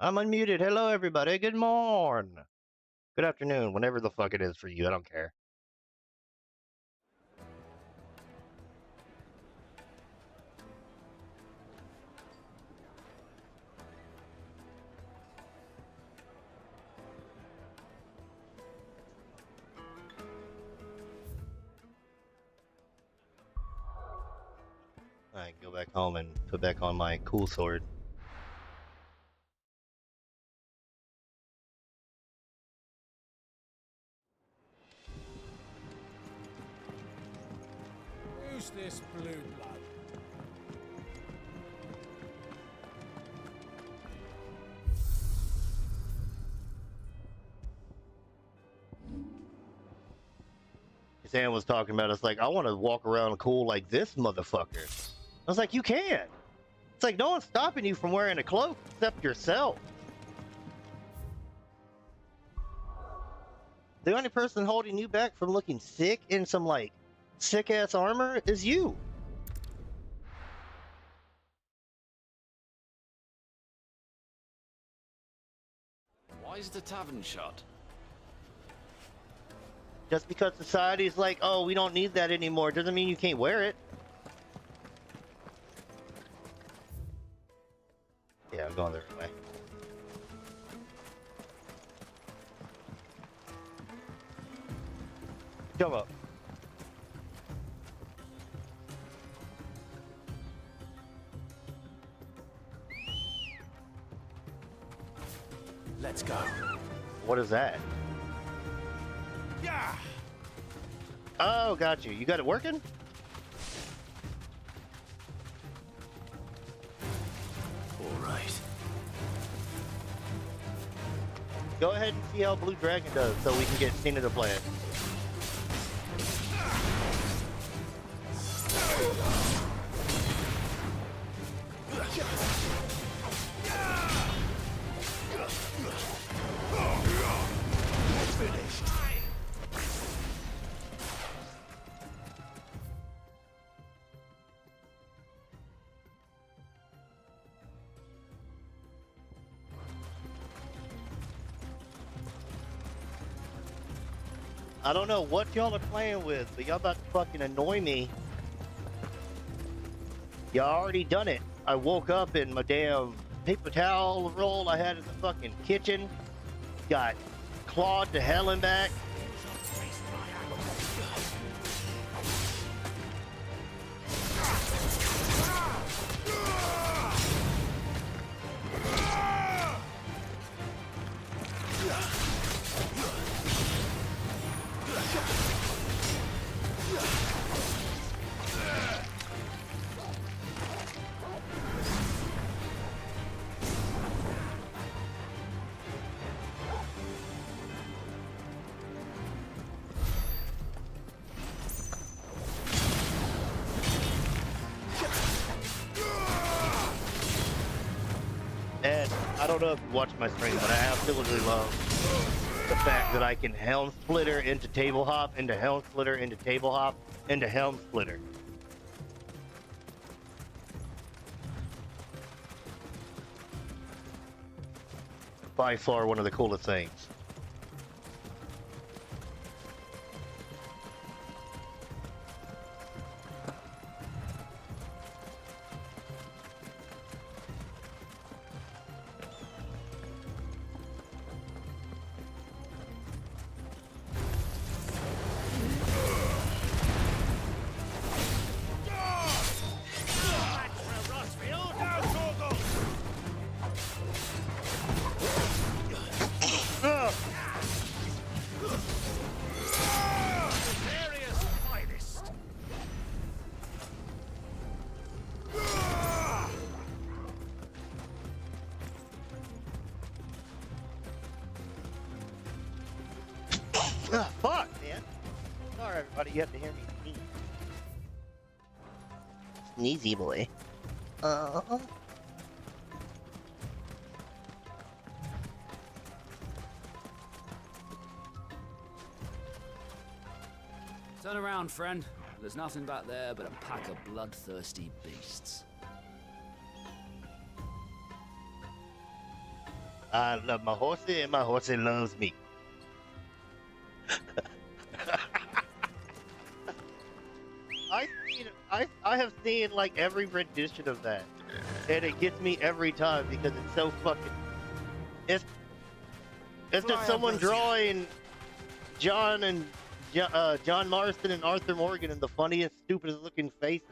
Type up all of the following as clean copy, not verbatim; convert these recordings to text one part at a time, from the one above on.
I'm unmuted. Hello, everybody. Good morning. Good afternoon, whenever the fuck it is for you. I don't care. I go back home and put back on my cool sword. Who's this blue blood? Sam was talking about it's like, I want to walk around cool like this motherfucker. I was like, you can. It's like, no one's stopping you from wearing a cloak except yourself. The only person holding you back from looking sick in some, like, sick-ass armor is you. Why is the tavern shut? Just because society's like, oh, we don't need that anymore, doesn't mean you can't wear it. Yeah, I'm going the right way. Come up. Let's go. What is that? Yeah. Oh, got you. You got it working? All right. Go ahead and see how Blue Dragon does so we can get Cena to play it. I don't know what y'all are playing with, but y'all about to fucking annoy me. Y'all already done it. I woke up in my damn paper towel roll I had in the fucking kitchen. Got clawed to hell and back. And I don't know if you watched my stream, but I absolutely love the fact that I can helm splitter into table hop, into helm splitter, into table hop, into helm splitter. By far one of the coolest things. Fuck, man. Sorry, everybody, you have to hear me sneeze. Sneezy boy. Turn around, friend. There's nothing back there but a pack of bloodthirsty beasts. I love my horsey, and my horsey loves me. I have seen like every rendition of that, and it gets me every time because it's so fucking. It's it's just someone drawing John and John Marston and Arthur Morgan in the funniest, stupidest looking faces.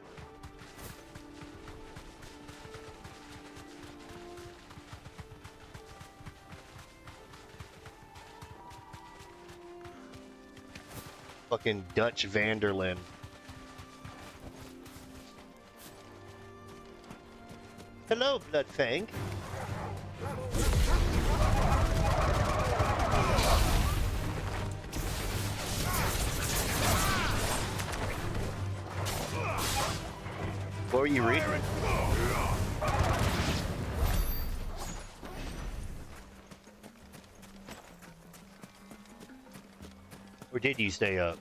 Fucking Dutch Vanderlyn. Hello, Bloodfang. What were you reading? Or did you stay up?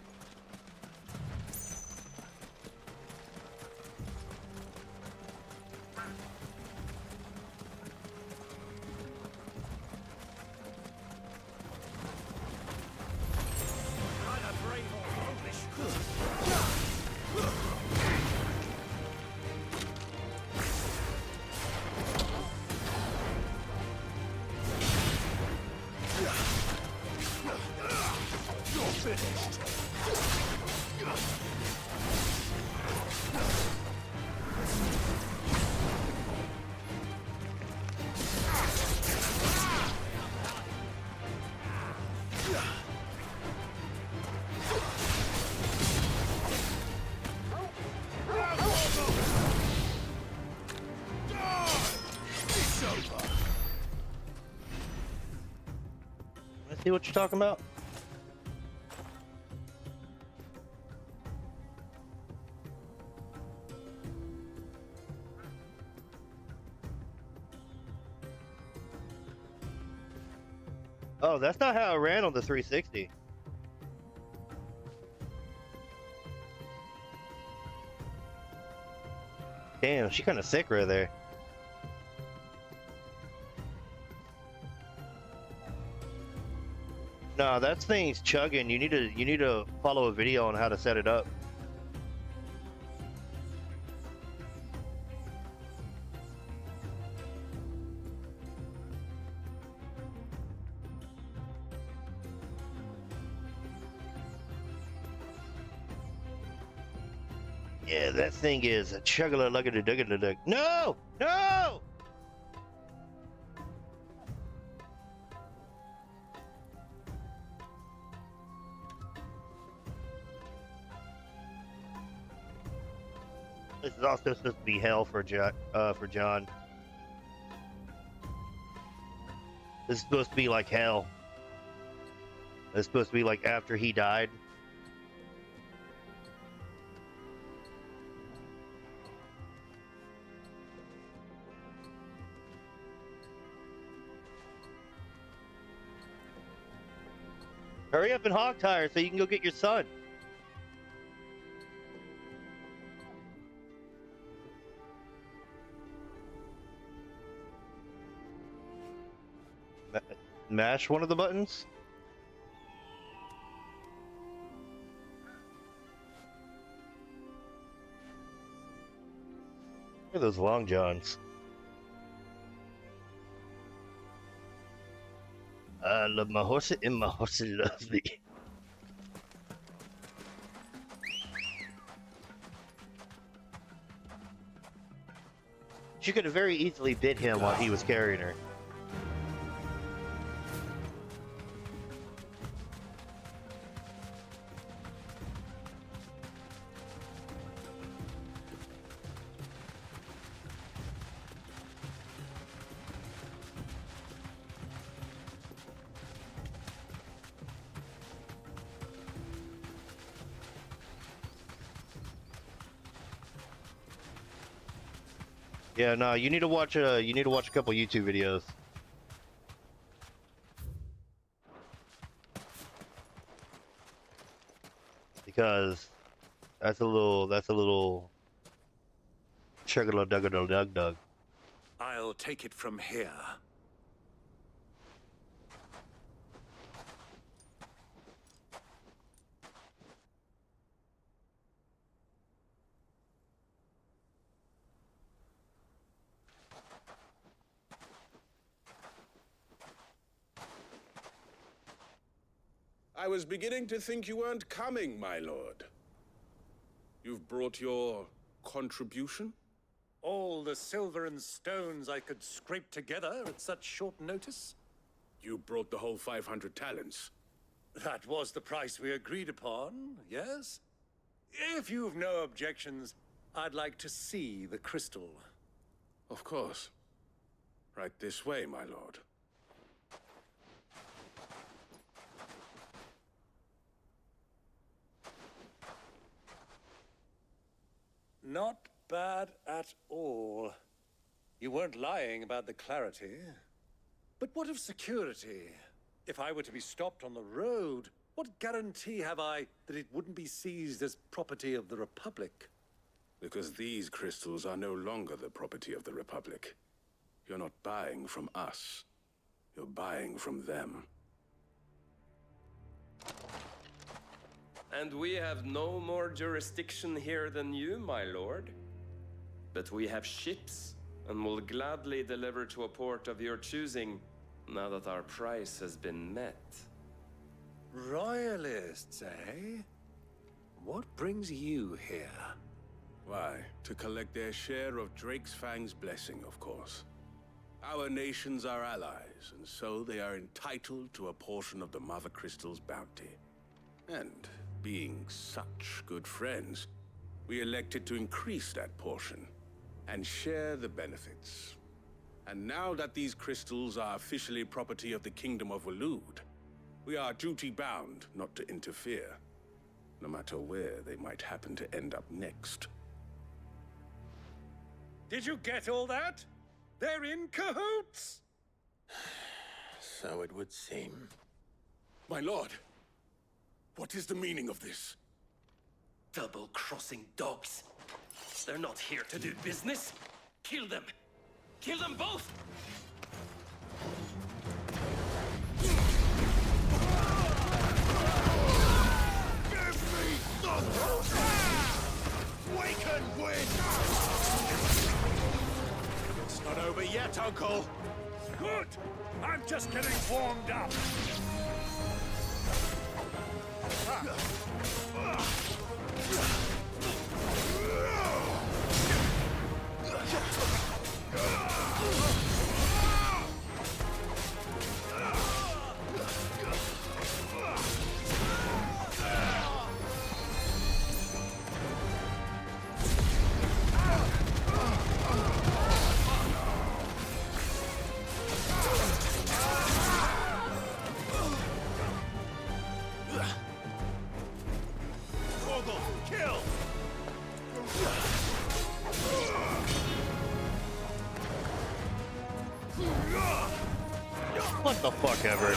Let's see what you're talking about. Oh, that's not how it ran on the 360. Damn, she kind of sick right there. No, that thing's chugging. You need to follow a video on how to set it up. Yeah, that thing is a chuggala lugga dugga dug. No! No! This is also supposed to be hell for John. This is supposed to be like hell. It's supposed to be like after he died. Hurry up and hog tire so you can go get your son. Mash one of the buttons. Look at those long johns. I love my horse and my horse loves me. She could have very easily bit him while he was carrying her. Yeah, no, you need to watch a couple YouTube videos. Because that's a little sugar dug dug dug. I'll take it from here. I was beginning to think you weren't coming, my lord. You've brought your contribution? All the silver and stones I could scrape together at such short notice? You brought the whole 500 talents. That was the price we agreed upon, yes? If you've no objections, I'd like to see the crystal. Of course. Right this way, my lord. Not bad at all. You weren't lying about the clarity. But what of security? If I were to be stopped on the road, what guarantee have I that it wouldn't be seized as property of the Republic? Because these crystals are no longer the property of the Republic. You're not buying from us. You're buying from them. And we have no more jurisdiction here than you, my lord. But we have ships, and will gladly deliver to a port of your choosing, now that our price has been met. Royalists, eh? What brings you here? Why, to collect their share of Drake's Fang's blessing, of course. Our nations are allies, and so they are entitled to a portion of the Mother Crystal's bounty. And being such good friends, we elected to increase that portion and share the benefits. And now that these crystals are officially property of the Kingdom of Waloed, we are duty-bound not to interfere, no matter where they might happen to end up next. Did you get all that? They're in cahoots! So it would seem. My lord, what is the meaning of this? Double-crossing dogs. They're not here to do business. Kill them. Kill them both! Waken wind! It's not over yet, Uncle. Good! I'm just getting warmed up. What the fuck ever.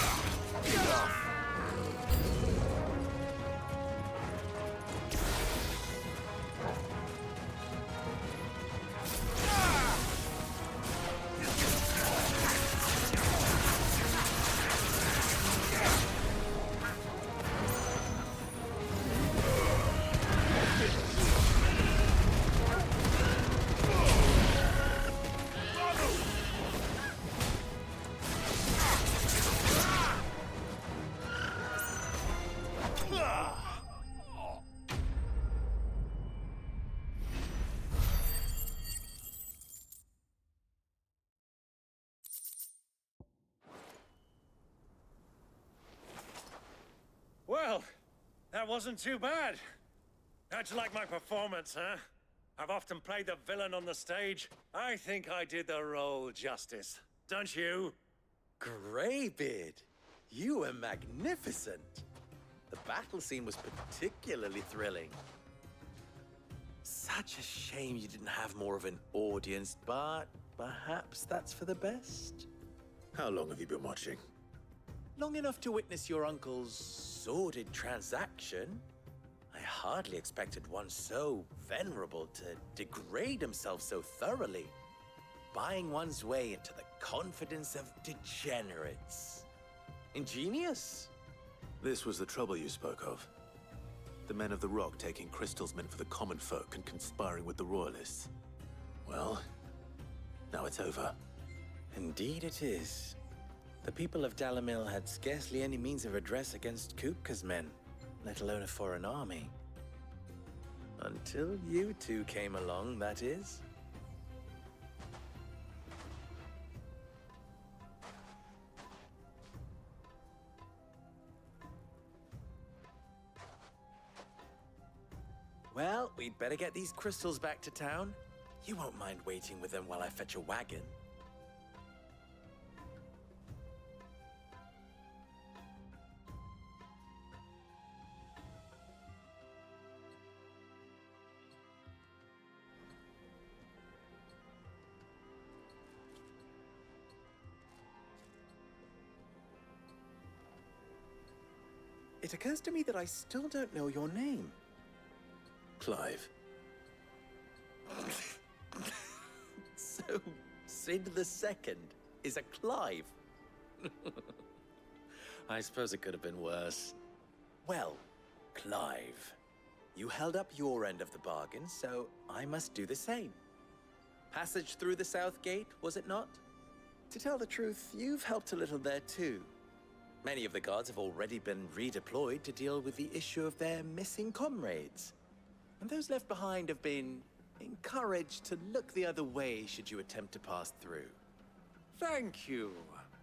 Well, that wasn't too bad. How'd you like my performance, huh? I've often played the villain on the stage. I think I did the role justice. Don't you? Greybeard, you were magnificent. The battle scene was particularly thrilling. Such a shame you didn't have more of an audience, but perhaps that's for the best. How long have you been watching? Long enough to witness your uncle's sordid transaction. I hardly expected one so venerable to degrade himself so thoroughly, buying one's way into the confidence of degenerates. Ingenious. This was the trouble you spoke of. The men of the Rock taking crystals meant for the common folk and conspiring with the Royalists. Well, now it's over. Indeed it is. The people of Dalamil had scarcely any means of redress against Kupka's men, let alone a foreign army. Until you two came along, that is. Well, we'd better get these crystals back to town. You won't mind waiting with them while I fetch a wagon. It occurs to me that I still don't know your name. Clive. So, Sid the Second is a Clive? I suppose it could have been worse. Well, Clive, you held up your end of the bargain, so I must do the same. Passage through the South Gate, was it not? To tell the truth, you've helped a little there too. Many of the guards have already been redeployed to deal with the issue of their missing comrades. And those left behind have been encouraged to look the other way should you attempt to pass through. Thank you.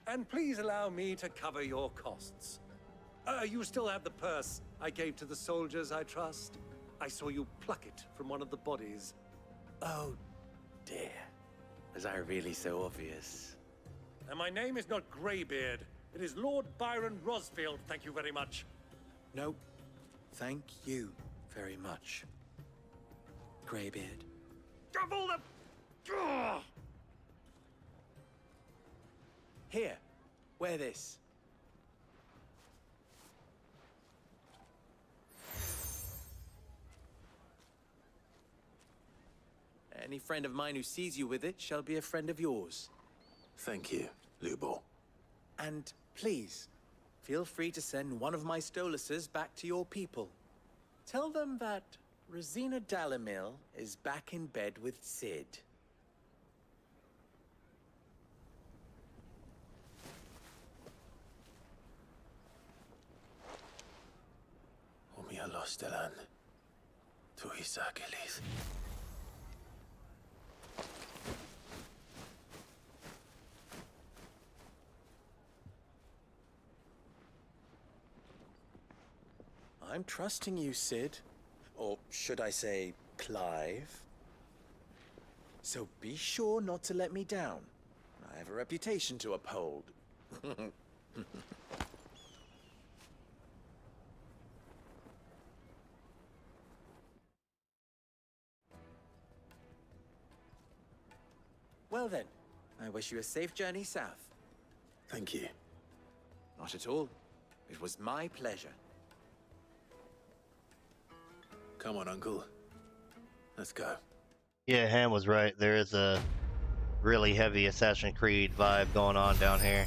And please allow me to cover your costs. You still have the purse I gave to the soldiers, I trust? I saw you pluck it from one of the bodies. Oh, dear. Was I really so obvious? And my name is not Greybeard. It is Lord Byron Rosfield, thank you very much. No, thank you very much, Greybeard. Of all the... Ugh! Here, wear this. Any friend of mine who sees you with it shall be a friend of yours. Thank you, Lubor. And please, feel free to send one of my Stoluses back to your people. Tell them that Rosina Dalamil is back in bed with Sid. Omia Lostelan. Tuisakelis. I'm trusting you, Sid. Or should I say, Clive? So be sure not to let me down. I have a reputation to uphold. Well then, I wish you a safe journey south. Thank you. Not at all. It was my pleasure. Come on, Uncle. Let's go. Yeah, Ham was right. There is a really heavy Assassin's Creed vibe going on down here.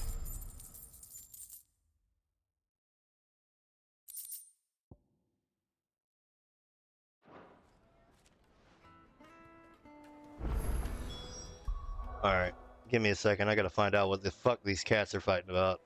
Alright, give me a second. I gotta find out what the fuck these cats are fighting about.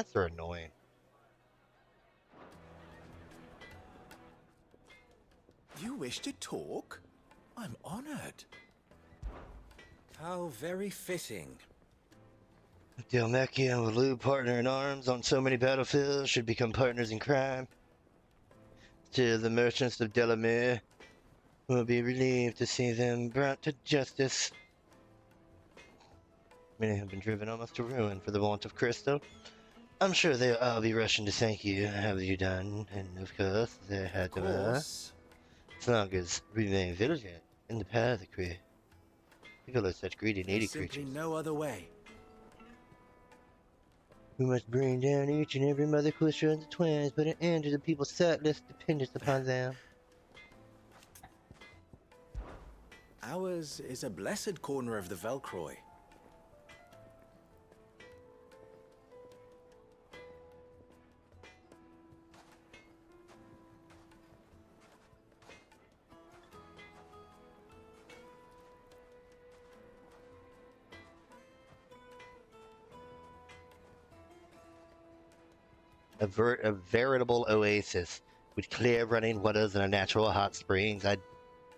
Cats are annoying. You wish to talk? I'm honored. How very fitting. Dhalmekia and Walu, partner in arms on so many battlefields, should become partners in crime. To the merchants of Delamere, will be relieved to see them brought to justice. Many have been driven almost to ruin for the want of crystal. I'm sure they'll all be rushing to thank you. Have you done? And of course, they had to. As long as we remain vigilant in the path of creed. People are such greedy, needy There's simply creatures. no other way. We must bring down each and every mother pusher and the twins, put an end to the people's thoughtless dependence upon them. Ours is a blessed corner of the Velcroy. A veritable oasis with clear running waters and a natural hot springs. I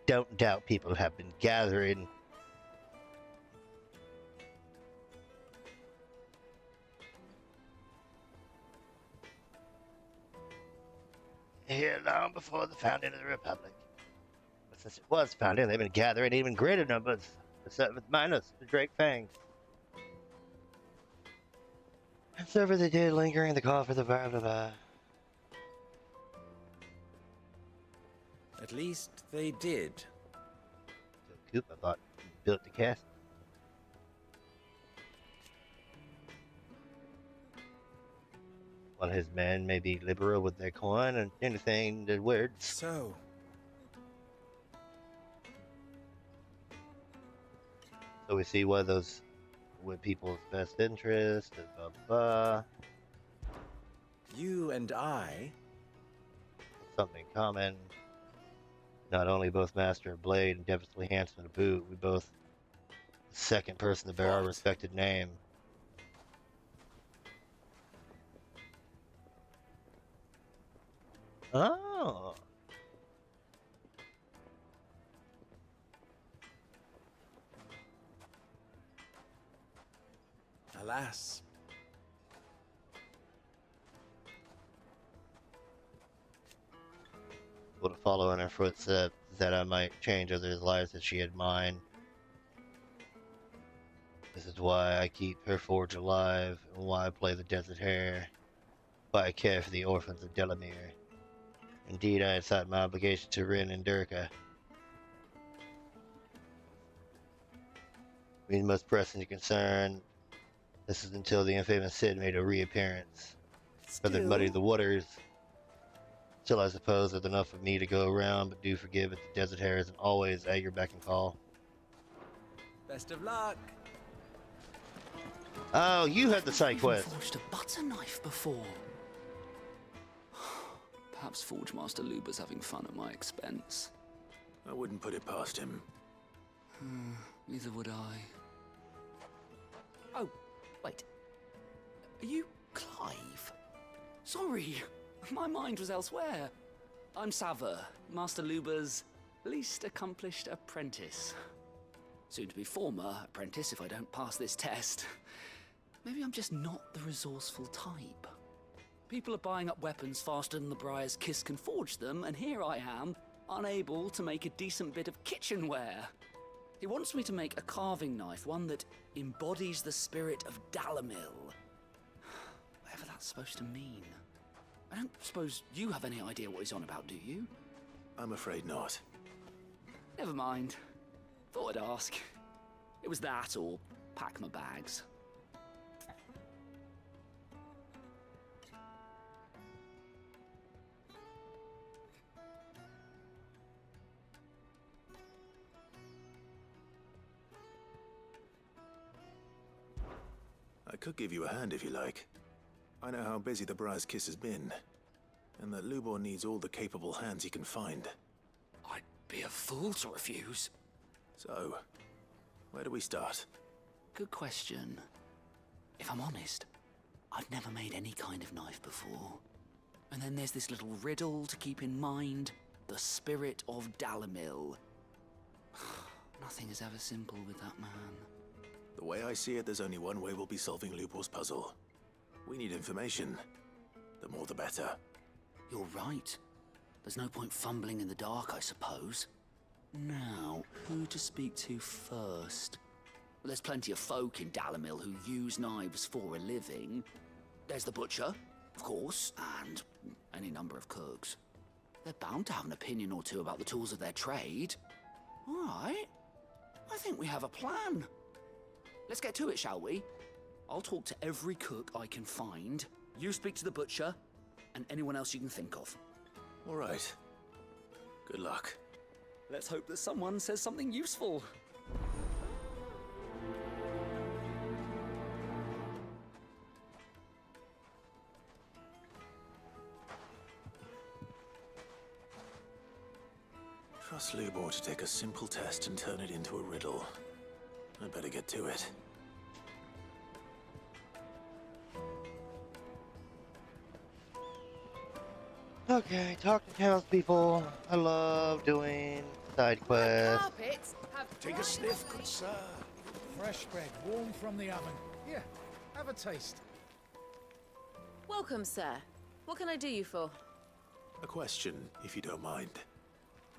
don't doubt people have been gathering. Here long before the founding of the Republic. But since it was founded, they've been gathering even greater numbers, minus the Drake Fangs. And so over the day lingering the call for the blah blah blah. At least they did. So Coop, I thought, built the castle. While his men may be liberal with their coin and anything the words. So, So we see what those with people's best interest and blah blah. you and I, Something common. Not only both master of blade and devilishly handsome to boot, we both the second person to bear our What? respected name. Oh. alas, Would follow in her footsteps, that I might change others' lives as she had mine. This is why I keep her forge alive, and why I play the desert hare, why I care for the orphans of Delamere. Indeed, I had sought my obligation to Rin and Durka. We must press into concern. This is until the infamous Cid made a reappearance. Rather muddy the waters. Still, I suppose there's enough of me to go around, but do forgive that the desert hare isn't always at your beck and call. best of luck. Oh, you had the side Even quest. forged a butter knife before. Perhaps Forge Master Luber's having fun at my expense. I wouldn't put it past him. Neither would I. Oh, wait. Are you Clive? Sorry, my mind was elsewhere. I'm Sava, Master Luber's least accomplished apprentice. Soon to be former apprentice if I don't pass this test. Maybe I'm just not the resourceful type. People are buying up weapons faster than the Briar's Kiss can forge them, and here I am, unable to make a decent bit of kitchenware. He wants me to make a carving knife, one that embodies the spirit of Dalamil. Whatever that's supposed to mean. I don't suppose you have any idea what he's on about, do you? I'm afraid not. Never mind. Thought I'd ask. It was that or pack my bags. I could give you a hand if you like. I know how busy the Briar's Kiss has been, and that Lubor needs all the capable hands he can find. I'd be a fool to refuse. So, where do we start? Good question. If I'm honest, I've never made any kind of knife before. And then there's this little riddle to keep in mind. The spirit of Dalamil. Nothing is ever simple with that man. The way I see it, there's only one way we'll be solving Lubor's puzzle. We need information. The more the better. You're right. There's no point fumbling in the dark, I suppose. Now, who to speak to first? Well, there's plenty of folk in Dalamil who use knives for a living. There's the butcher, of course, and any number of cooks. They're bound to have an opinion or two about the tools of their trade. All right. I think we have a plan. Let's get to it, shall we? I'll talk to every cook I can find. You speak to the butcher, and anyone else you can think of. All right. Good luck. Let's hope that someone says something useful. Trust Lubor to take a simple test and turn it into a riddle. I'd better get to it. Okay, talk to townspeople. I love doing side quests. Carpets have Take a sniff, good sir. Fresh bread, warm from the oven. Here, have a taste. Welcome, sir. What can I do you for? A question, if you don't mind.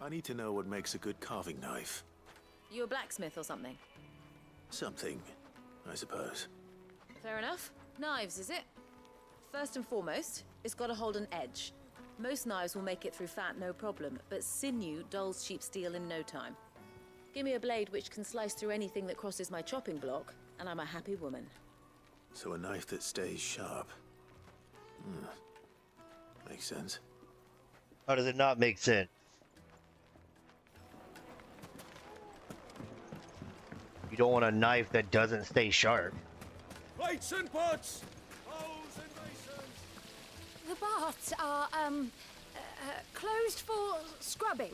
I need to know what makes a good carving knife. You a blacksmith or something? Something, I suppose. Fair enough. Knives, is it? First and foremost, it's got to hold an edge. Most knives will make it through fat, no problem, but sinew dulls cheap steel in no time. Give me a blade which can slice through anything that crosses my chopping block, and I'm a happy woman. So a knife that stays sharp. Makes sense. How does it not make sense? You don't want a knife that doesn't stay sharp. Plates and pots! Bowls and basins! The baths are, closed for scrubbing.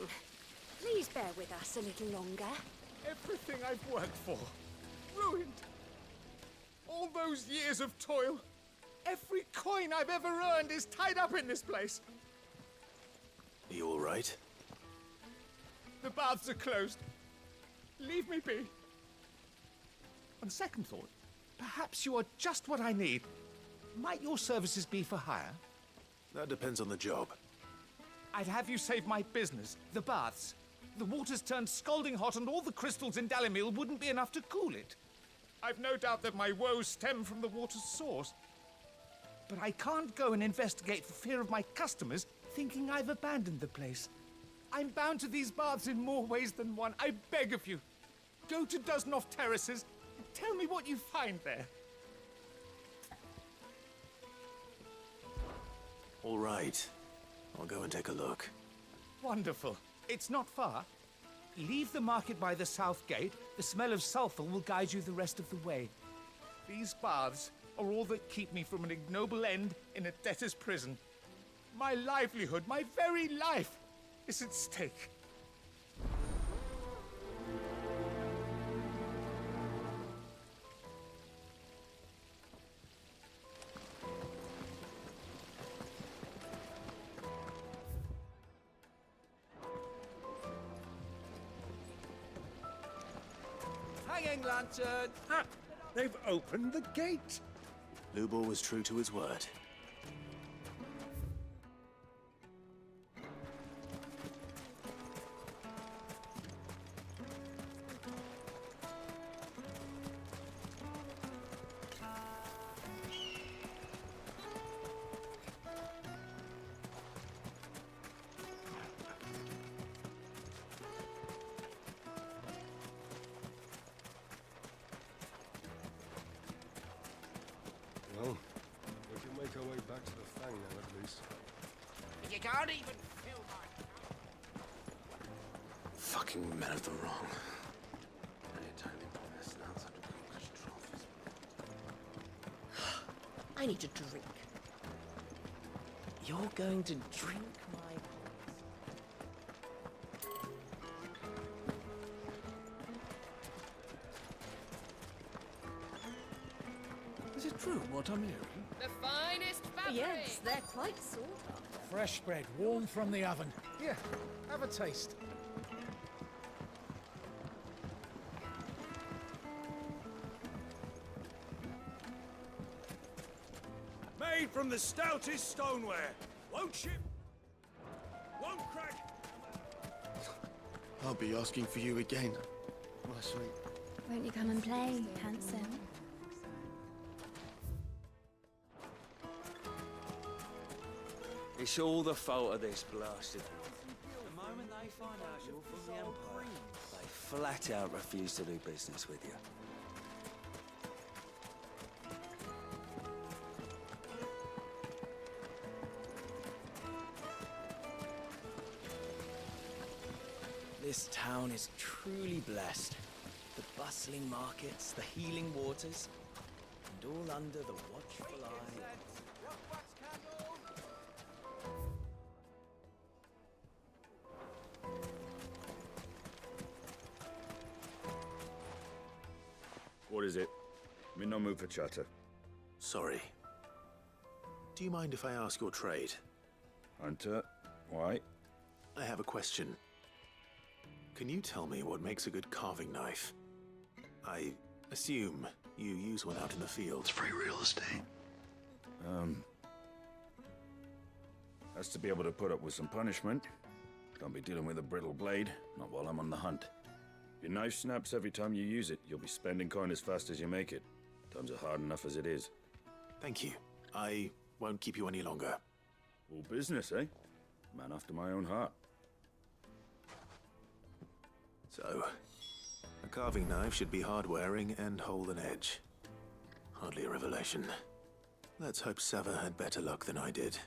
Please bear with us a little longer. Everything I've worked for, ruined. All those years of toil, every coin I've ever earned is tied up in this place. Are you all right? The baths are closed. Leave me be. On second thought, perhaps you are just what I need. Might your services be for hire? That depends on the job. I'd have you save my business, the baths. The water's turned scalding hot and all the crystals in Dalamil wouldn't be enough to cool it. I've no doubt that my woes stem from the water's source. But I can't go and investigate for fear of my customers thinking I've abandoned the place. I'm bound to these baths in more ways than one. I beg of you, go to Dusnoff Terraces and tell me what you find there. All right. I'll go and take a look. Wonderful. It's not far. Leave the market by the south gate. The smell of sulfur will guide you the rest of the way. These baths are all that keep me from an ignoble end in a debtor's prison. My livelihood, my very life, is at stake. Hanging lantern! Ha! They've opened the gate! Lubor was true to his word. Well, we can make our way back to the Fang now, at least. You can't even feel my... Fucking men of the wrong. I need a drink. You're going to drink my... Is it true what I'm hearing? The finest fabric. Yes, they're quite sought after. Fresh bread, warm from the oven. Here, have a taste. Made from the stoutest stoneware. Won't chip. Won't crack. I'll be asking for you again, my sweet. Won't you come and play, handsome? It's all the fault of this blasted. The moment they find out you're from the Empire, they flat out refuse to do business with you. This town is truly blessed. The bustling markets, the healing waters, and all under the watchful eye. What is it? I'm in no mood for chatter. Sorry. Do you mind if I ask your trade? Hunter, why? I have a question. Can you tell me what makes a good carving knife? I assume you use one out in the field. It's free real estate. Has to be able to put up with some punishment. Don't be dealing with a brittle blade, not while I'm on the hunt. If your knife snaps every time you use it, you'll be spending coin as fast as you make it. Times are hard enough as it is. Thank you. I won't keep you any longer. All business, eh? Man after my own heart. So, a carving knife should be hard-wearing and hold an edge. Hardly a revelation. Let's hope Sava had better luck than I did.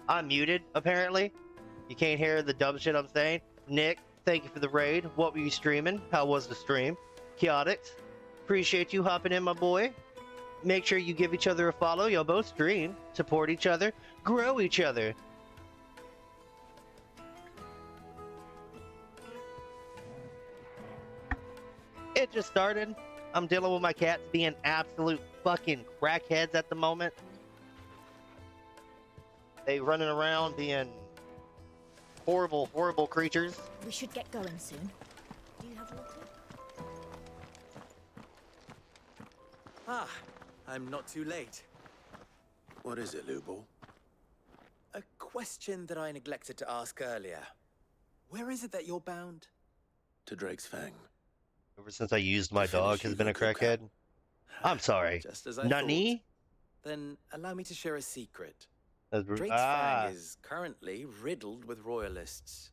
I'm muted, apparently. You can't hear the dumb shit I'm saying. Nick, thank you for the raid. What were you streaming? How was the stream? Chaotix, appreciate you hopping in, my boy. Make sure you give each other a follow. Y'all both stream. Support each other. Grow each other. It just started. I'm dealing with my cats being absolute fucking crackheads at the moment. They running around being horrible, horrible creatures. We should get going soon. Do you have water? Ah, I'm not too late. What is it, Lubo? A question that I neglected to ask earlier. Where is it that you're bound? To Drake's Fang. Ever since I used my dog has been a crackhead. I'm sorry. Just as I Nani? thought. Then allow me to share a secret. That's Drake's Fang is currently riddled with royalists.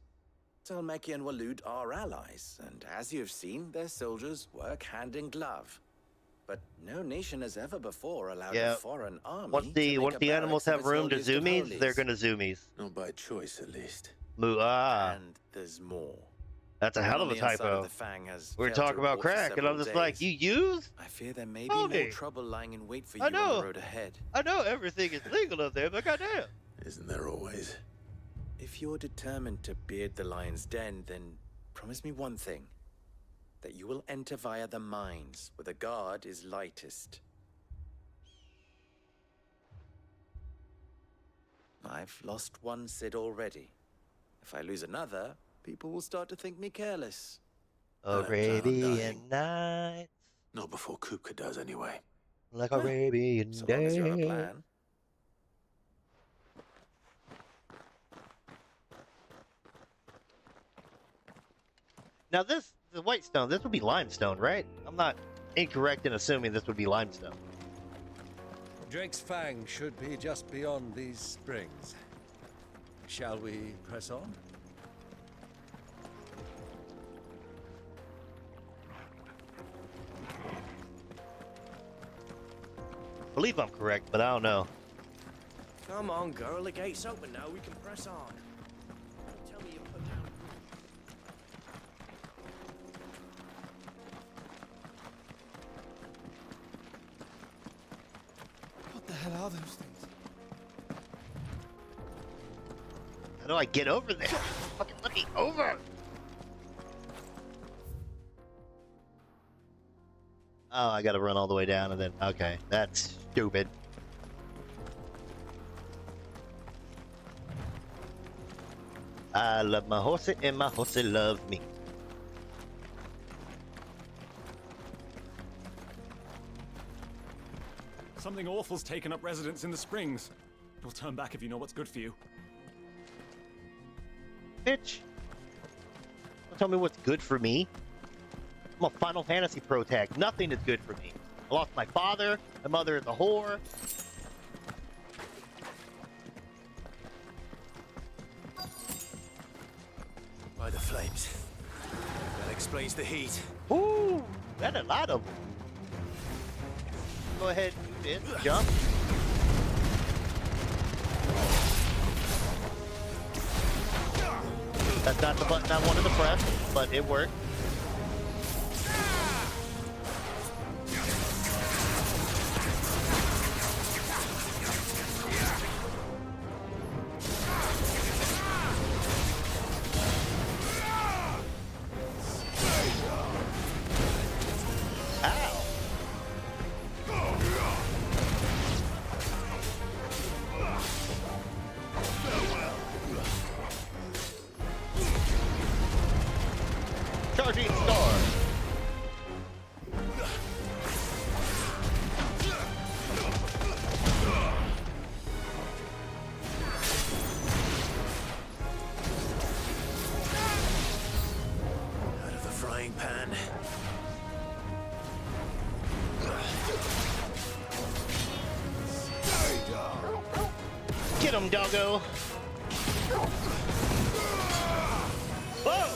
Talmeki and Waloed are allies, and as you have seen, their soldiers work hand in glove. But no nation has ever before allowed a foreign army once the animals have room to zoomies, they're gonna zoomies. Not by choice, at least. And there's more. That's a hell of a typo. We're talking about crack, and I'm just like, you use? I fear there may be more trouble lying in wait for you on the road ahead. I know everything is legal up there, but goddamn. Isn't there always? If you're determined to beard the lion's den, then promise me one thing. That you will enter via the mines, where the guard is lightest. I've lost one Cid already. If I lose another, people will start to think me careless. Arabian Nights. Not before Kupka does, anyway. Like Arabian So long as you're on a Day. plan. Now this, the white stone, this would be limestone, right? I'm not incorrect in assuming this would be limestone. Drake's Fang should be just beyond these springs. Shall we press on? I believe I'm correct, but I don't know. Come on, girl. The gate's open now. We can press on. Tell me you put down. What the hell are those things? How do I get over there? Fucking let me over! Oh, I gotta run all the way down and then... Okay, that's stupid. I love my horsey and my horsey loves me. Something awful's taken up residence in the springs. You'll turn back if you know what's good for you. Bitch! Don't tell me what's good for me. I'm a Final Fantasy pro tag. Nothing is good for me. I lost my father. My mother is a whore. By the flames. That explains the heat. Ooh, that's a lot of them. Go ahead and do this. Jump. That's not the button I wanted to press, but it worked. Charging star. Out of the frying pan. Get him, doggo. Whoa!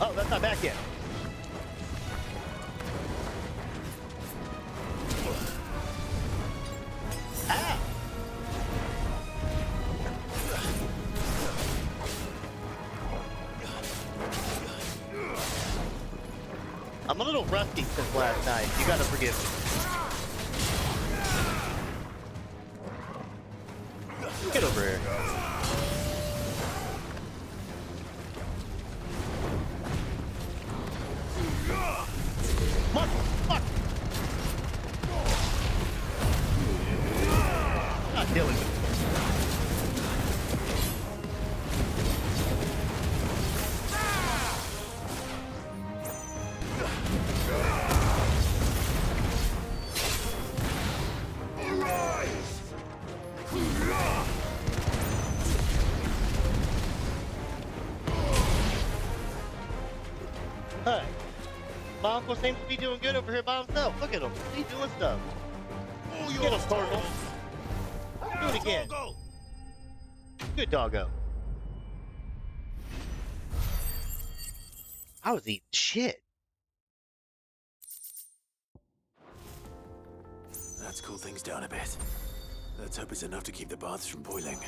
Oh, that's not back yet. Ah! I'm a little rusty since last night. You gotta forgive me. Get over here. Fuck! Not dealing with it. Hey, my uncle seems to be doing good over here by himself. Look at him. He's doing stuff. Get him, Cardinal. Do it again. Good doggo. I was eating shit. Let's cool things down a bit. Let's hope it's enough to keep the baths from boiling.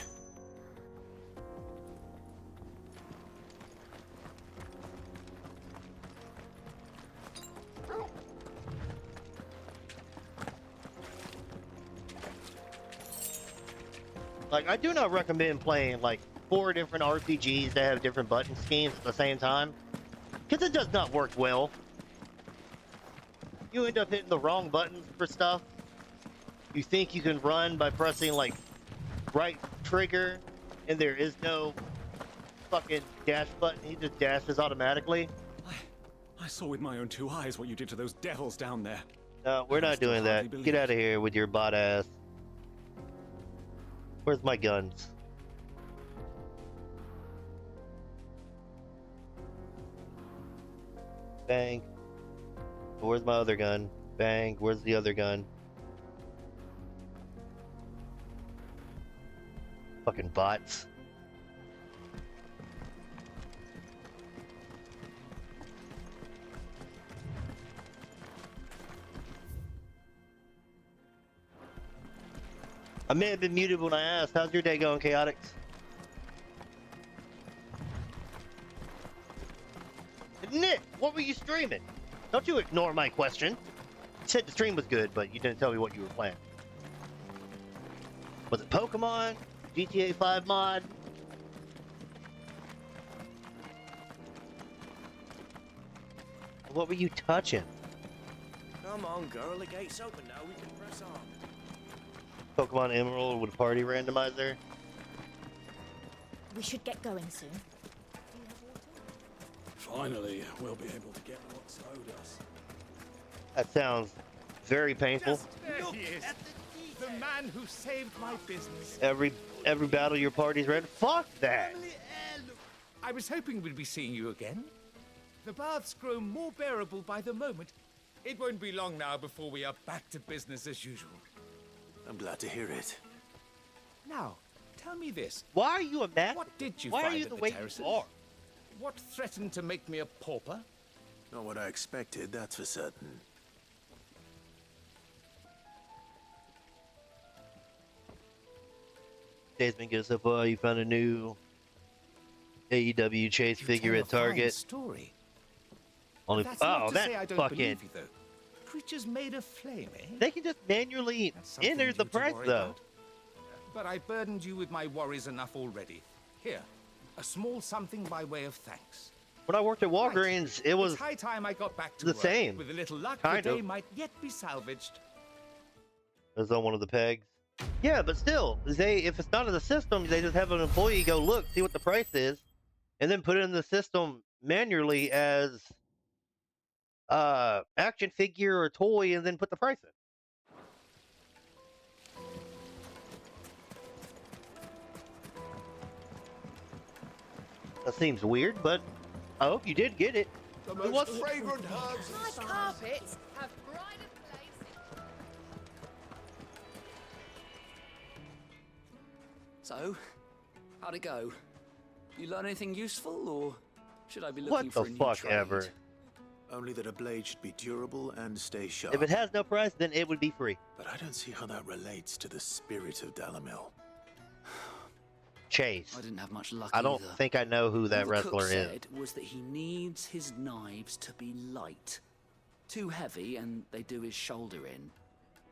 Like, I do not recommend playing like 4 different RPGs that have different button schemes at the same time, because it does not work well. You end up hitting the wrong buttons for stuff. You think you can run by pressing like right trigger, and there is no fucking dash button. He just dashes automatically. I saw with my own 2 eyes what you did to those devils down there. No, we're not doing that. Get out of here with your bot ass. Where's my guns? Bang. Where's my other gun? Bang. Where's the other gun? Fucking bots. I may have been muted when I asked. How's your day going, Chaotix? Nick, what were you streaming? Don't you ignore my question. You said the stream was good, but you didn't tell me what you were playing. Was it Pokemon? GTA 5 mod? What were you touching? Come on, girl. The gate's open now. We can press on. Pokemon Emerald with a party randomizer? We should get going soon. Finally, we'll be able to get what's owed us. That sounds very painful. There he is. The man who saved my business. Every battle your party's ready. Fuck that. I was hoping we'd be seeing you again. The baths grow more bearable by the moment. It won't be long now before we are back to business as usual. I'm glad to hear it. Now, tell me this. Why are you a man? What did you Why find are you at the the way terraces? you are? What threatened to make me a pauper? Not what I expected, that's for certain. Day's been good so far. You found a new AEW chase figure at Target. Story. Only That's not to that say I don't fucking. believe you, though. Creatures made of flame, eh? They can just manually something enter you the to price worry though. about. But I burdened you with my worries enough already. Here, a small something by way of thanks. When I worked at Walgreens, it was It's high time I got back to the work. same. With a little luck, Kind the day of. might yet be salvaged. It was on one of the pegs. Yeah, but still, if it's not in the system, they just have an employee go look, see what the price is, and then put it in the system manually as action figure or toy, and then put the price in. That seems weird, but I hope you did get it. The most fragrant herbs. My carpets have pride of place. So, how'd it go? You learn anything useful, or should I be looking What for the a new fuck trade? ever? Only that a blade should be durable and stay sharp. If it has no price, then it would be free. But I don't see how that relates to the spirit of Dalamil. Chase. I didn't have much luck I don't either. think I know who that All the cook wrestler is. said was that he needs his knives to be light. Too heavy, and they do his shoulder in.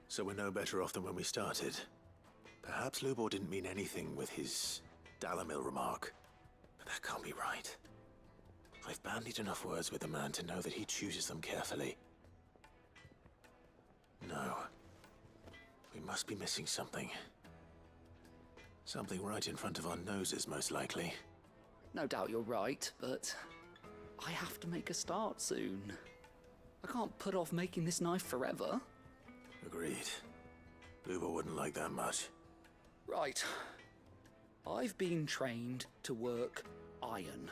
So we're no better off than when we started. Perhaps Lubor didn't mean anything with his Dalamil remark. But that can't be right. I've bandied enough words with the man to know that he chooses them carefully. No. We must be missing something. Something right in front of our noses, most likely. No doubt you're right, but I have to make a start soon. I can't put off making this knife forever. Agreed. Lubor wouldn't like that much. Right. I've been trained to work iron.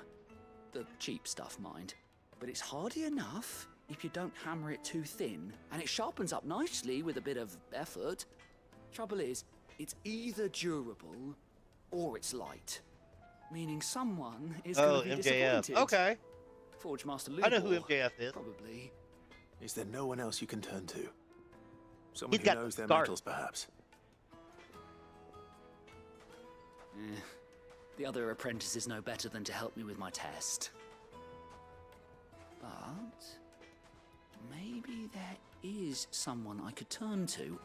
The cheap stuff, mind. But it's hardy enough if you don't hammer it too thin, and it sharpens up nicely with a bit of effort. Trouble is, it's either durable or it's light. Meaning someone is Oh, going to be MJF. disappointed. Okay. Forge Master Lubor. I know who MJF is. Probably. Is there no one else you can turn to? Someone He's who got knows their Scar. metals, perhaps? The other apprentice is no better than to help me with my test. But maybe there is someone I could turn to.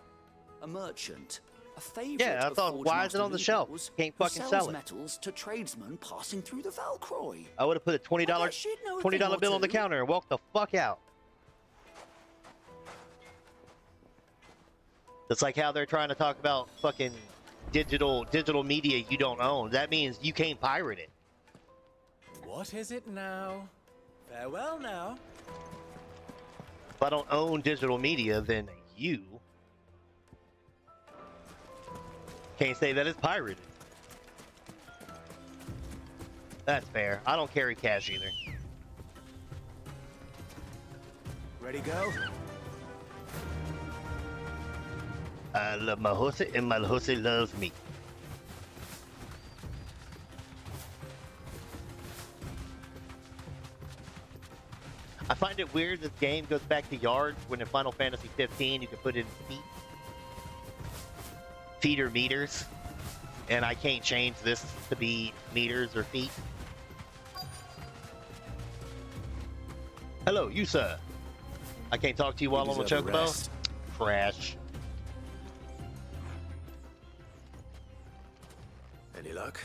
A merchant. A favorite Yeah, I of thought, Forge why is Master it on the shelf? Lubor's, Can't who fucking sells sell it. metals to tradesmen passing through the Valcroy. I would have put a $20 I bet she'd know a thing $20 or bill on the two. counter and walked the fuck out. It's like how they're trying to talk about fucking digital media you don't own. That means you can't pirate it. What is it now? Farewell now. If I don't own digital media, then you can't say that it's pirated. That's fair. I don't carry cash either. Ready, go? I love my horse and my horse loves me. I find it weird this game goes back to yards when in Final Fantasy 15 you can put in feet or meters, and I can't change this to be meters or feet. Hello, you sir. I can't talk to you while on the chocobo. Crash. Any luck?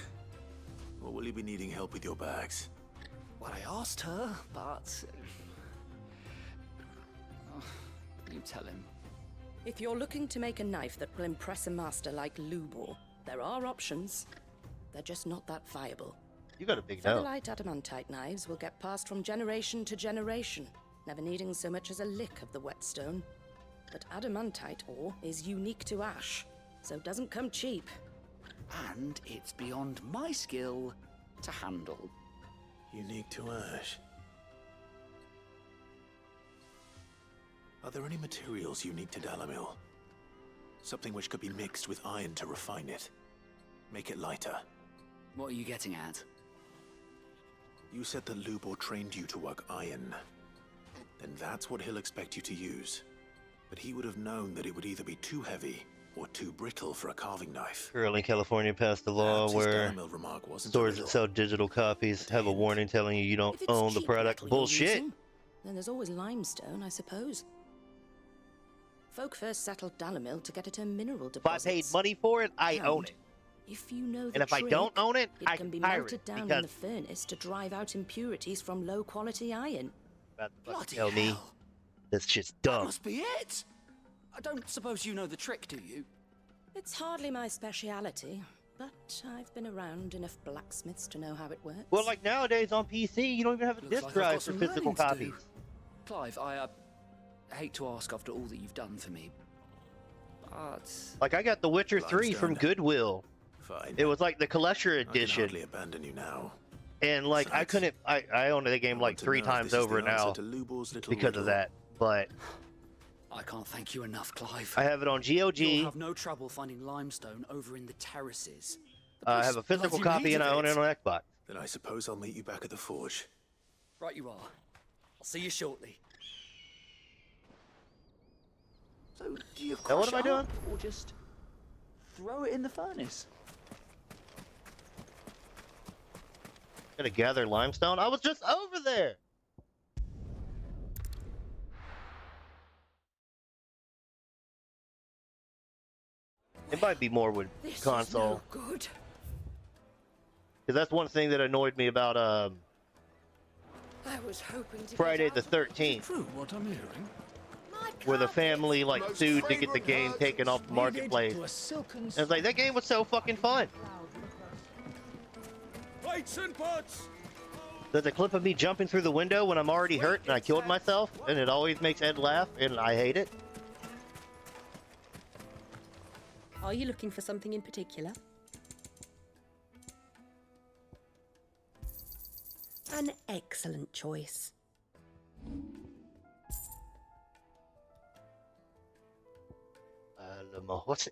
Or will you be needing help with your bags? Well, I asked her, but... Oh, you tell him. If you're looking to make a knife that will impress a master like Lubor, there are options. They're just not that viable. You got a big nose. Featherlight adamantite knives will get passed from generation to generation, never needing so much as a lick of the whetstone. But adamantite ore is unique to ash, so doesn't come cheap. And it's beyond my skill to handle. Unique to ash. Are there any materials unique to Dalamil? Something which could be mixed with iron to refine it. Make it lighter. What are you getting at? You said that Lubor trained you to work iron. Then that's what he'll expect you to use. But he would have known that it would either be too heavy or too brittle for a carving knife. Currently, California passed a law where stores that sell digital copies have a warning telling you you don't own the product. Bullshit. Then there's always limestone, I suppose. Folk first settled Dalamil to get at her mineral deposits. If I paid money for it, I own it. If you know the and if I don't own it, I can be pirate melted down in the furnace to drive out impurities from low-quality iron. Tell me, that's just dumb. That must be it. I don't suppose you know the trick, do you? It's hardly my speciality, but I've been around enough blacksmiths to know how it works. Well, like nowadays on PC, you don't even have a disc drive for physical copies. Clive, I hate to ask after all that you've done for me, but... Like, I got The Witcher 3 from Goodwill. Fine. It was like the collector edition. I can hardly abandon you now. And like, I couldn't, I owned the game like 3 times over now because of that, but... I can't thank you enough, Clive. I have it on GOG. You'll have no trouble finding limestone over in the terraces. I have a physical copy and I own it on Xbox. Then I suppose I'll meet you back at the forge. Right you are. I'll see you shortly. So, do you Now what am I doing? up or just throw it in the furnace? Gotta gather limestone? I was just over there! It might be more with console. Good. Because that's one thing that annoyed me about I was hoping to Friday the 13th. True, what I'm hearing. Where the family like sued to get the game taken off the marketplace. And it's like, that game was so fucking fun. Plates and pots! There's a clip of me jumping through the window when I'm already hurt and I killed myself, and it always makes Ed laugh, and I hate it. Are you looking for something in particular? An excellent choice. My horse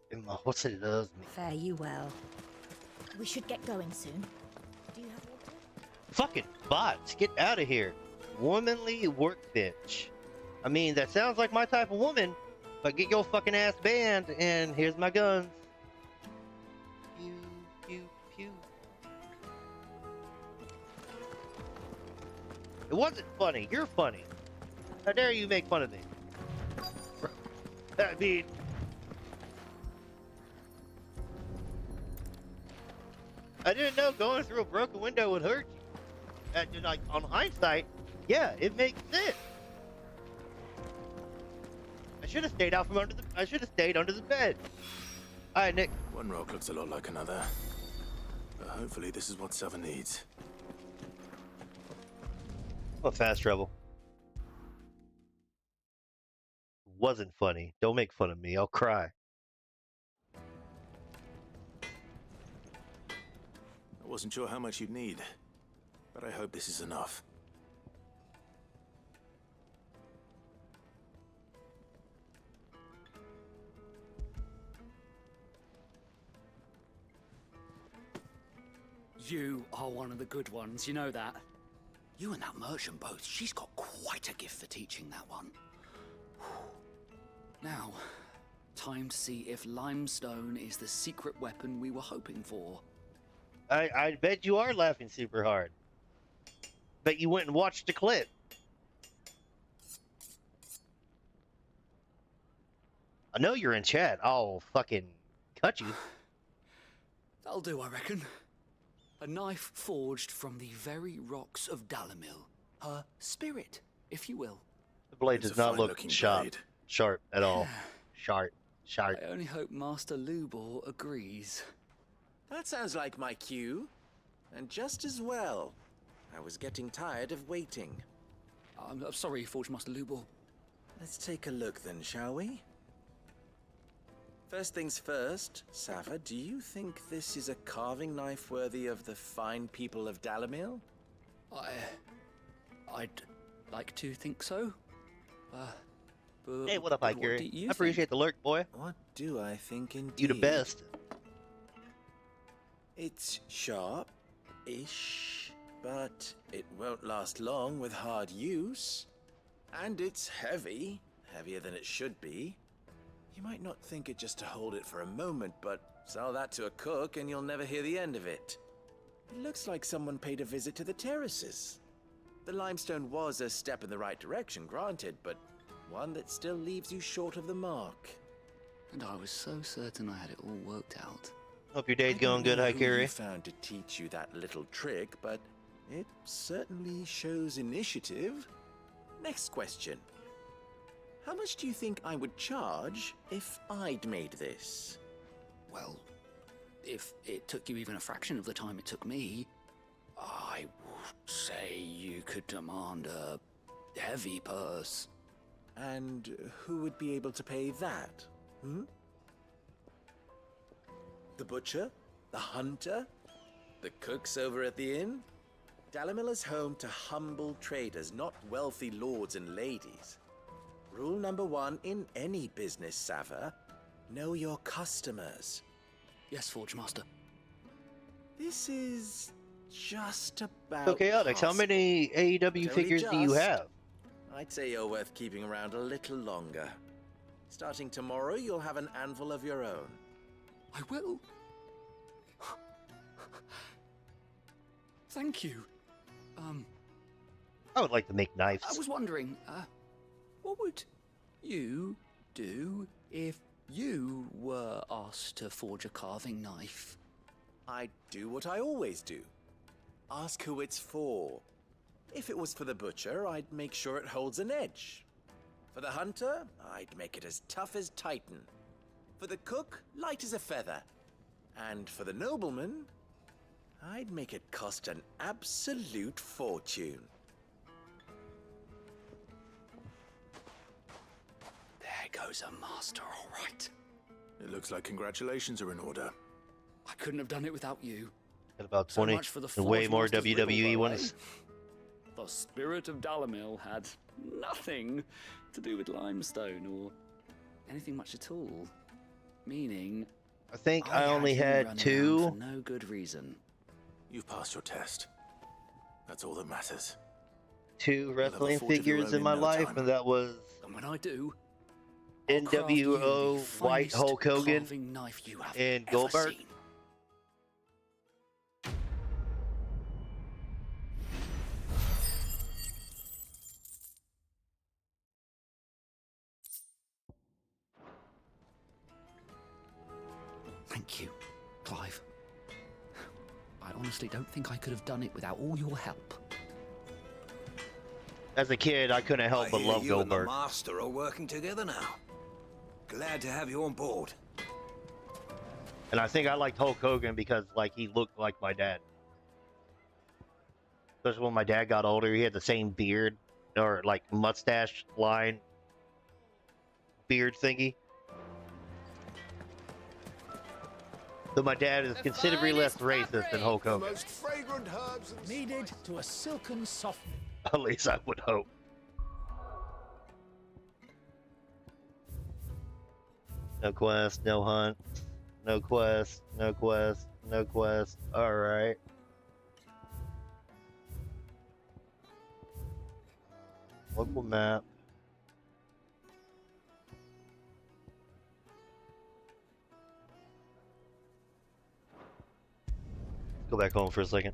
loves me. Fare you well. We should get going soon. Do you have water? Fucking bots, get out of here. Womanly workbench. I mean, that sounds like my type of woman, but get your fucking ass banned, and here's my guns. Pew, pew, pew. It wasn't funny. You're funny. How dare you make fun of me? I mean... I didn't know going through a broken window would hurt you. And like, on hindsight, yeah, it makes sense. I should have stayed out from under the. I should have stayed under the bed. All right, Nick. One rock looks a lot like another, but hopefully this is what Seven needs. Well, fast travel. wasn't funny. Don't make fun of me. I'll cry. I wasn't sure how much you'd need, but I hope this is enough. You are one of the good ones, you know that? You and that merchant both, she's got quite a gift for teaching that one. Now, time to see if limestone is the secret weapon we were hoping for. I bet you are laughing super hard. Bet you went and watched the clip. I know you're in chat. I'll fucking cut you. That'll do, I reckon. A knife forged from the very rocks of Dalamil. Her spirit, if you will. The blade does not look sharp at all. Sharp. I only hope Master Lubor agrees. That sounds like my cue. And just as well. I was getting tired of waiting. I'm sorry, Forge Master Lubor. Let's take a look then, shall we? First things first, Sava, do you think this is a carving knife worthy of the fine people of Dalamil? I'd like to think so. Hey, what up, Ikari? I appreciate the lurk, boy. What do I think indeed? You the best. It's sharp-ish, but it won't last long with hard use. And it's heavy, heavier than it should be. You might not think it just to hold it for a moment, but sell that to a cook and you'll never hear the end of it. It looks like someone paid a visit to the terraces. The limestone was a step in the right direction, granted, but one that still leaves you short of the mark. And I was so certain I had it all worked out. Hope your day's going good, Ikari. You found to teach you that little trick, but it certainly shows initiative. Next question. How much do you think I would charge if I'd made this? Well, if it took you even a fraction of the time it took me, I would say you could demand a heavy purse. And who would be able to pay that? The butcher? The hunter? The cooks over at the inn? Dalamil is home to humble traders, not wealthy lords and ladies. Rule number 1 in any business, Sava, know your customers. Yes, Forge Master. This is just about So chaotic. How many AEW figures do you have? I'd say you're worth keeping around a little longer. Starting tomorrow, you'll have an anvil of your own. I will. Thank you. I would like to make knives. I was wondering, what would you do if you were asked to forge a carving knife? I'd do what I always do. Ask who it's for. If it was for the butcher, I'd make sure it holds an edge. For the hunter, I'd make it as tough as Titan. For the cook, light as a feather. And for the nobleman, I'd make it cost an absolute fortune. There goes a master, all right. It looks like congratulations are in order. I couldn't have done it without you. Got about So 20 much for the and way Forge more Master's riddle, WWE though, ones. eh? The spirit of Dalamil had nothing to do with limestone or anything much at all. Meaning, I think I only you had running 2. around for no good reason. You've passed your test. That's all that matters. 2 wrestling forge of your figures own in my no life, time. and that was And when I do, I'll craft you the NWO White finest Hulk Hogan carving knife you have and ever Goldberg. seen. Thank you, Clive. I honestly don't think I could have done it without all your help. As a kid, I couldn't help but love you and the Goldberg. master are working together now. Glad to have you on board. And I think I liked Hulk Hogan because, like, he looked like my dad. Especially when my dad got older, he had the same beard or like mustache line. beard thingy. Though my dad is considerably less racist than Hulk The Hogan. most fragrant herbs and Needed to a silken softening. At least I would hope. No quest, no hunt. No quest, no quest, no quest. Alright. Local map. Go back home for a second.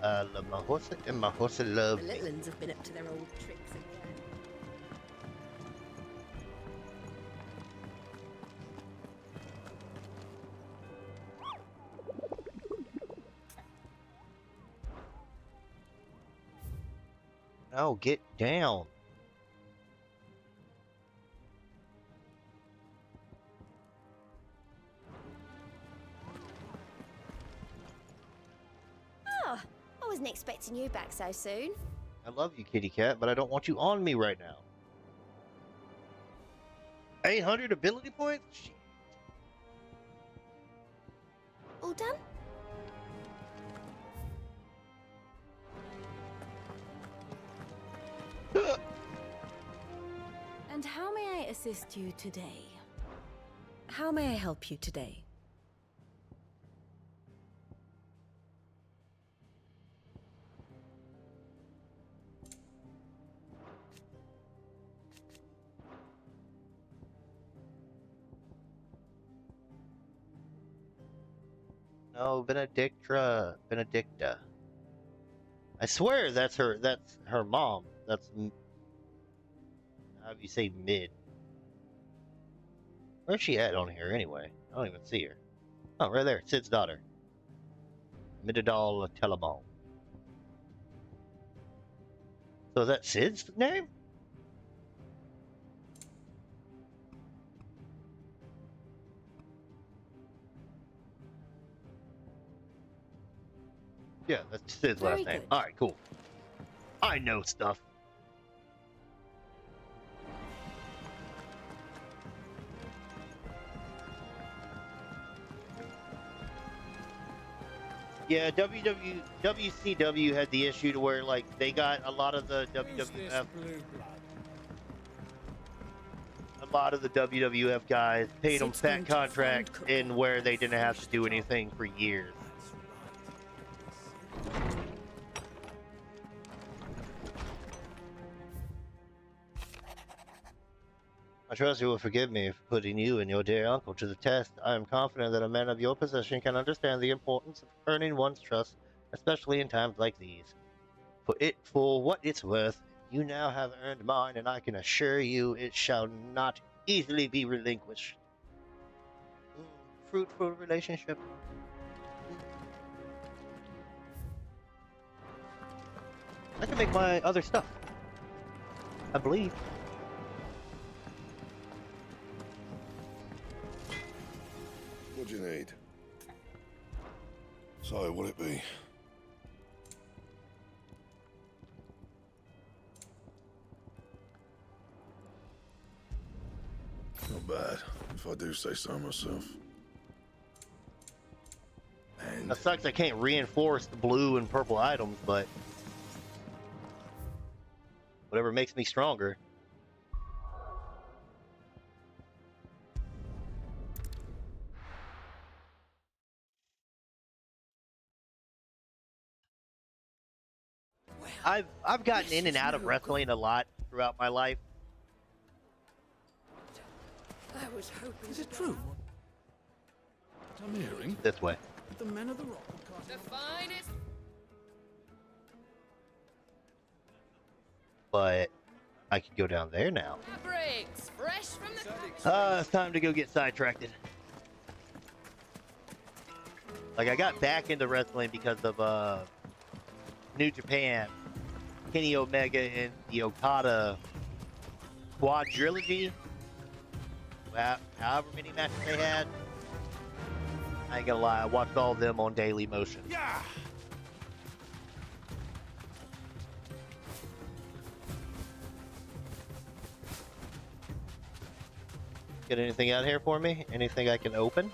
I love my horse and my horse loves The me. little ones have been up to their old tricks again. Oh, get down. Oh, I wasn't expecting you back so soon. I love you, kitty cat, but I don't want you on me right now. 800 ability points? Shit. All done? And how may I assist you today? How may I help you today? No, Benedicta. I swear that's her mom. How do you say mid? Where's she at on here anyway? I don't even see her. Oh, right there. Sid's daughter. Midadal Telemon. So is that Sid's name? Yeah, that's Sid's Very last name. good. Alright, cool. I know stuff. Yeah, WCW had the issue to where, like, they got a lot of the WWF, guys paid them fat contracts in where they didn't have to do anything for years. I trust you will forgive me for putting you and your dear uncle to the test. I am confident that a man of your position can understand the importance of earning one's trust, especially in times like these. For what it's worth, you now have earned mine, and I can assure you it shall not easily be relinquished. Fruitful relationship. I can make my other stuff, I believe. What do you need? So, what'll it be? Not bad, if I do say so myself. And That sucks I can't reinforce the blue and purple items, but whatever makes me stronger. I've gotten in and out of wrestling a lot throughout my life. I was hoping. Is it true? What I'm hearing? This way. The men of the rock. The finest. But I could go down there now. Fabrics, fresh from the It's time to go get sidetracked. Like, I got back into wrestling because of New Japan, Kenny Omega, and the Okada quadrilogy. However many matches they had. I ain't gonna lie, I watched all of them on Daily Motion. Yeah. Get anything out here for me? Anything I can open?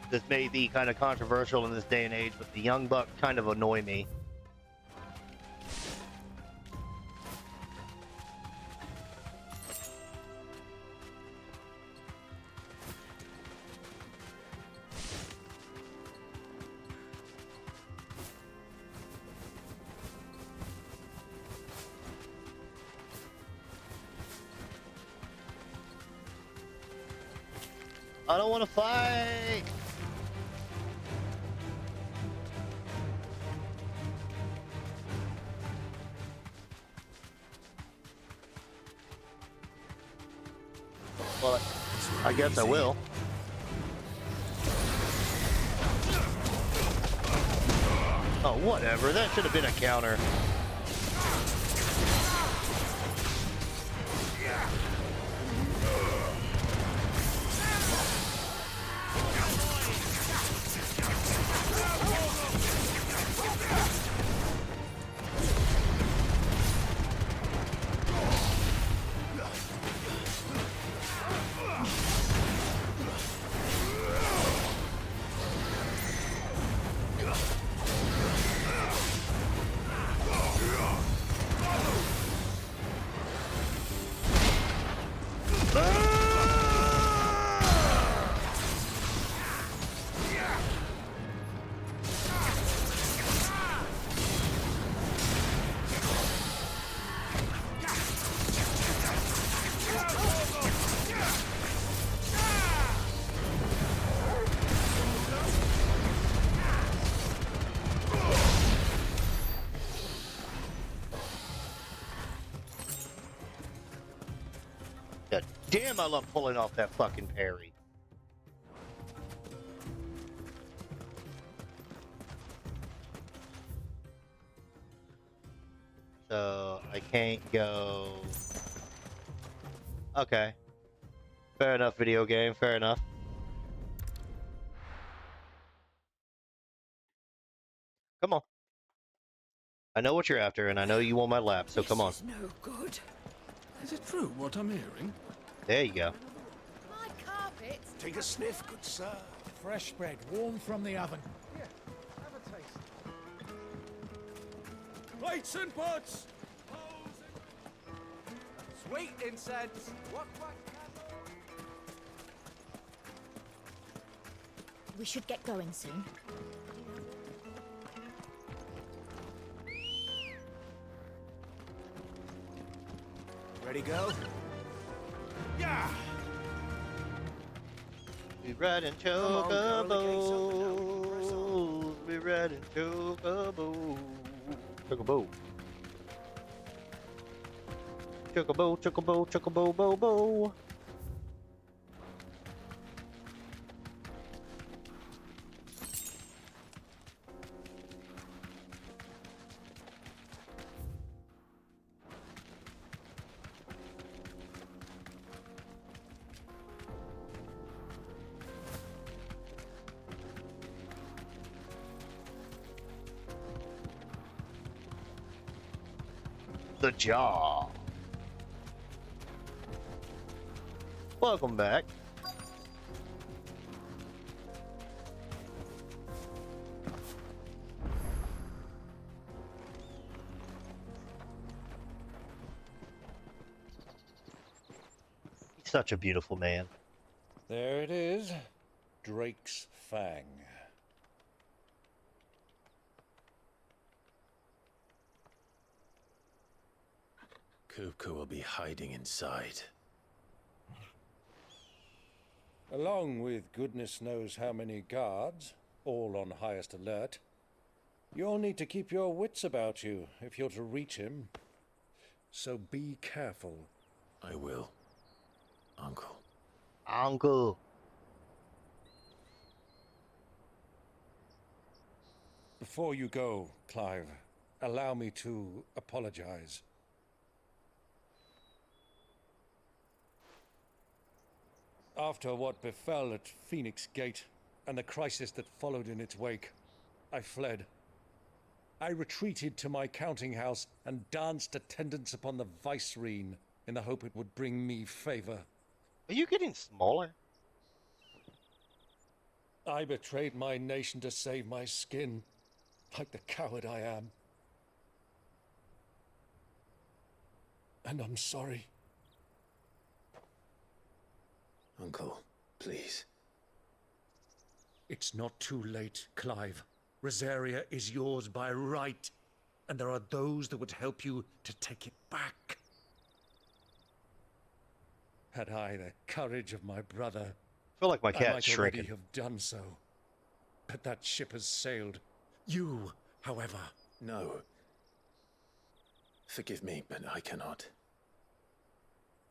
This may be kind of controversial in this day and age, but the young bucks kind of annoy me. I don't want to fight! Well, I guess I will. Oh, whatever. That should have been a counter. God damn, I love pulling off that fucking parry. So, I can't go... Okay. Fair enough, video game. Fair enough. Come on. I know what you're after, and I know you want my lap, so come on. This is no good. Is it true what I'm hearing? There you go. My carpet. Take a sniff, good sir. Fresh bread, warm from the oven. Here, have a taste. Plates and pots! Sweet incense. What? We should get going soon. Ready, go? Yeah! We riding chocobos. We riding chocobos. Chocobo. Chocobo, chocobo, chocobo, bo, bo. The jaw. Welcome back. He's such a beautiful man. There it is. Drake's Fang. Kupka will be hiding inside. Along with goodness knows how many guards, all on highest alert. You'll need to keep your wits about you if you're to reach him. So be careful. I will, Uncle. Uncle. Before you go, Clive, allow me to apologize. After what befell at Phoenix Gate and the crisis that followed in its wake, I fled. I retreated to my counting house and danced attendance upon the vicereine in the hope it would bring me favor. Are you getting smaller? I betrayed my nation to save my skin, like the coward I am. And I'm sorry. Uncle, please. It's not too late, Clive. Rosaria is yours by right, and there are those that would help you to take it back. Had I the courage of my brother, I feel like my I cat's might shrinking. already have done so. But that ship has sailed. You, however... No. Forgive me, but I cannot.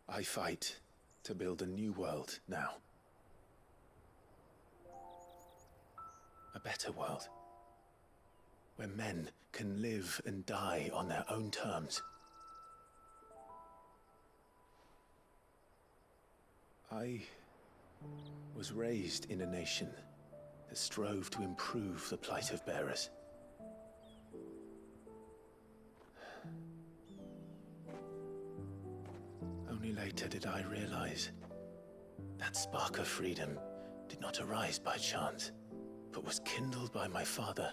I fight to build a new world now. A better world. Where men can live and die on their own terms. I was raised in a nation that strove to improve the plight of bearers. Only later did I realize that spark of freedom did not arise by chance, but was kindled by my father.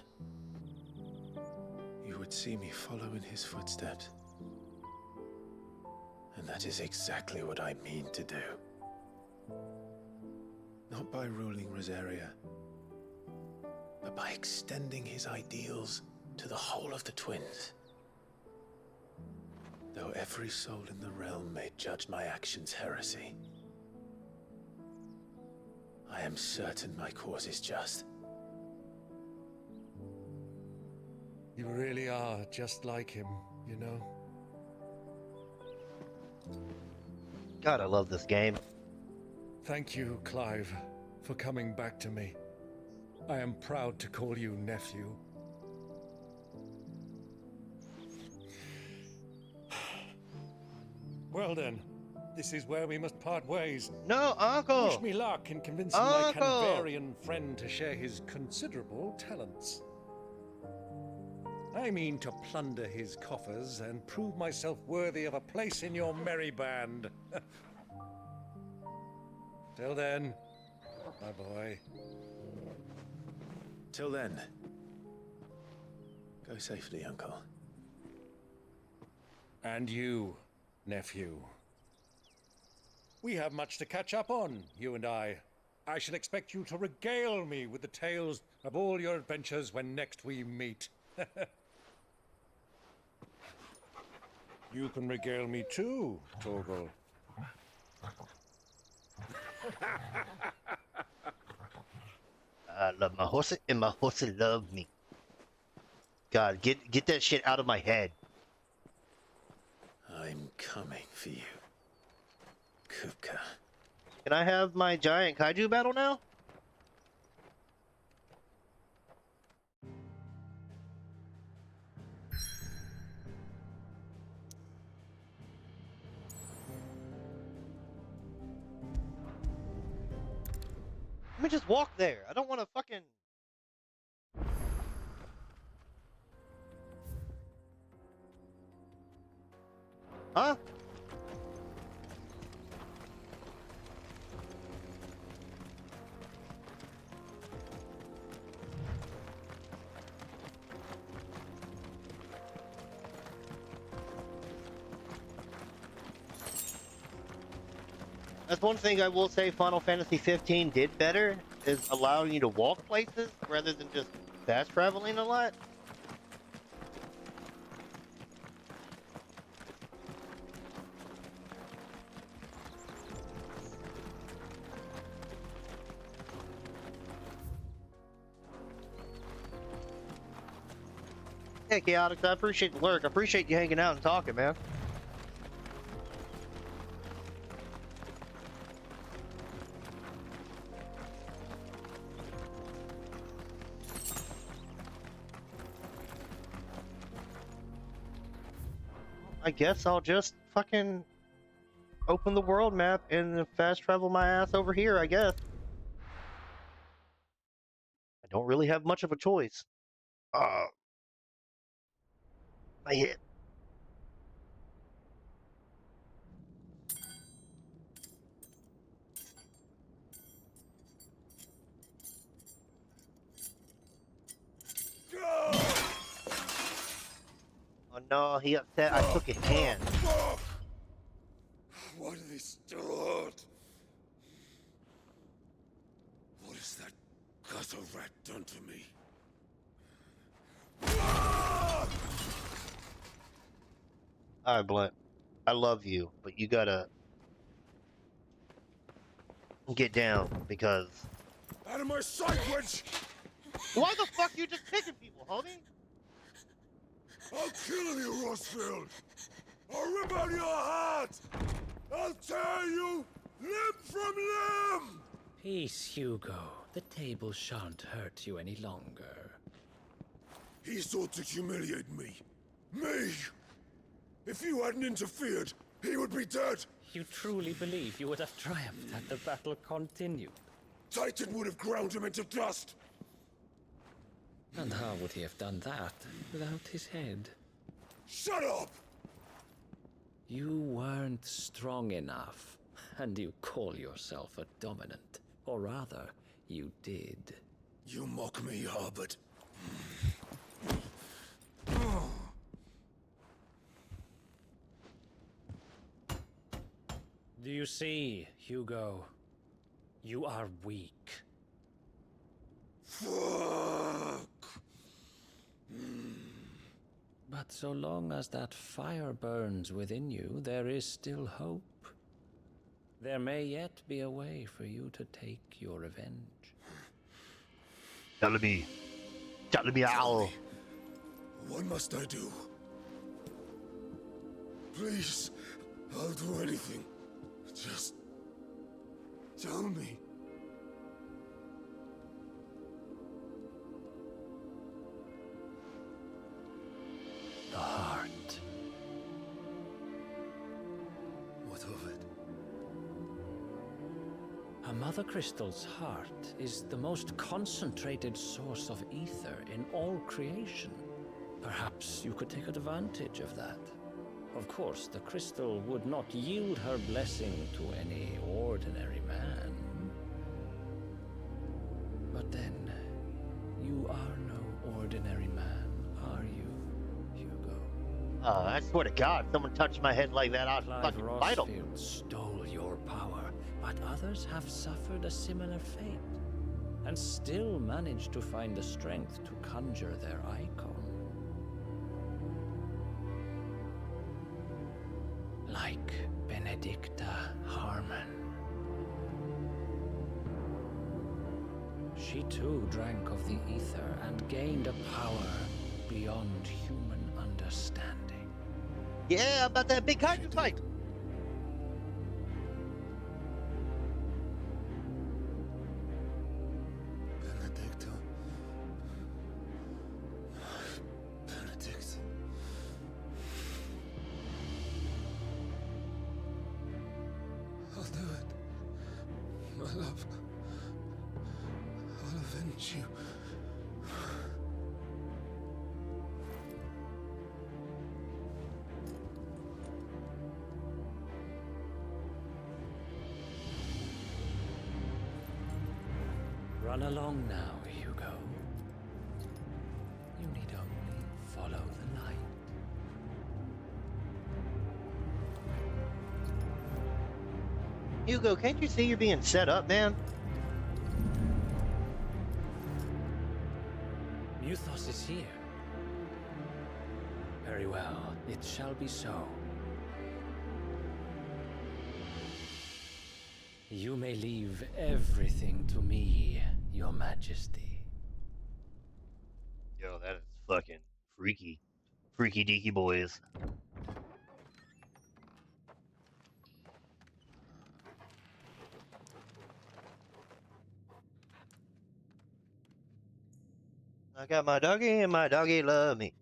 You would see me follow in his footsteps. And that is exactly what I mean to do. Not by ruling Rosaria, but by extending his ideals to the whole of the twins. Though every soul in the realm may judge my actions heresy, I am certain my cause is just. You really are just like him, you know? God, I love this game. Thank you, Clive, for coming back to me. I am proud to call you nephew. Well then, this is where we must part ways. No, Uncle! Wish me luck in convincing my Canvarian friend to share his considerable talents. I mean to plunder his coffers and prove myself worthy of a place in your merry band. Till then, my boy. Till then, go safely, Uncle. And you, nephew. We have much to catch up on, you and I. I shall expect you to regale me with the tales of all your adventures when next we meet. You can regale me too, Torgal. I love my horse, and my horse love me. God, get that shit out of my head. I'm coming for you, Kupka. Can I have my giant kaiju battle now? Let me just walk there. I don't want to fucking... Huh? That's one thing I will say Final Fantasy 15 did better, is allowing you to walk places rather than just fast traveling a lot. Hey, Chaotix, I appreciate the lurk. I appreciate you hanging out and talking, man. I guess I'll just fucking open the world map and fast travel my ass over here, I guess. I don't really have much of a choice. My hit. Oh no, he upset. I took his hand. Why do they still hurt? What has that gutter rat done to me? Alright, Blunt. I love you, but you gotta get down because. Out of my sight, wench! Why the fuck you just picking people, homie? I'll kill you, Rossfield! I'll rip out your heart! I'll tear you limb from limb! Peace, Hugo. The table shan't hurt you any longer. He sought to humiliate me. Me! If you hadn't interfered, he would be dead! You truly believe you would have triumphed had the battle continued? Titan would have ground him into dust! And how would he have done that without his head? Shut up! You weren't strong enough, and you call yourself a dominant. Or rather, you did. You mock me, Harbert. Do you see, Hugo? You are weak. Fuck! But so long as that fire burns within you, there is still hope. There may yet be a way for you to take your revenge. Tell me, owl. What must I do? Please, I'll do anything. Just tell me. The heart. What of it? A mother crystal's heart is the most concentrated source of ether in all creation. Perhaps you could take advantage of that. Of course, the crystal would not yield her blessing to any ordinary man. But then, you are no ordinary man, are you, Hugo? I swear to God, if someone touched my head like that, I'd Clive fucking bite him. Rossfield stole your power, but others have suffered a similar fate, and still managed to find the strength to conjure their icon. Like Benedicta Harmon. She too drank of the ether and gained a power beyond human understanding. Yeah, about that big kaiju fight. Benedicta. Benedict. I'll do it. My love. I'll avenge you. Run along now, Hugo. You need only follow the light. Hugo, can't you see you're being set up, man? Muthos is here. Very well, it shall be so. You may leave everything to me, Your Majesty. Yo, that is fucking Freaky. Freaky deaky boys. I got my doggy and my doggy love me.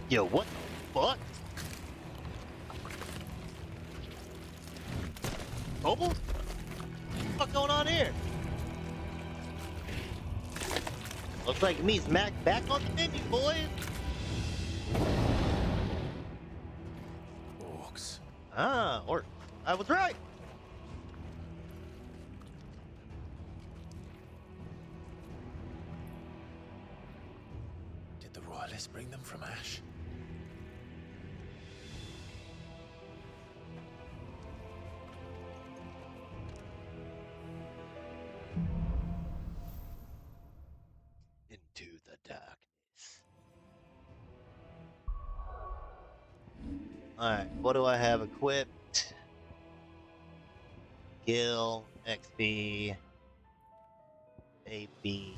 Yo, what the fuck? Mobile? What the fuck going on here? Looks like me's back on the menu, boys. Orcs. Ah, orcs. I was right. Did the royalists bring them from Ash? Into the darkness. Alright, what do I have equipped? Gil, XP, AB.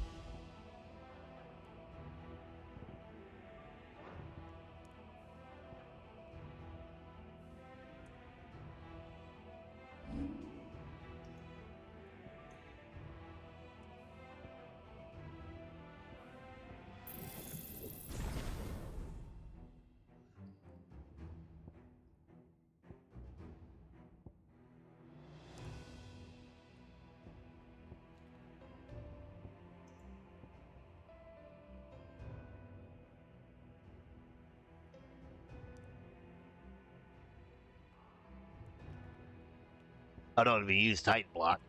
I don't even use Titan block.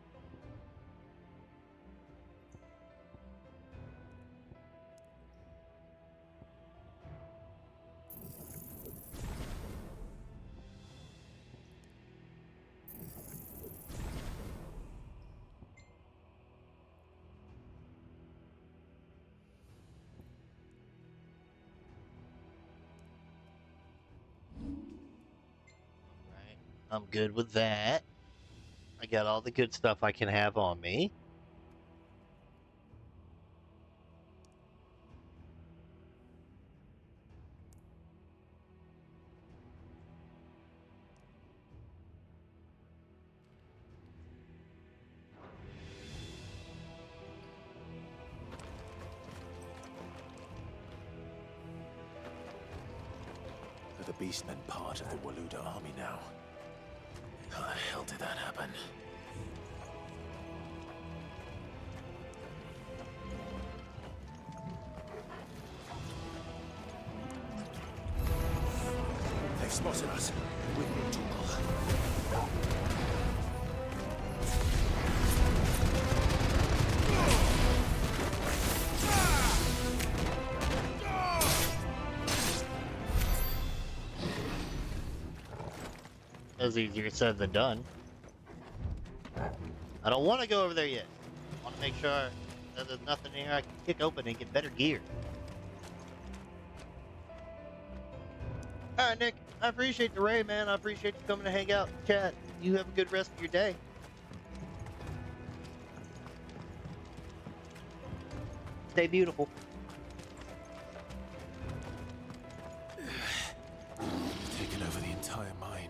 Right, I'm good with that. I got all the good stuff I can have on me. Are the Beastmen part of the Waluda army now? How the hell did that happen? They've spotted us. With me, Tuchel. That's easier said than done. I don't want to go over there yet. I want to make sure that there's nothing here I can kick open and get better gear. Alright, Nick. I appreciate the raid, man. I appreciate you coming to hang out and chat. You have a good rest of your day. Stay beautiful. Taken over the entire mine.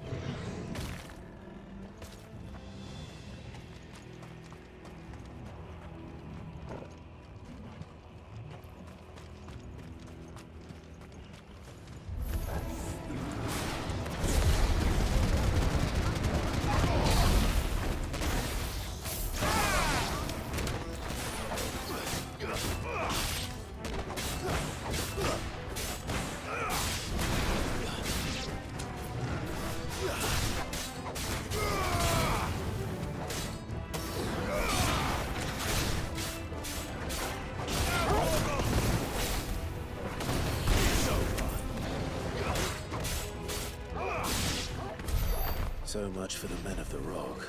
So much for the men of the Rock.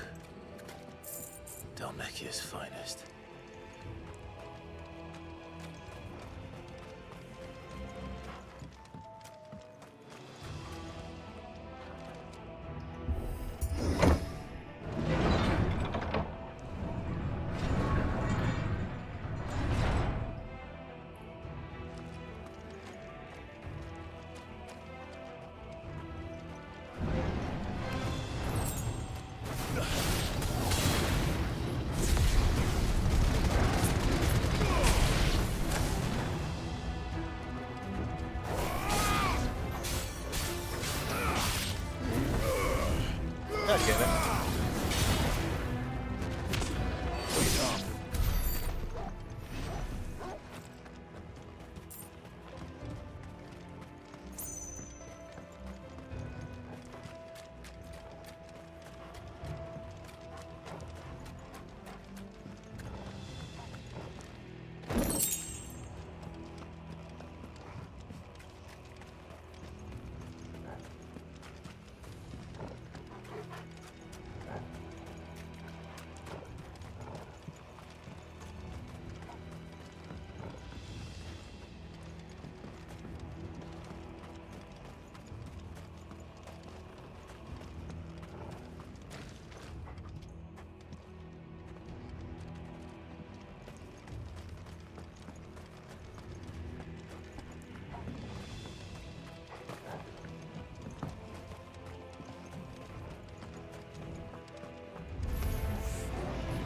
Dalmekia's finest. God damn it.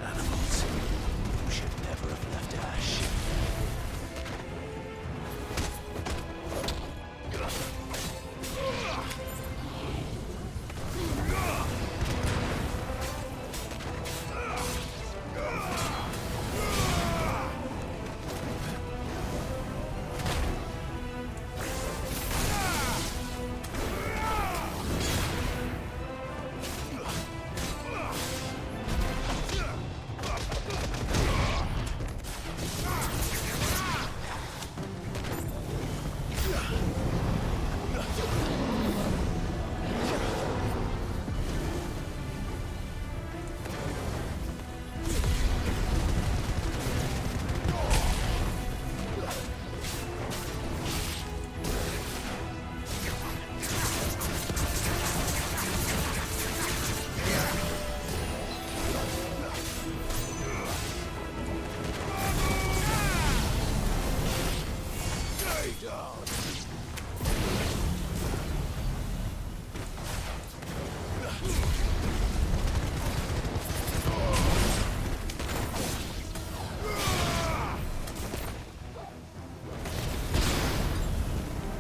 Animals. You should never have left Ash.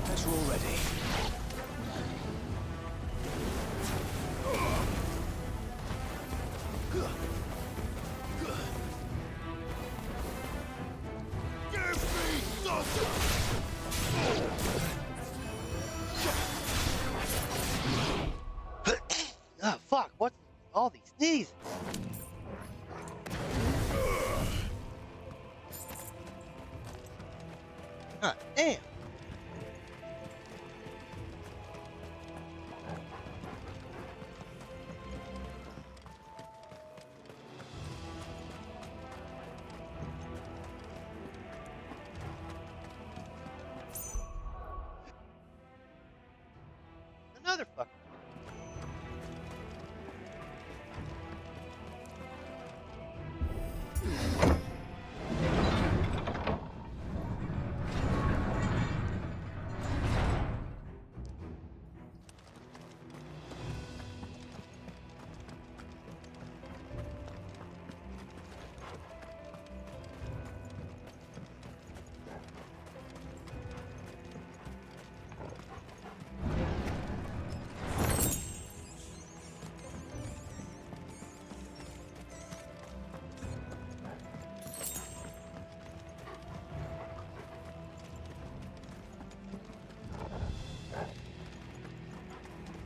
As we're all ready. Ah, fuck, what's all these sneezes? Ah, damn. Another fucker.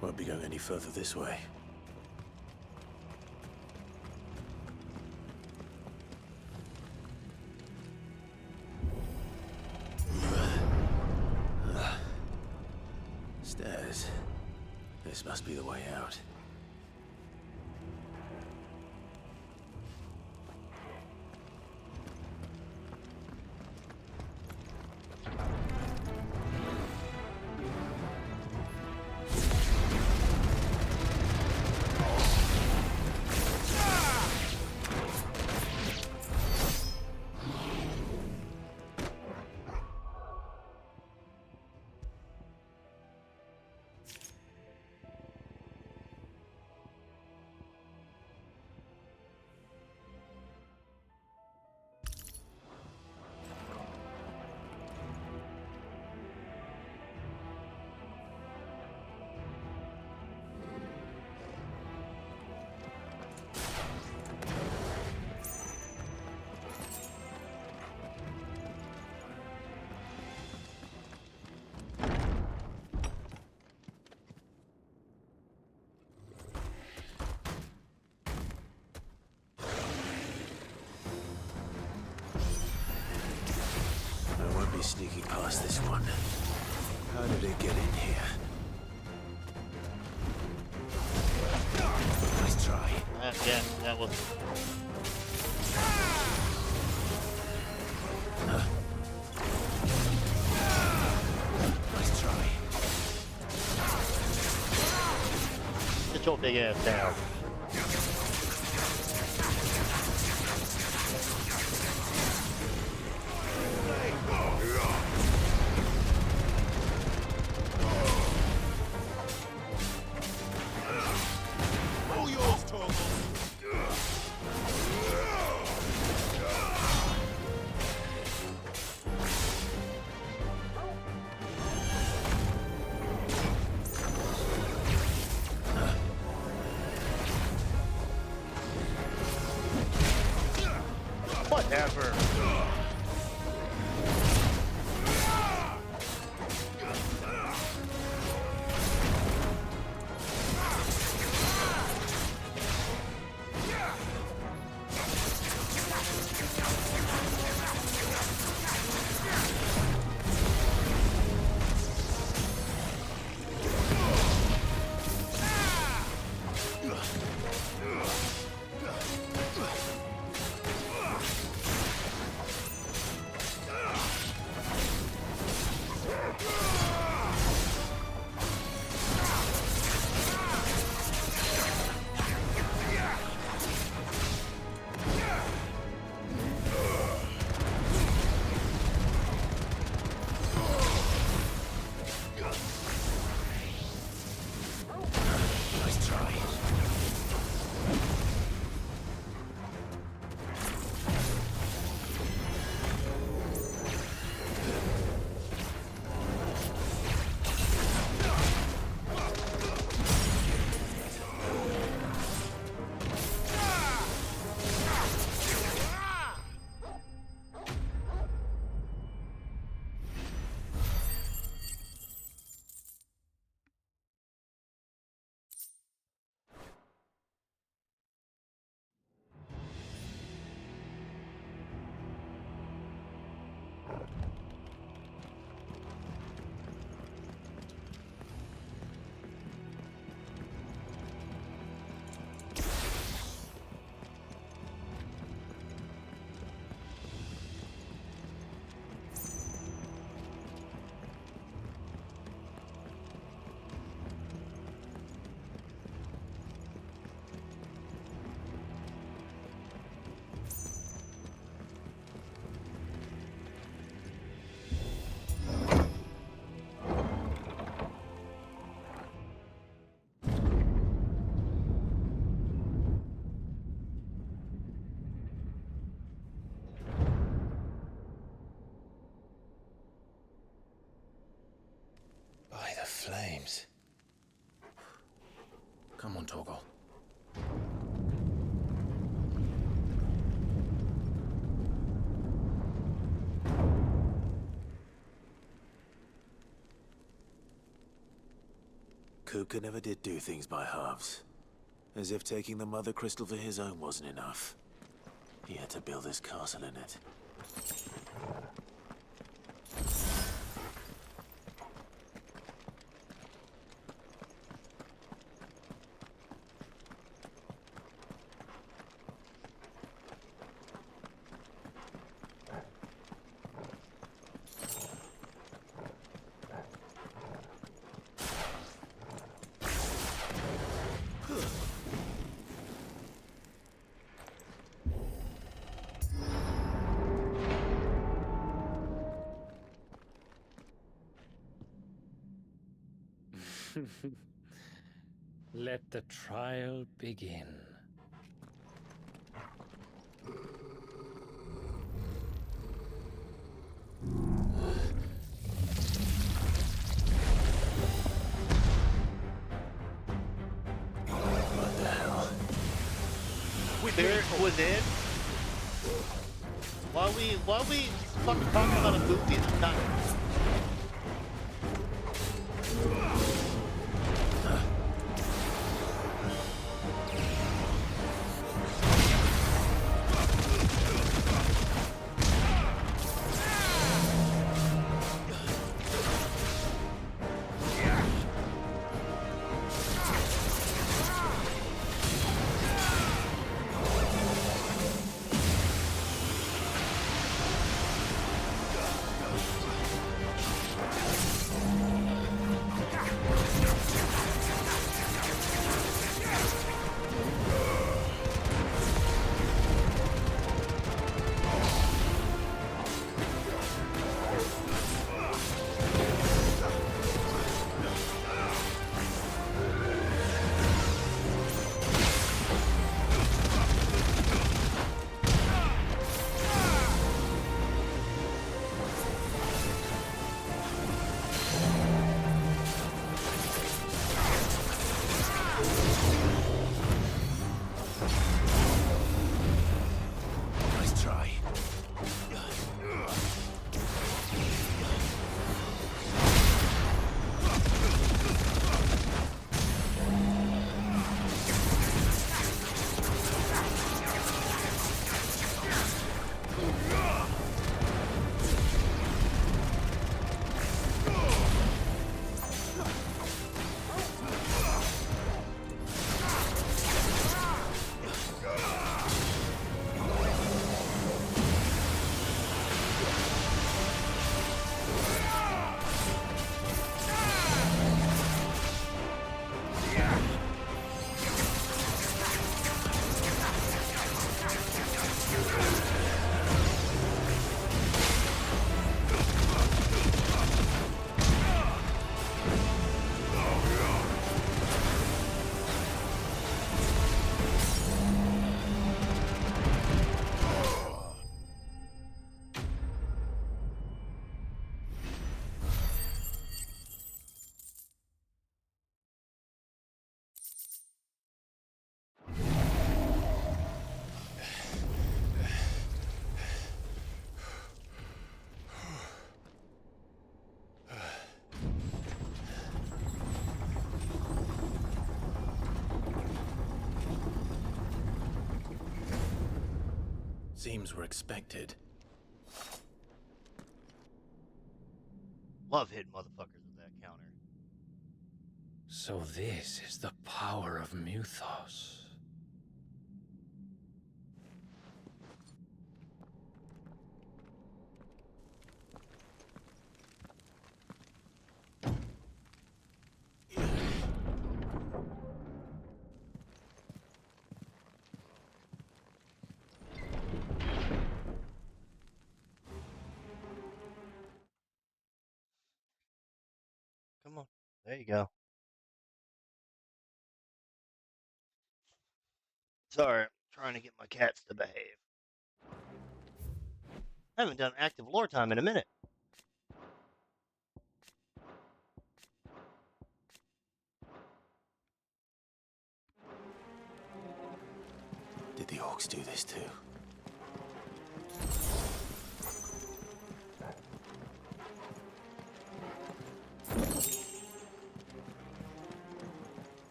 Won't be going any further this way. Stairs. This must be the way out. us this one. How did it get in here? Nice try. Yeah, that was. Nice try. Get your big ass down. All yours, Torgal. Whatever. By the flames. Come on, Torgal. Kuka never did do things by halves. As if taking the Mother Crystal for his own wasn't enough. He had to build his castle in it. Let the trial begin. What the hell? Spirit within? Why we fucking talking about a movie this time? seems were expected. Love hitting motherfuckers with that counter. So this is the power of Muthos. Come on. There you go. Sorry, I'm trying to get my cats to behave. I haven't done active lore time in a minute. Did the orcs do this too?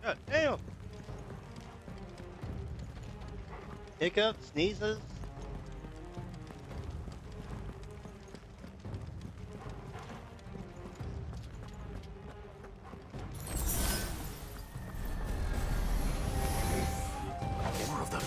God damn! Hiccups, sneezes. More of them.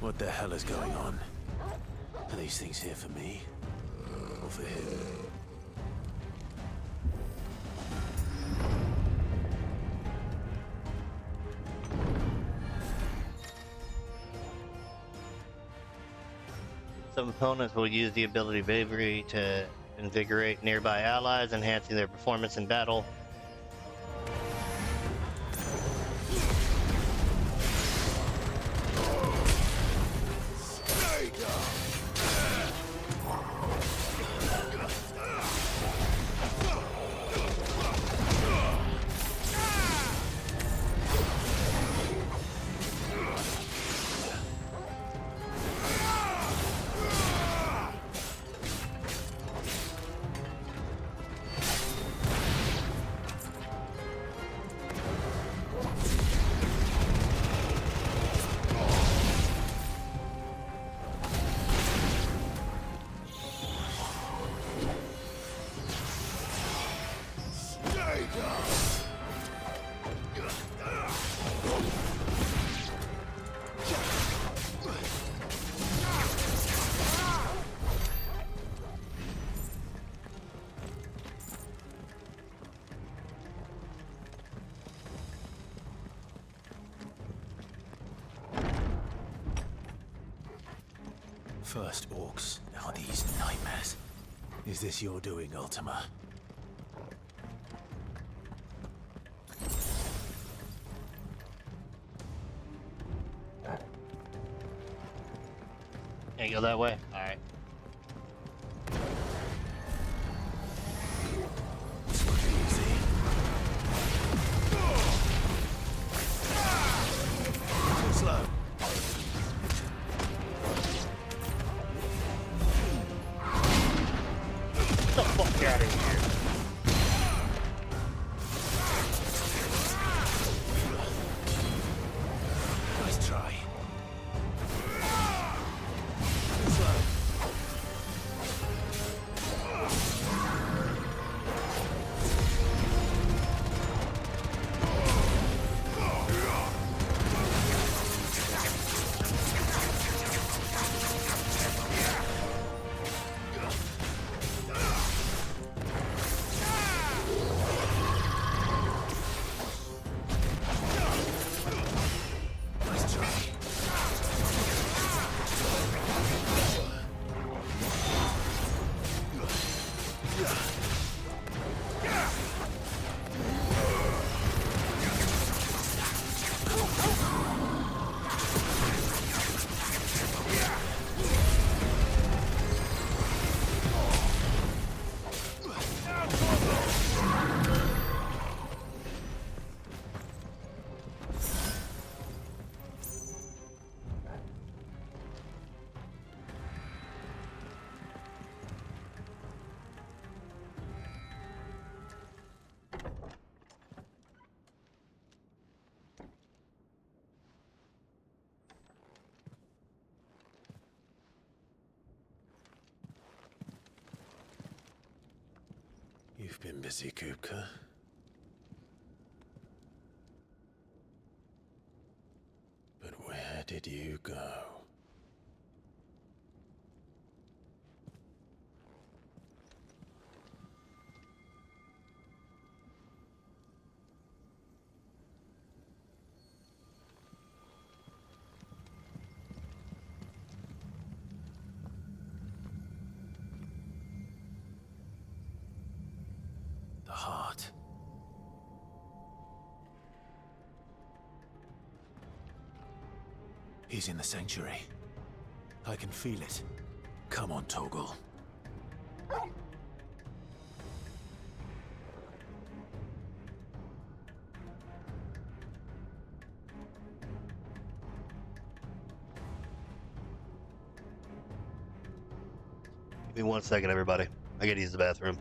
What the hell is going on? Are these things here for me? Or for him? Some opponents will use the ability Bravery to invigorate nearby allies, enhancing their performance in battle. First orcs, now these nightmares. Is this your doing, Ultima? Can't go that way? Alright. Too slow. Get the fuck out of here. Nice try. Too slow. You've been busy, Kupka. But where did you go? The heart. He's in the sanctuary. I can feel it. Come on, Toggle. Give me 1 second, everybody. I gotta use the bathroom.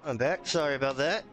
I'm back. Sorry about that.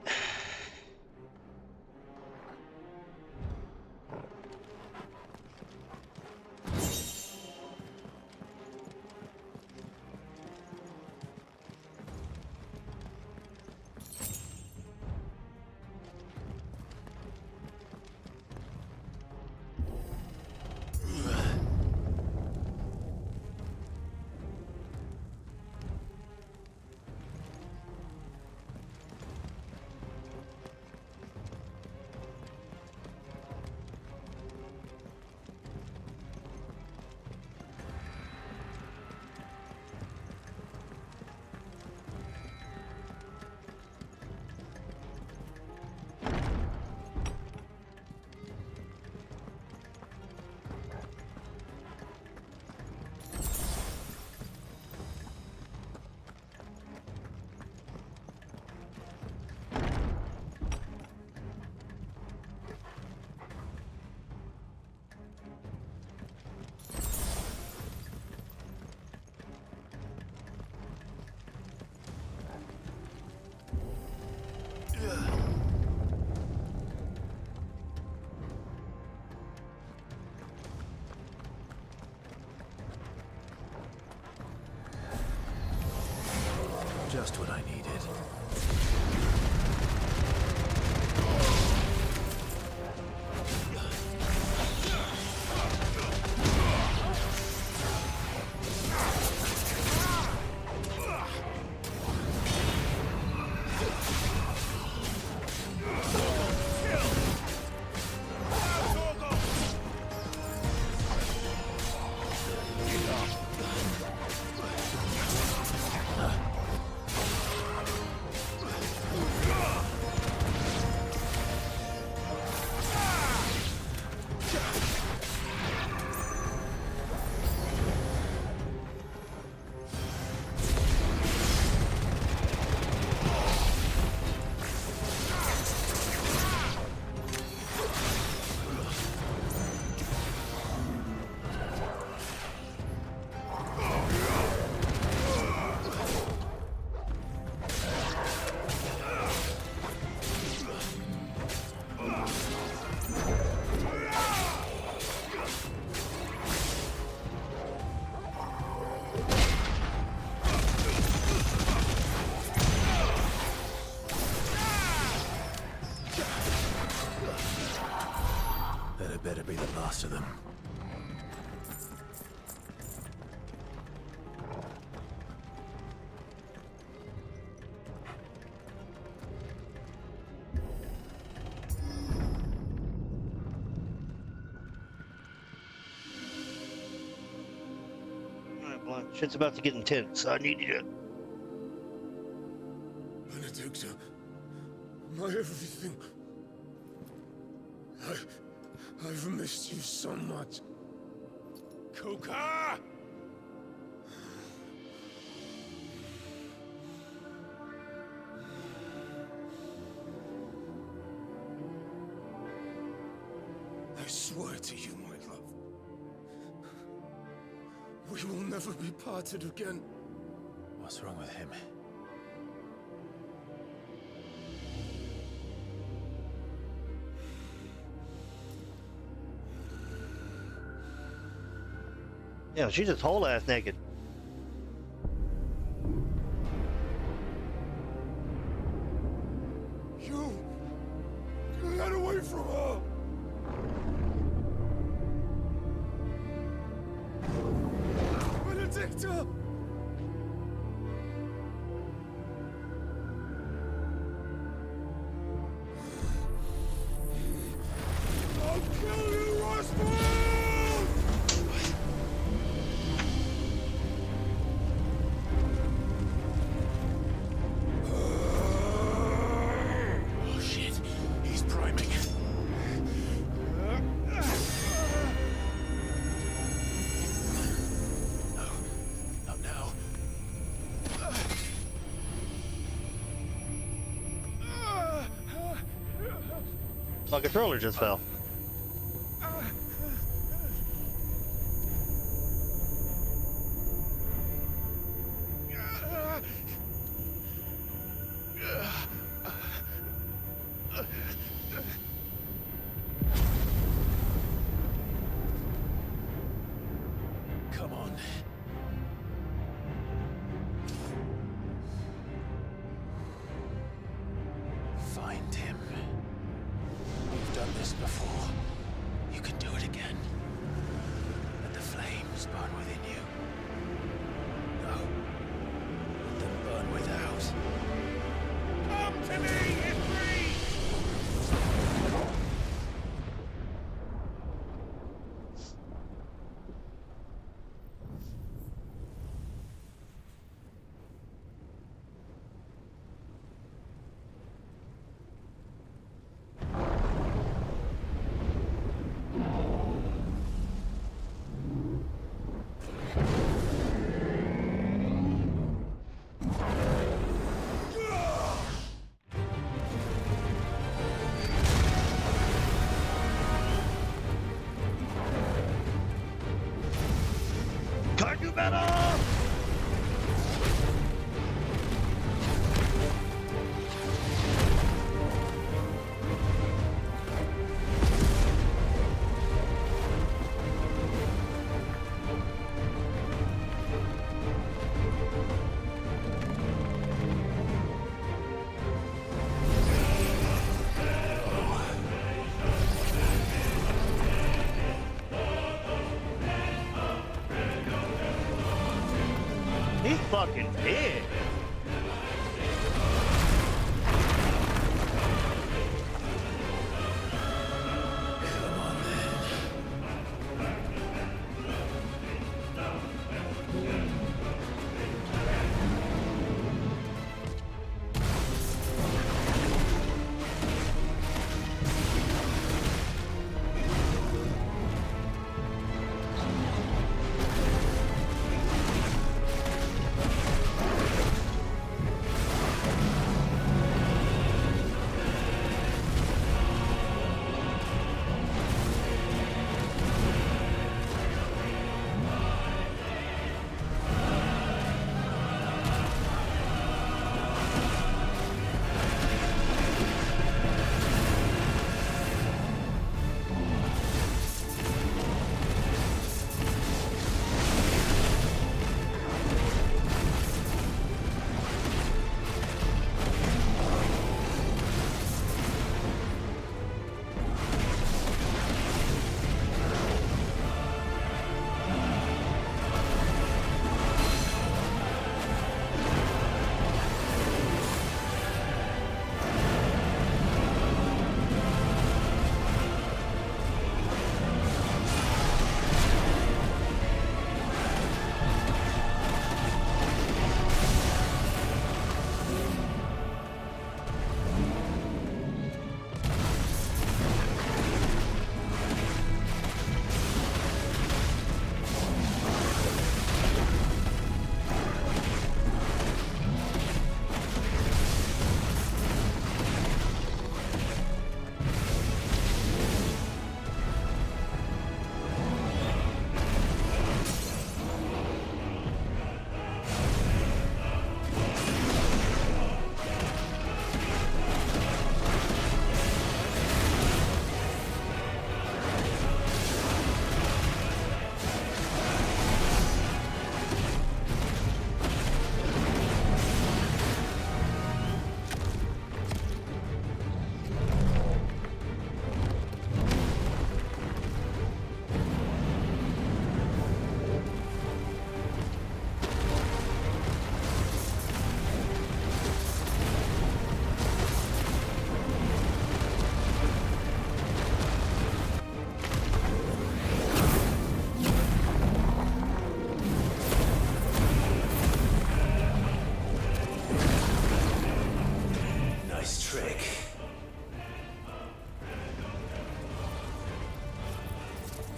Just what I needed. That better be the last of them. Alright, Blunt. Shit's about to get intense. I need you to... Benedicta, my everything. I've missed you so much. Coca! I swear to you, my love, we will never be parted again. What's wrong with him? Yeah, she's just whole ass naked. You get away from her! Benedicta! I'll kill you, Roswell! My controller just fell. Tim, you've done this before. You can do it again. Let the flames burn within you. No. Let them burn without. Come to me, Ifrit! Cardio battle! He's fucking big.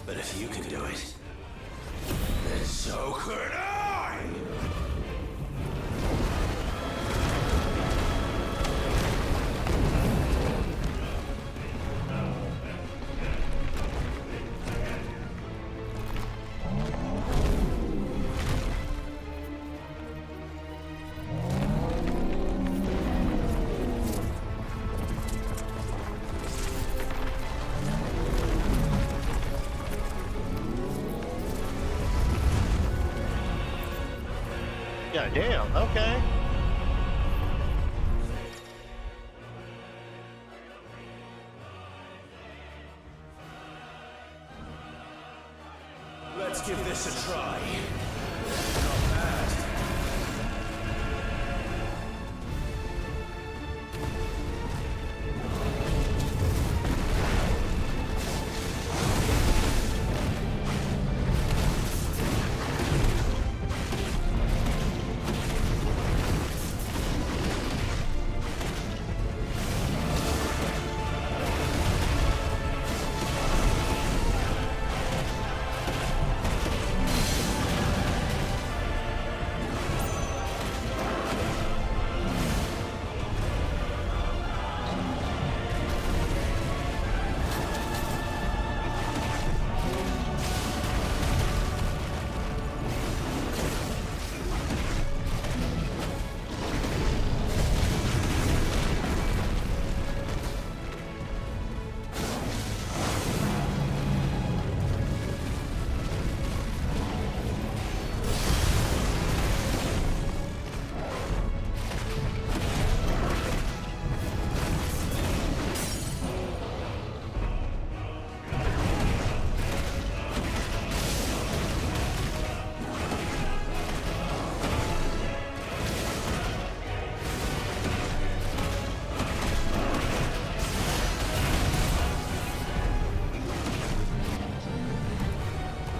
But if you can do it, then so could I! God damn, okay. us a try. Not bad.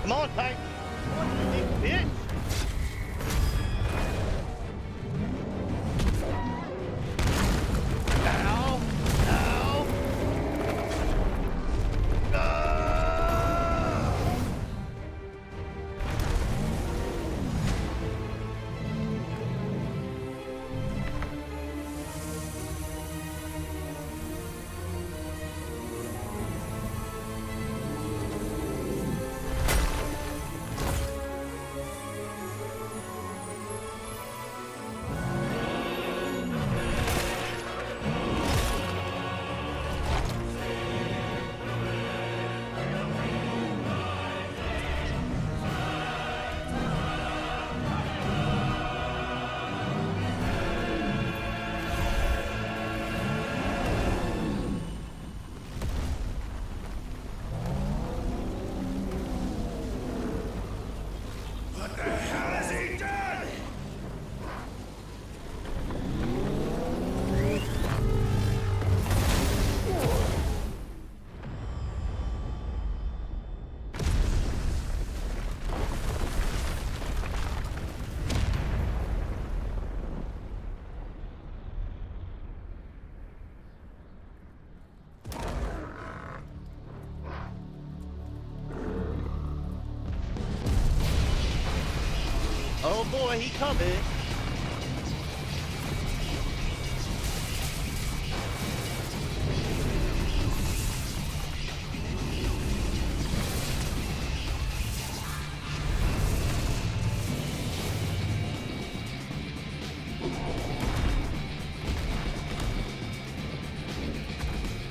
Come on, Titan. Bitch. Ow. Ow. What the hell has he done? Oh boy, he coming.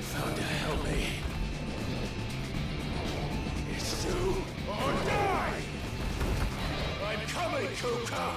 Thunder, help me. It's do or die! I'm coming, Kuka!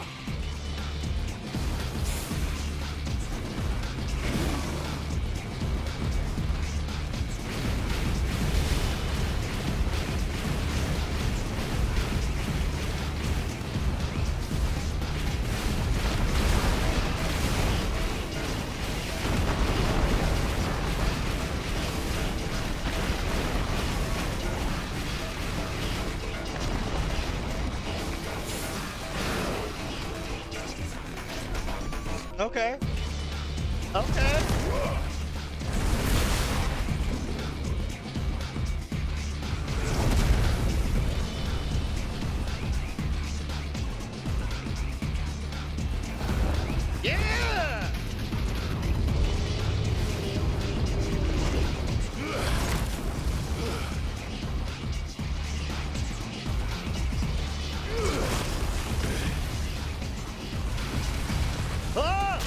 Okay. Okay. Yeah! Ah!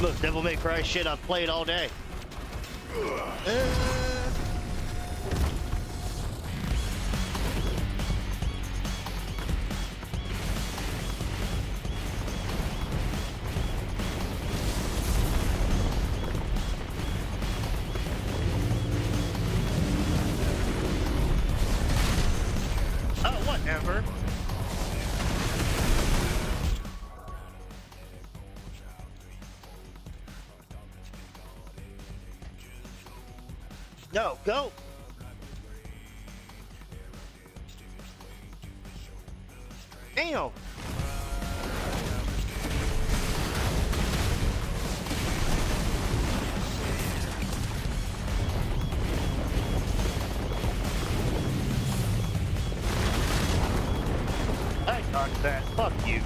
most Devil May Cry shit I've played all day. Oh, whatever. No, go. Damn. I dodged that. Fuck you.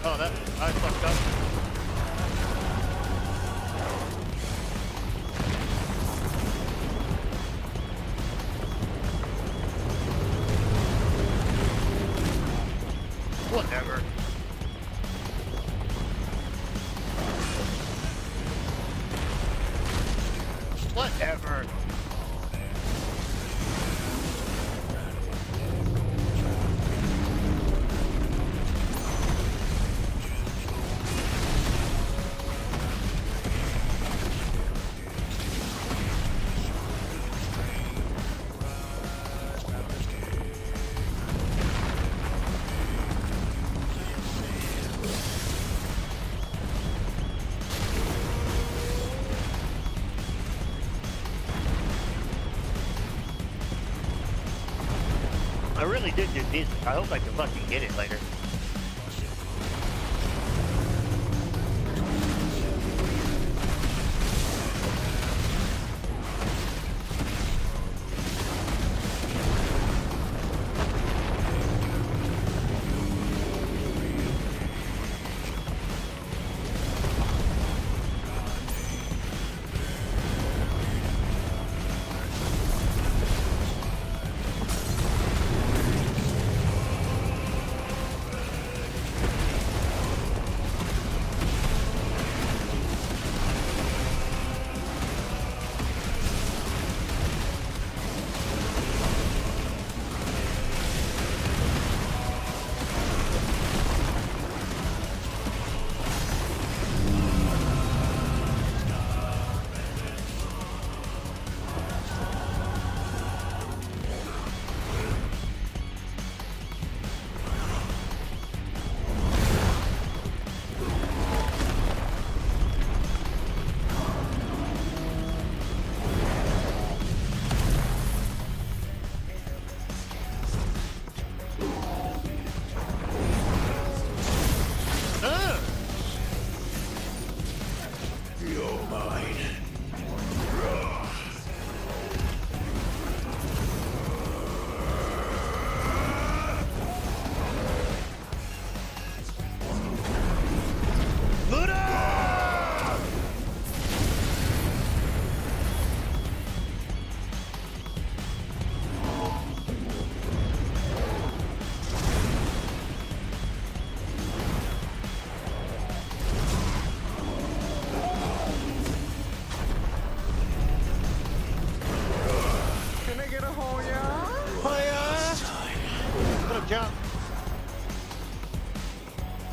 Oh, that I fucked up. Whatever. Whatever. I really did do this. I hope I can fucking get it later.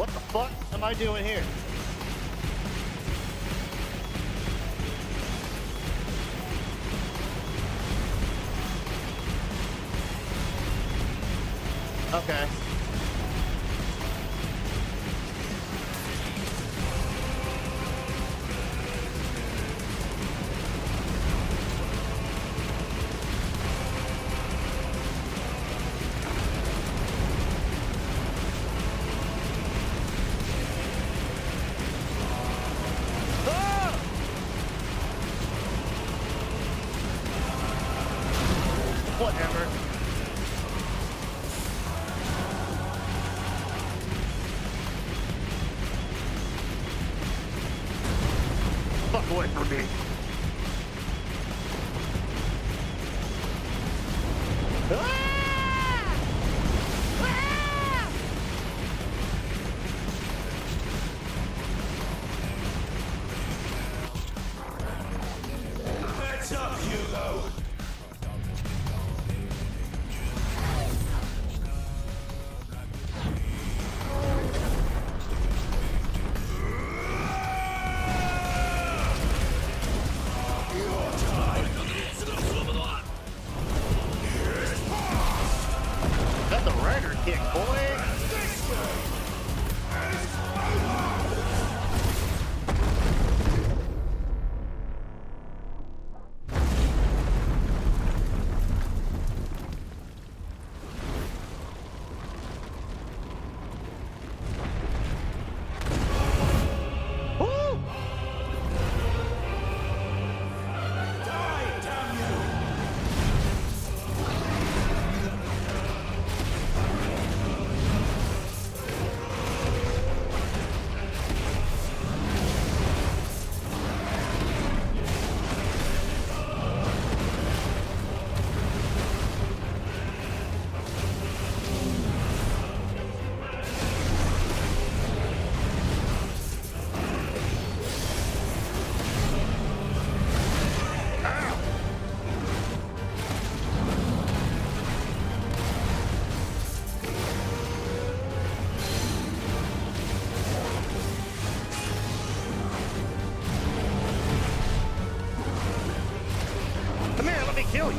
What the fuck am I doing here? Okay. Whatever. Fuck away from me. Heads up, Hugo! That's a rider kick, boy. Come here, let me kill you.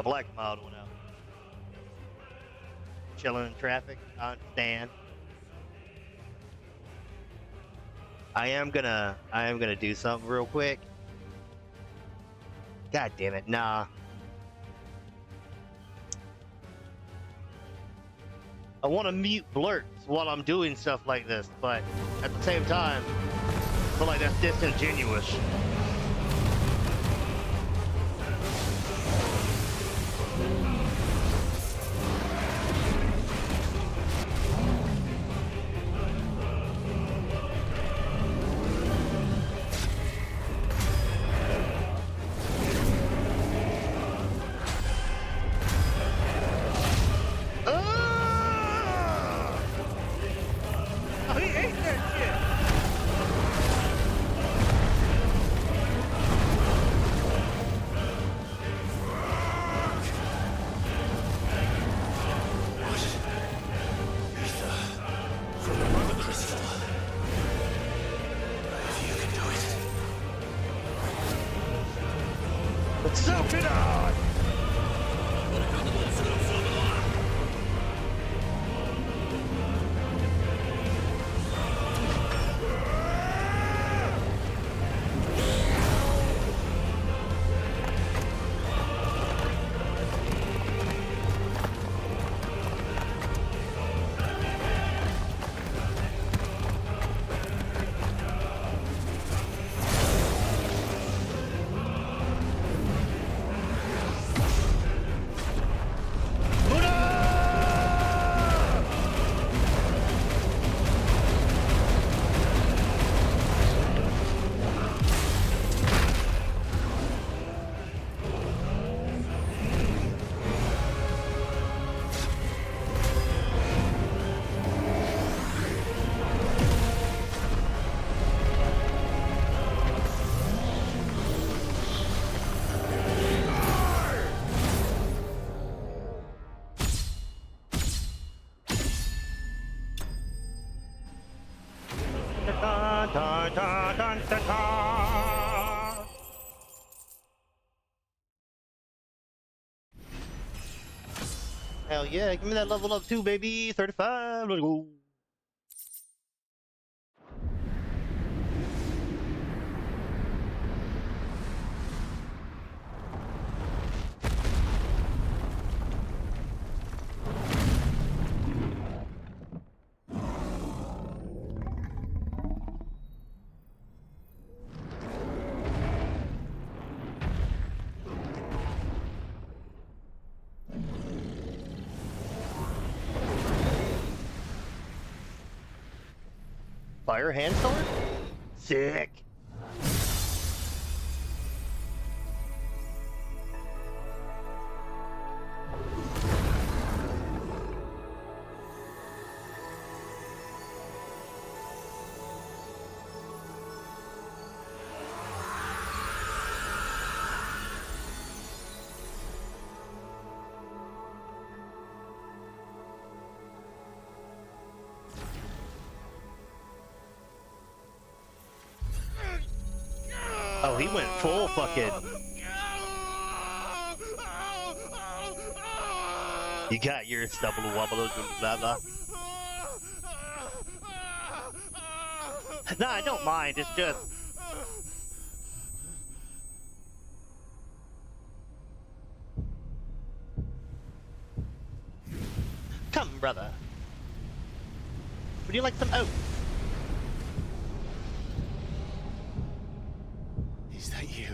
a black mild one out. Chilling in traffic, I understand. I am gonna do something real quick. God damn it, nah. I want to mute blurts while I'm doing stuff like this, but at the same time, I feel like that's disingenuous. Soak it on! Hell yeah, give me that level up too, baby. 35, let's go. Fire hand sword? Sick. Oh, he went full fucking. You got your stubble wobble blah blah. Nah, I don't mind. It's just. Come, brother. Would you like some oats? Is that you,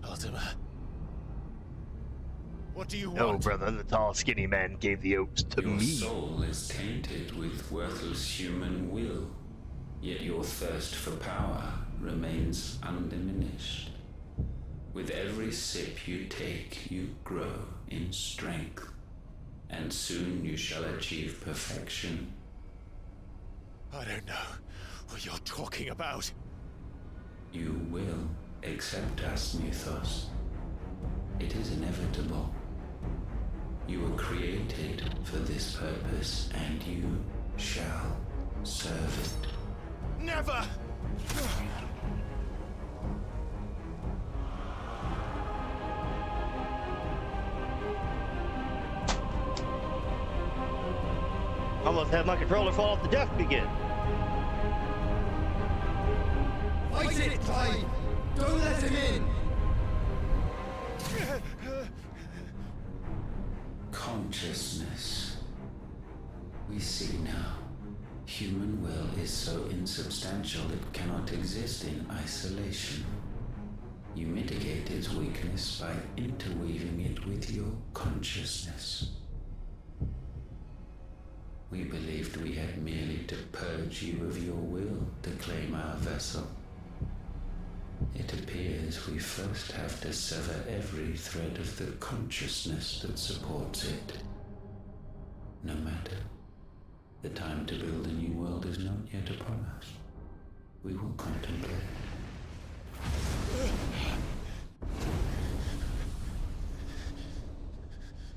Ultima? What do you want? No, brother, the tall, skinny man gave the oats to Your me. soul is tainted with worthless human will, yet your thirst for power remains undiminished. With every sip you take, you grow in strength, and soon you shall achieve perfection. I don't know what you're talking about. You will accept us, Mythos. It is inevitable. You were created for this purpose, and you shall serve it. Never! Almost had my controller fall off the desk again. Fight it, Clive! Don't let him in! Consciousness. We see now. Human will is so insubstantial it cannot exist in isolation. You mitigate its weakness by interweaving it with your consciousness. We believed we had merely to purge you of your will to claim our vessel. It appears we first have to sever every thread of the consciousness that supports it. No matter. The time to build a new world is not yet upon us. We will contemplate.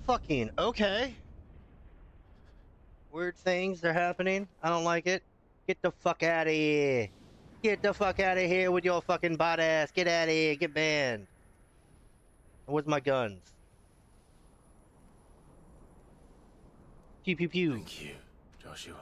Fucking okay. Weird things are happening. I don't like it. Get the fuck out of here. Get the fuck out of here with your fucking bot ass. Get out of here. Get banned. Where's my guns? Pew pew pew. Thank you, Joshua.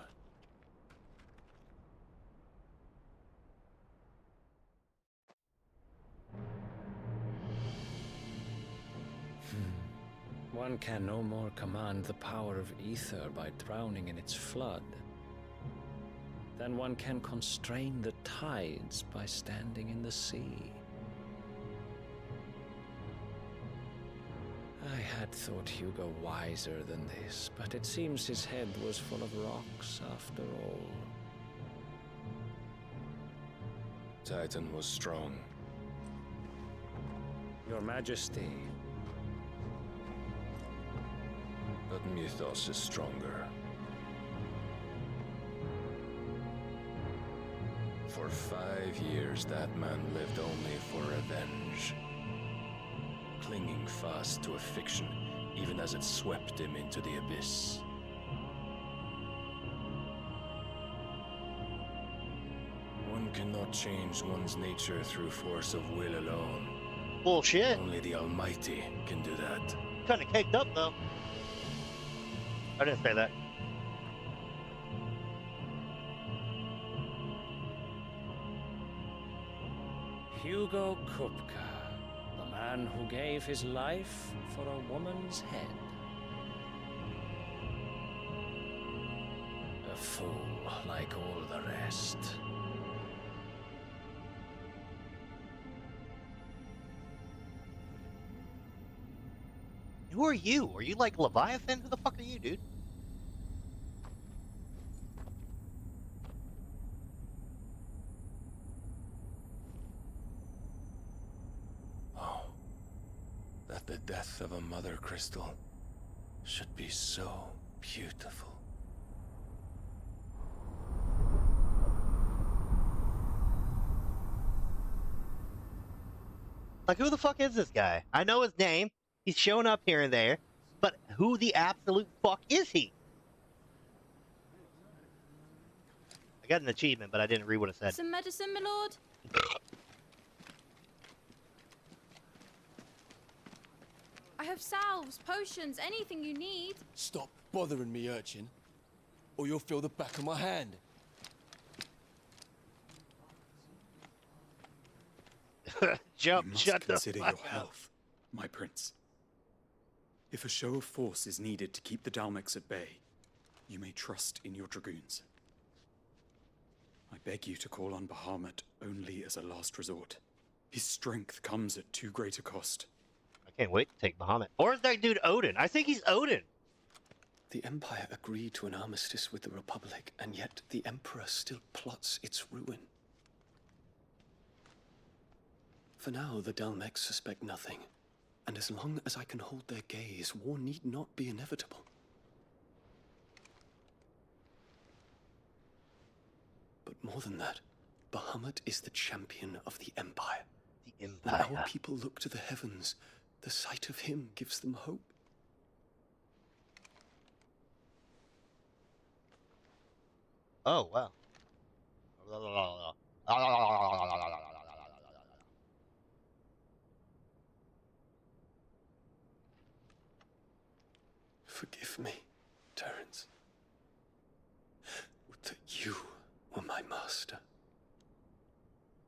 One can no more command the power of ether by drowning in its flood than one can constrain the tides by standing in the sea. I had thought Hugo wiser than this, but it seems his head was full of rocks after all. Titan was strong. Your Majesty. But Mythos is stronger. For 5 years, that man lived only for revenge. Clinging fast to a fiction, even as it swept him into the abyss. One cannot change one's nature through force of will alone. Bullshit. Only the Almighty can do that. Kinda caked up though. I didn't say that. Hugo Kupka, the man who gave his life for a woman's head. A fool like all the rest. Who are you? Are you like Leviathan? Who the fuck are you, dude? Oh, that the death of a mother crystal should be so beautiful. Like, who the fuck is this guy? I know his name. He's shown up here and there, but who the absolute fuck is he? I got an achievement, but I didn't read what it said. Some medicine, my lord? I have salves, potions, anything you need. Stop bothering me, urchin, or you'll feel the back of my hand. Jump, You must shut the consider fuck your up. health, my prince. If a show of force is needed to keep the Dalmex at bay, you may trust in your dragoons. I beg you to call on Bahamut only as a last resort. His strength comes at too great a cost. I can't wait to take Bahamut. Or is that dude Odin? I think he's Odin. The Empire agreed to an armistice with the Republic, and yet the Emperor still plots its ruin. For now, the Dalmex suspect nothing, and as long as I can hold their gaze, war need not be inevitable. But more than that, Bahamut is the champion of the Empire. The When Empire. our people look to the heavens, the sight of him gives them hope. Oh, wow. Forgive me, Terence. my master.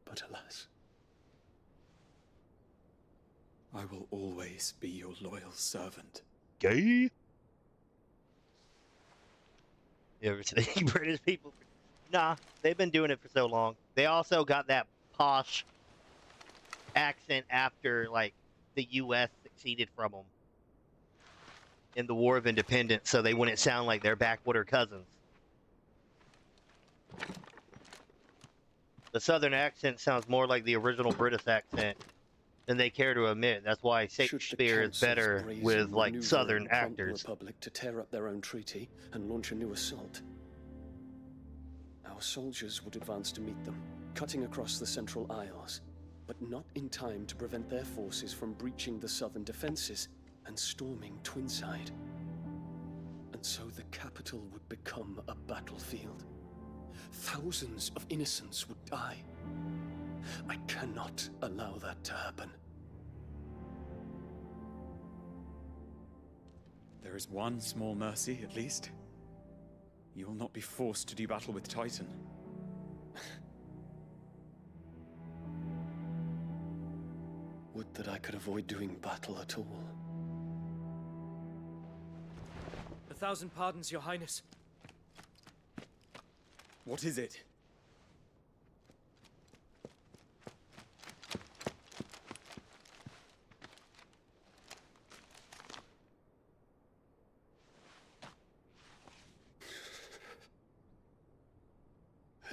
But alas. I will always be your loyal servant. Gay? You ever see British people? Nah, they've been doing it for so long. They also got that posh accent after, like, the U.S. succeeded from them in the War of Independence, so they wouldn't sound like their backwater cousins. The Southern accent sounds more like the original British accent than they care to admit. That's why Shakespeare is better with, like, Southern actors. The Republic to tear up their own treaty and launch a new assault. Our soldiers would advance to meet them, cutting across the Central Isles, but not in time to prevent their forces from breaching the southern defenses and storming Twinside. And so the capital would become a battlefield. Thousands of innocents would die. I cannot allow that to happen. There is one small mercy, at least. You will not be forced to do battle with Titan. Would that I could avoid doing battle at all. 1,000 pardons, Your Highness. What is it?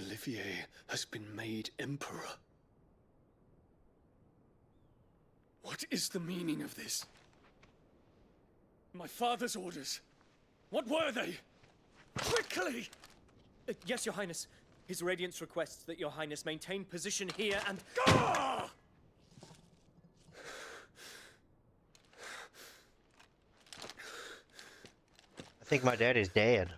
Olivier has been made emperor. What is the meaning of this? My father's orders. What were they? Quickly! Yes, Your Highness. His Radiance requests that Your Highness maintain position here and... I think my dad is dead.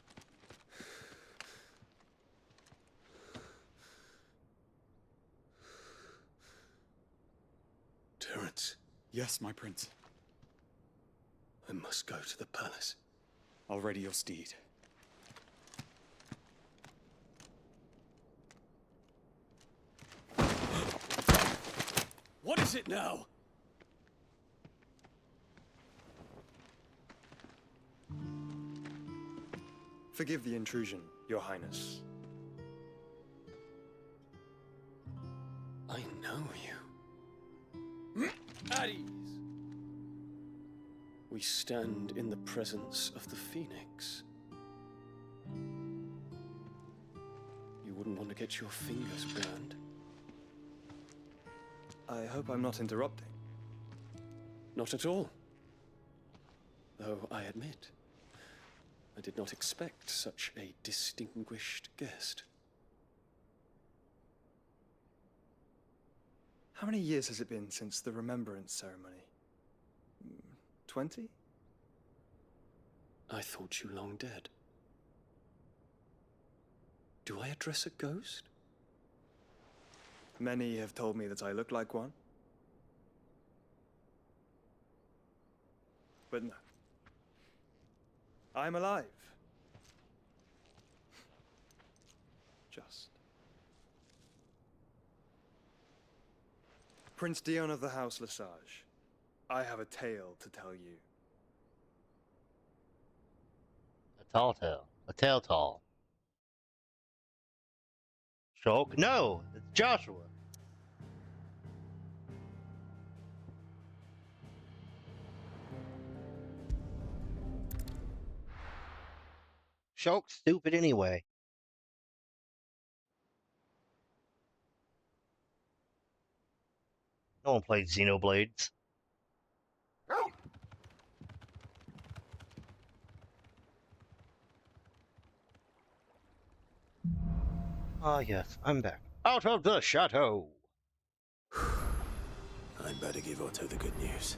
Terence. Yes, my prince. I must go to the palace. I'll ready your steed. What is it now? Forgive the intrusion, Your Highness. I know you. At ease. We stand in the presence of the Phoenix. You wouldn't want to get your fingers burned. I hope I'm not interrupting. Not at all. Though I admit, I did not expect such a distinguished guest. How many years has it been since the Remembrance Ceremony? 20? I thought you long dead. Do I address a ghost? Many have told me that I look like one. But no. I'm alive. Just. Prince Dion of the House Lesage, I have a tale to tell you. A tall tale. A tale tall. Shulk? No! It's Joshua. Shulk's stupid anyway. No one played Xenoblades. Ah, yes, I'm back. Out of the chateau! I'd better give Otto the good news.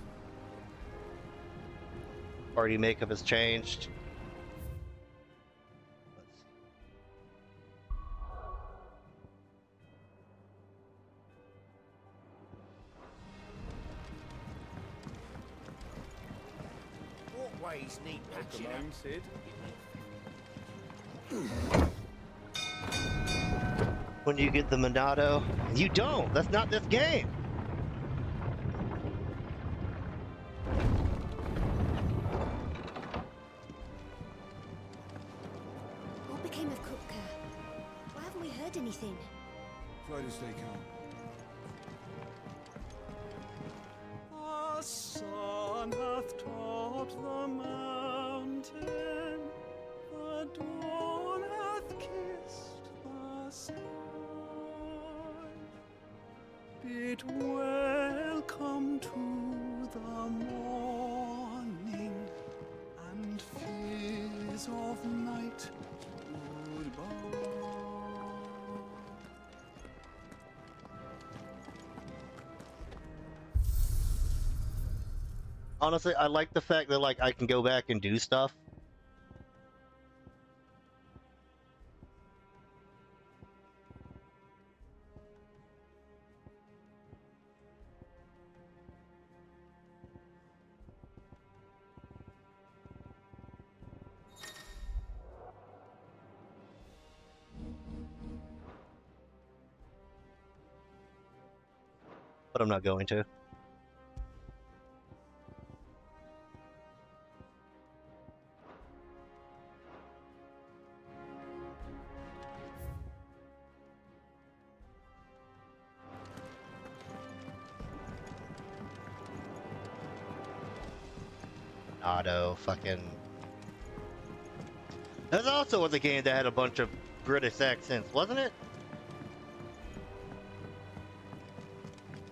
Party makeup has changed. Walkways need patching up. Sid. when you get the Monado. You don't. That's not this game. What became of Kupka? Why haven't we heard anything? Try to stay calm. The sun hath taught the mountain, the dawn hath kissed the sky. Bid welcome to the morning, and fears of night goodbye. Honestly, I like the fact that like I can go back and do stuff. But I'm not going to. Auto fucking. That also was a game that had a bunch of British accents, wasn't it?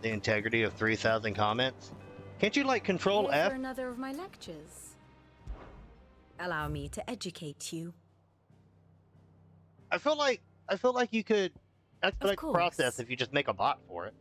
The integrity of 3,000 comments. Can't you like control Here F? for another of my lectures. Allow me to educate you. I feel like you could expedite the course. process if you just make a bot for it.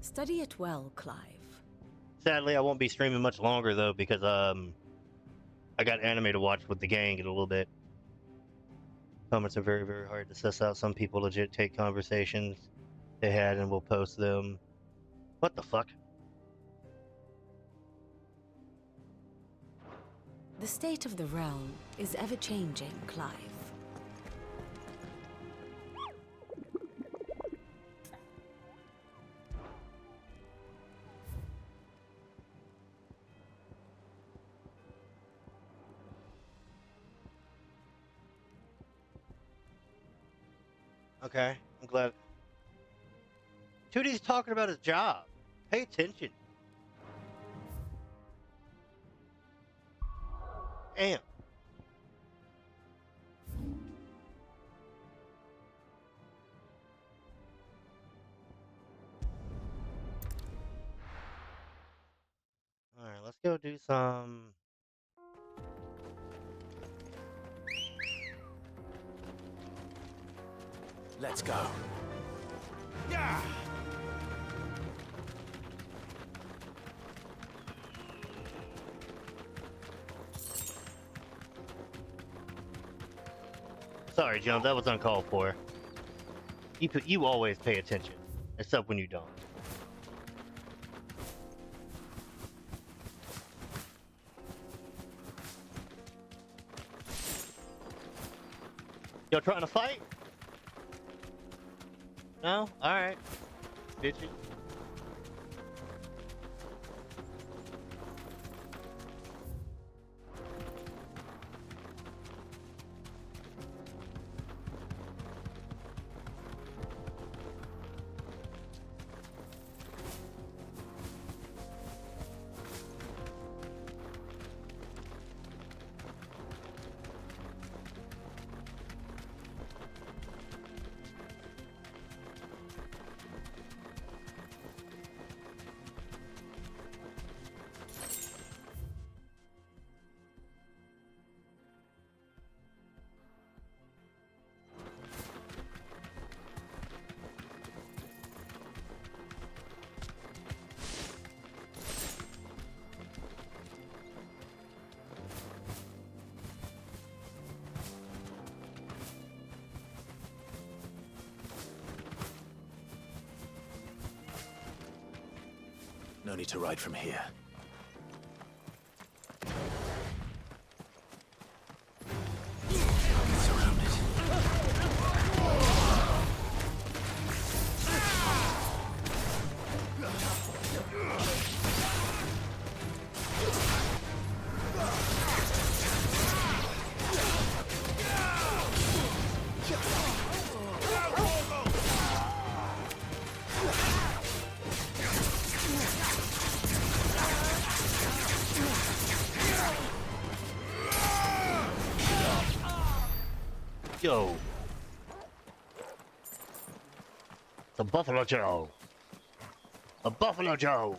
Study it well, Clive. Sadly, I won't be streaming much longer though because I got anime to watch with the gang in a little bit. Comments are very, very hard to suss out. Some people legit take conversations they had and will post them. What the fuck? The state of the realm is ever-changing, Clive. Okay, I'm glad. Tootie's talking about his job. Pay attention. Damn. Alright, let's go do some... Let's go. Yeah! Sorry, John, that was uncalled for. You always pay attention, except when you don't. Y'all trying to fight? No? Alright. Bitches. No need to ride from here. Yo. The Buffalo Joe. A Buffalo Joe.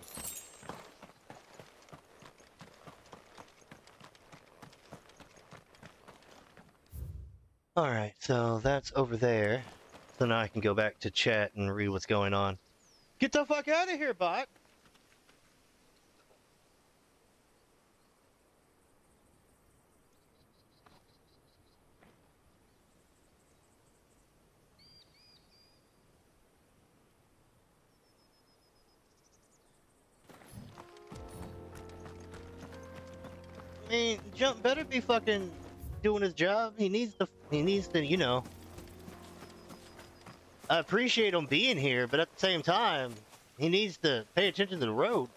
Alright, so that's over there. So now I can go back to chat and read what's going on. Get the fuck out of here, bot! I mean, Jump better be fucking doing his job. He needs to, you know. I appreciate him being here, but at the same time, he needs to pay attention to the road.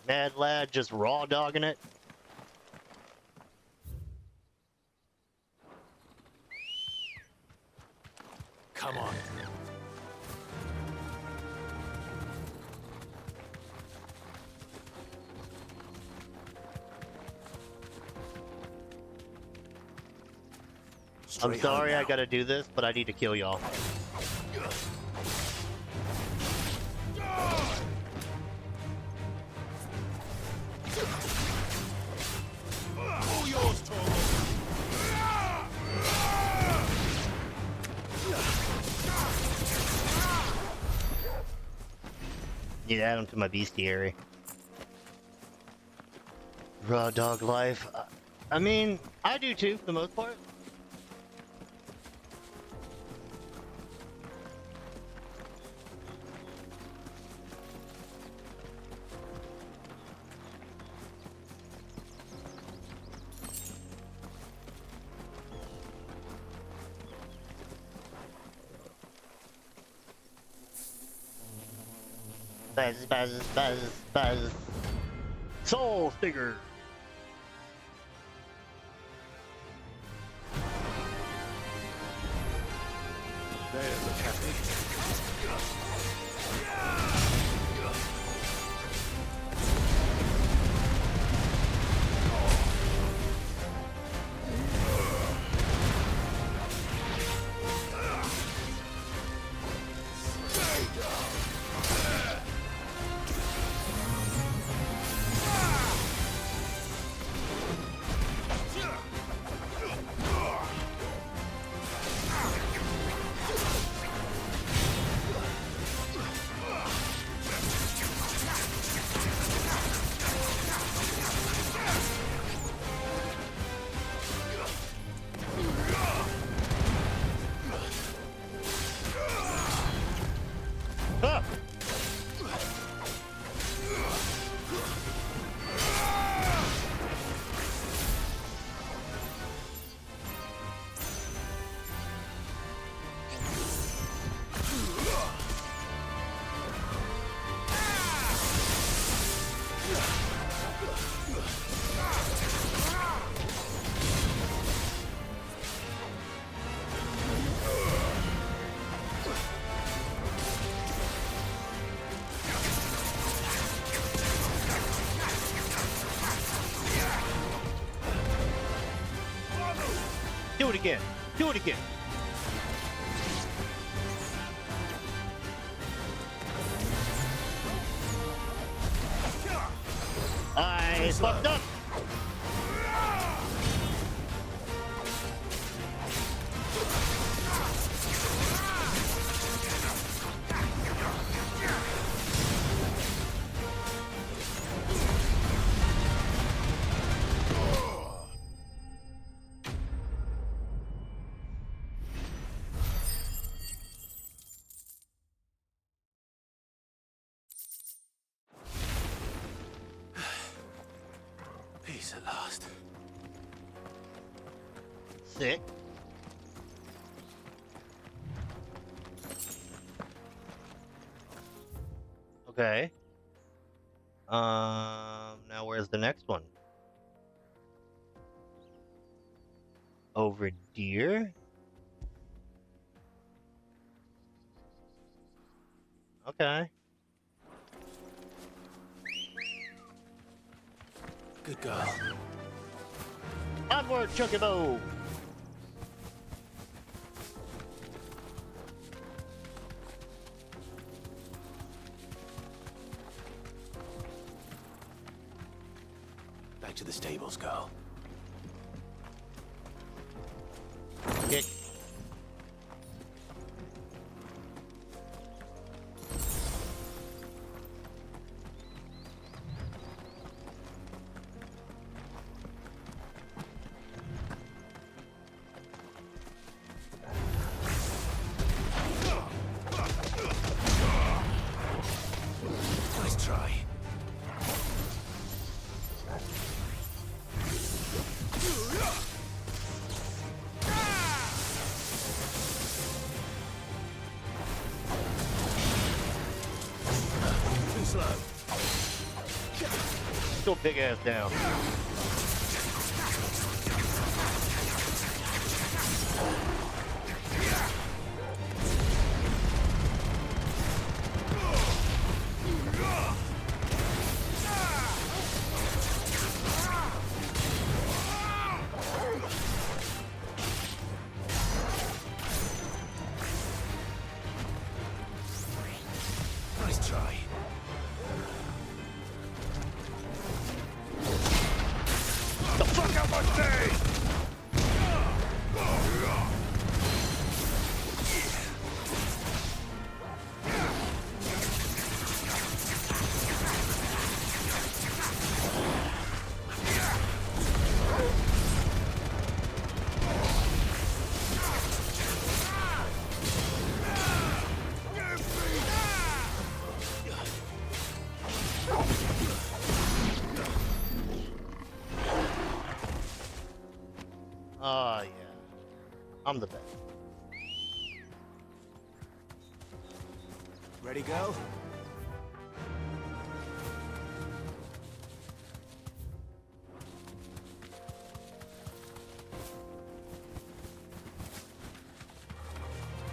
Mad lad just raw dogging it. Come on. I'm sorry I gotta do this, but I need to kill y'all. All yours, Tom. Need to add him to my bestiary. Raw dog life. I mean, I do too, for the most part. Buzz. Soul Stinger. There's the cafe. Do it again. Do it again. I fucked up. at last. Sick. Okay. Now where's the next one? Over deer? Okay. Good girl. Onward, Chocobo! Back to the stables, girl. Kick. Nice try. Too slow. Go big ass down. Nice try. The fuck out my face! Oh, yeah. I'm the best. Ready, girl?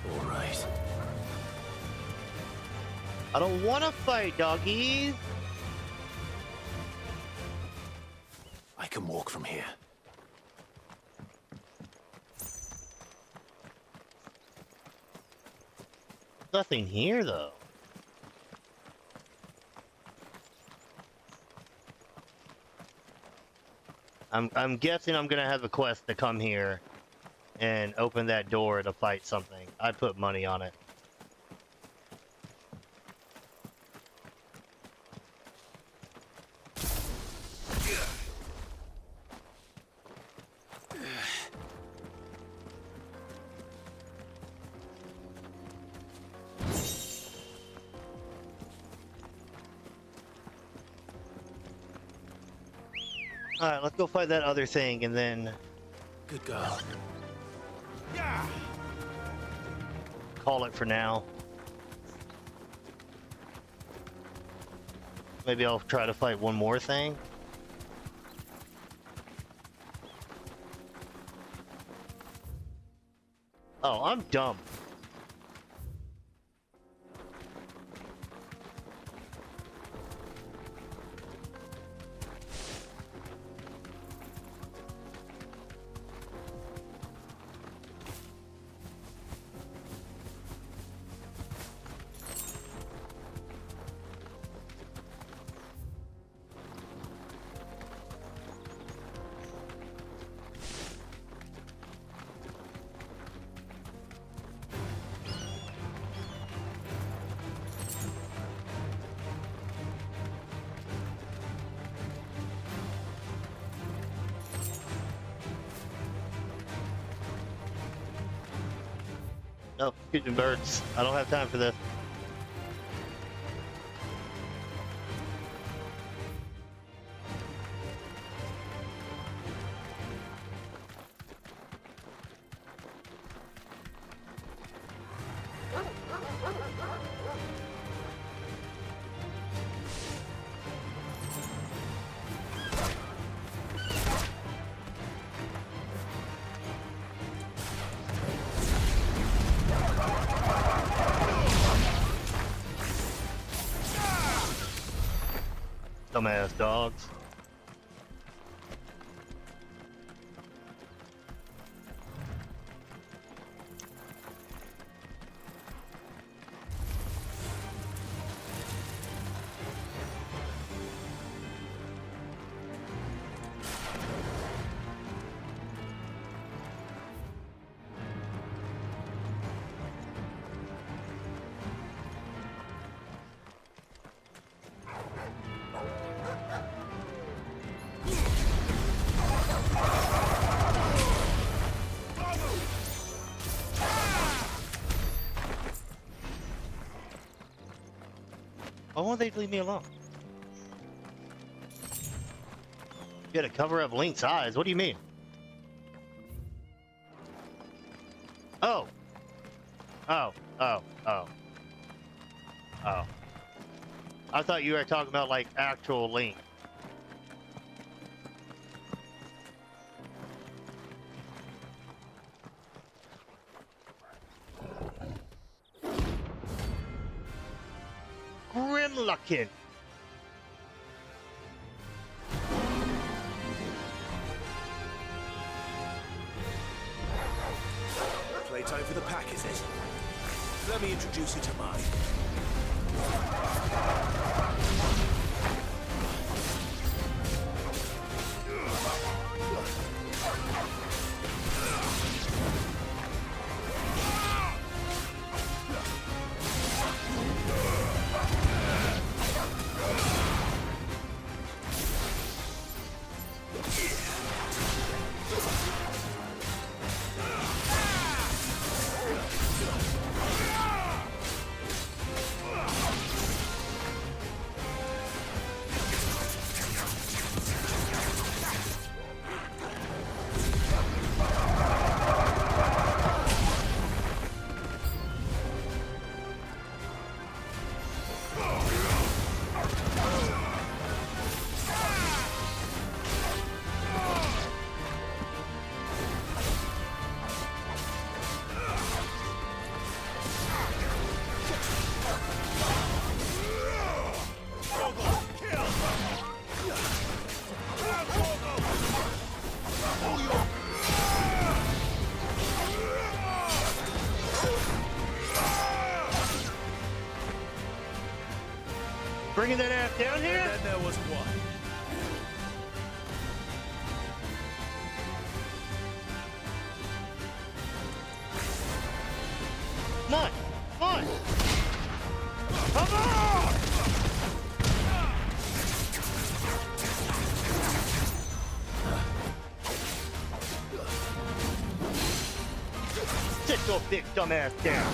All right. I don't want to fight, doggies. I can walk from here. Nothing here, though. I'm guessing I'm gonna have a quest to come here and open that door to fight something. I put money on it. Alright, let's go fight that other thing and then Good girl. call it for now. Maybe I'll try to fight one more thing. Oh, I'm dumb. No, excuse me, birds. I don't have time for this. Dumbass dogs. Why won't they leave me alone? You gotta cover up Link's eyes. What do you mean? Oh. Oh. Oh. Oh. Oh. I thought you were talking about like actual Link. Grimlockin. Playtime for the pack, is it? Let me introduce you to mine. Bringing that ass down here? And then there was one. Come on! Come on! Sit your big dumb ass down.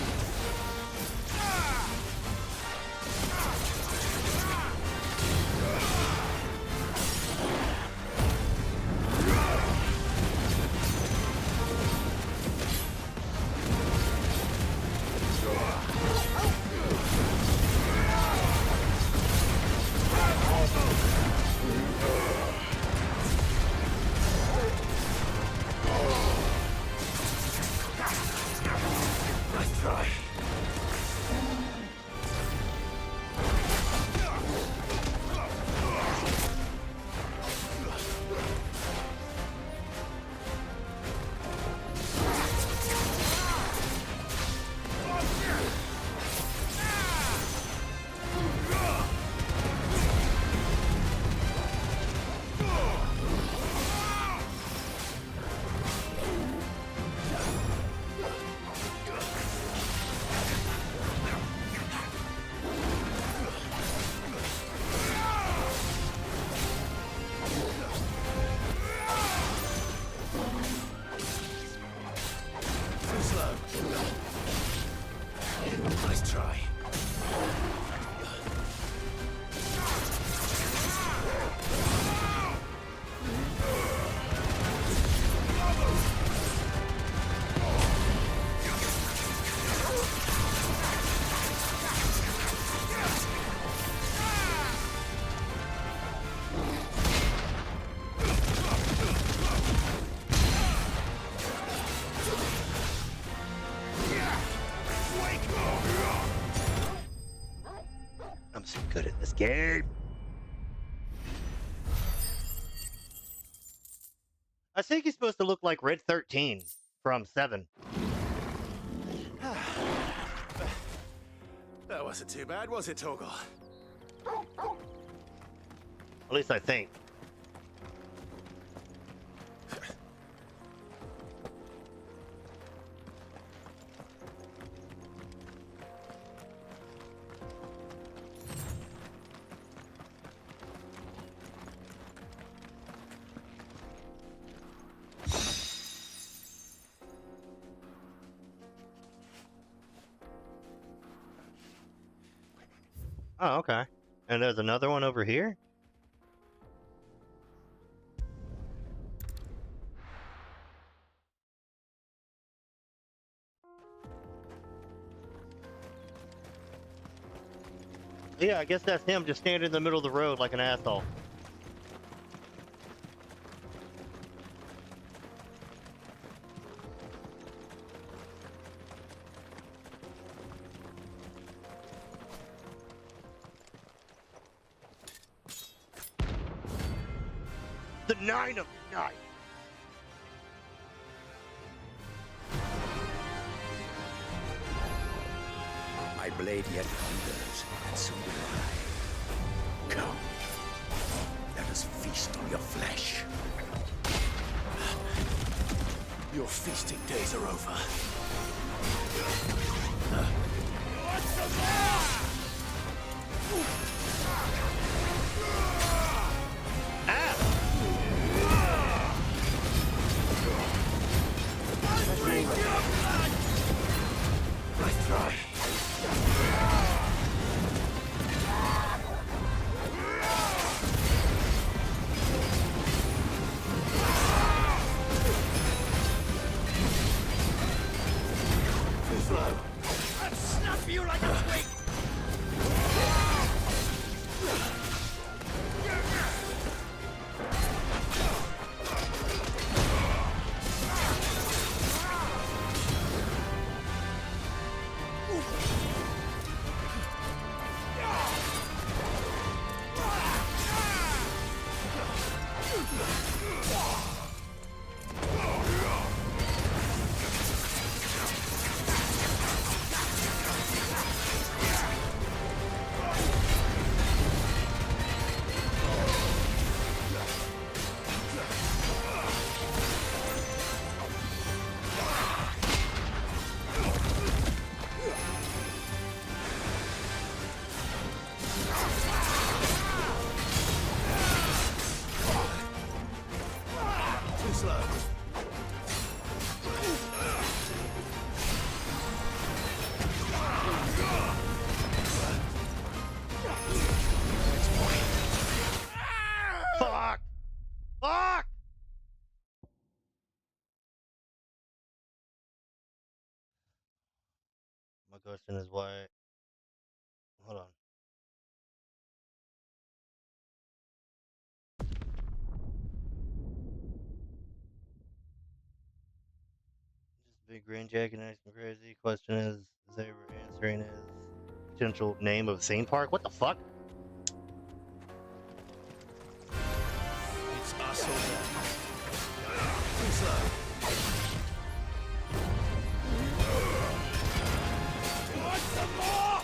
Nice try. I'm so good at this game. I think he's supposed to look like Red 13 from 7. That wasn't too bad, was it, Torgal? At least I think. Oh, okay. And there's another one over here? Yeah, I guess that's him just standing in the middle of the road like an asshole. The 9 of 9. My blade yet hungers, and so do I. Come, let us feast on your flesh. Your feasting days are over. Nice try. Too slow. I'll snap you like a twig! Fuck! Fuck! My question is why. Hold on. Just big green jacket and acting crazy. Question is they were answering his potential name of theme park. What the fuck? It's us or them. Too slow. Want some more?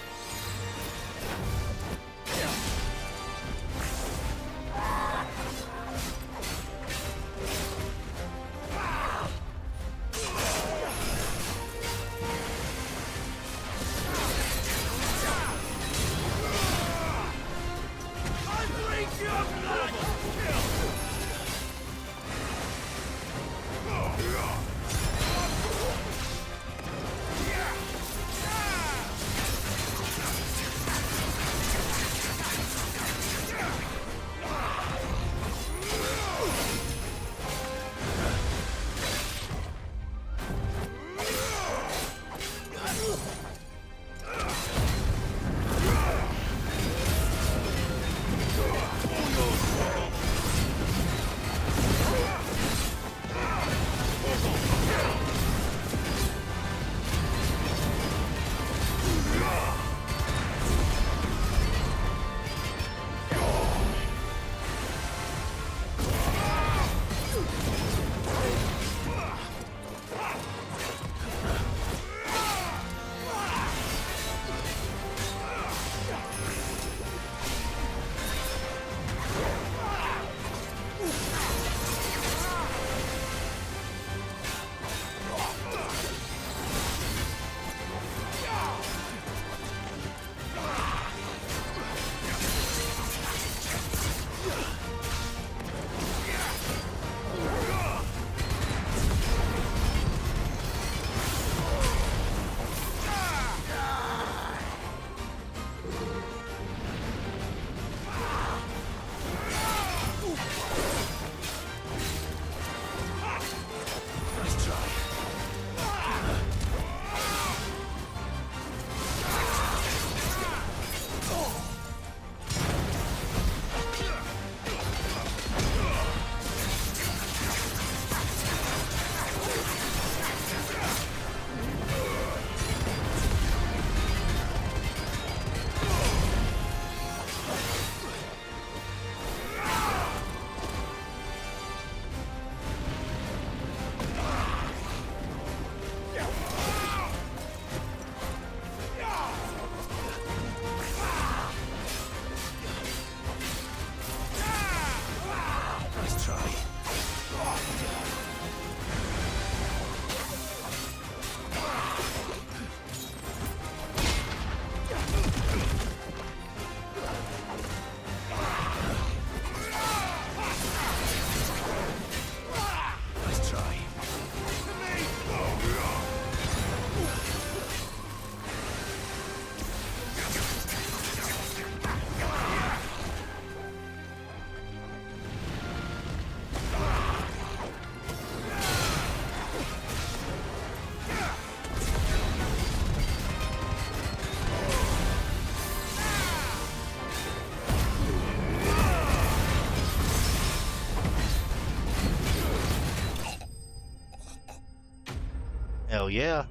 Hell yeah.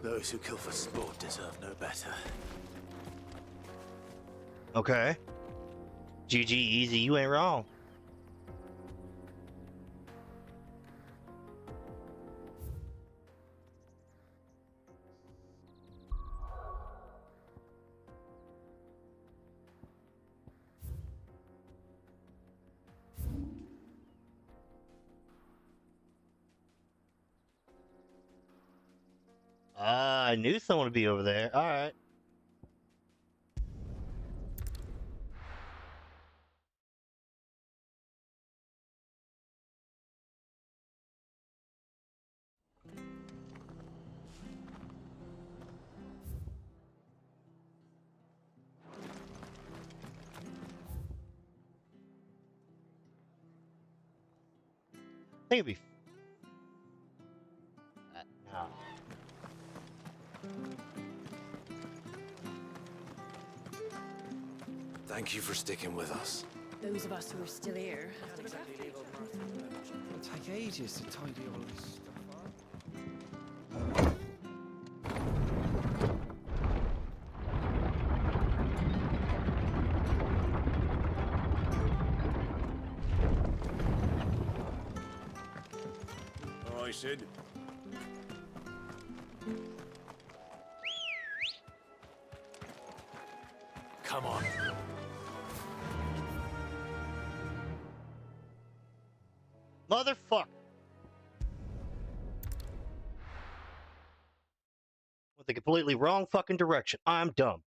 Those who kill for sport deserve no better. Okay. GG, easy, you ain't wrong. I knew someone would be over there. All right. I think it'd be. No. Thank you for sticking with us. Those of us who are still here have to look after each It'll take ages to tidy all this stuff All right, Sid. Come on. Motherfucker. Went the completely wrong fucking direction. I'm dumb.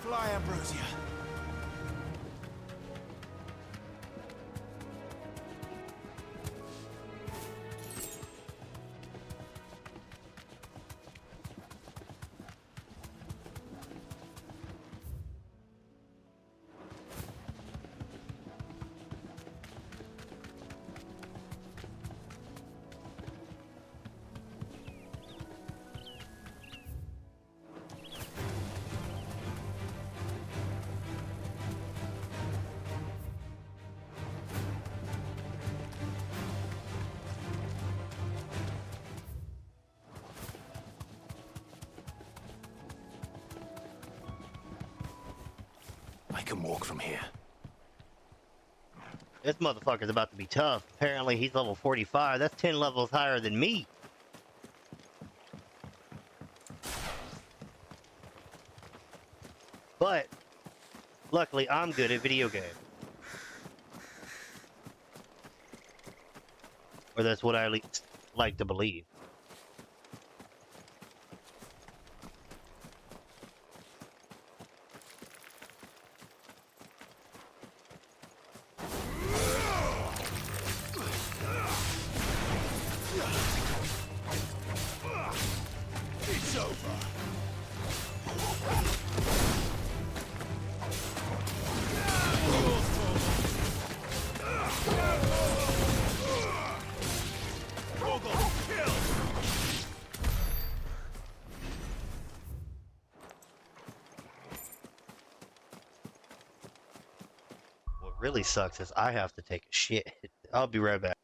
Fly, Ambrosia. I can walk from here. This motherfucker's about to be tough. Apparently he's level 45. That's 10 levels higher than me. But luckily I'm good at video games. Or that's what I at least like to believe. It's over. What really sucks is I have to take a shit. I'll be right back.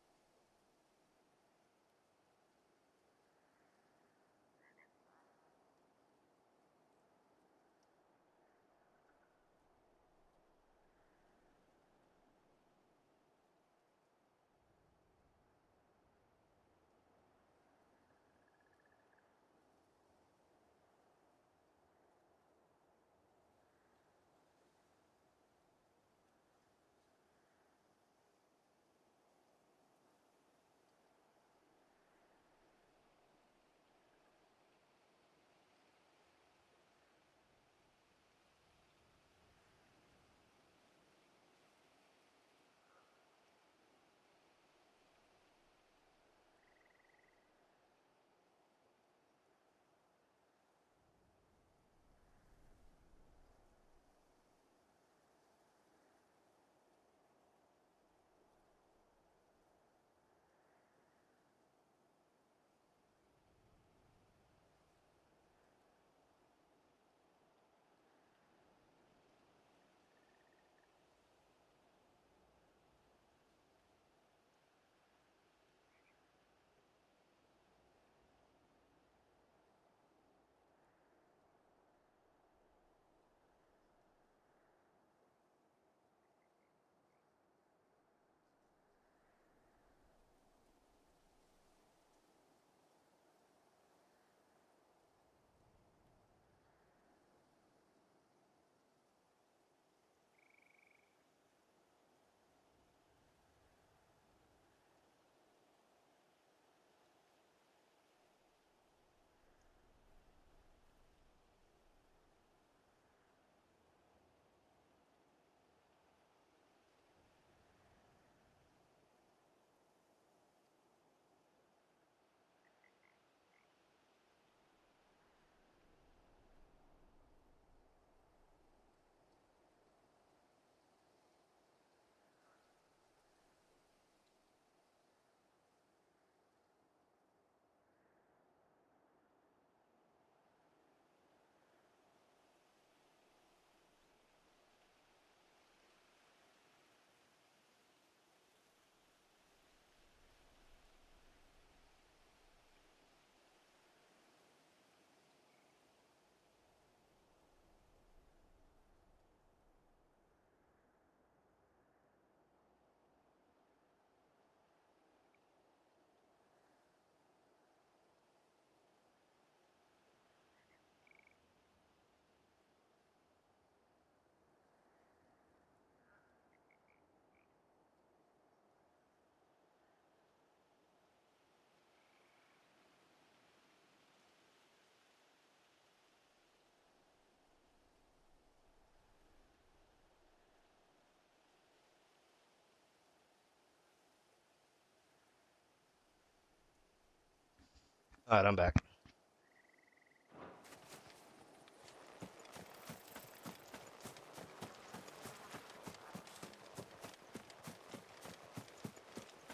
Alright, I'm back.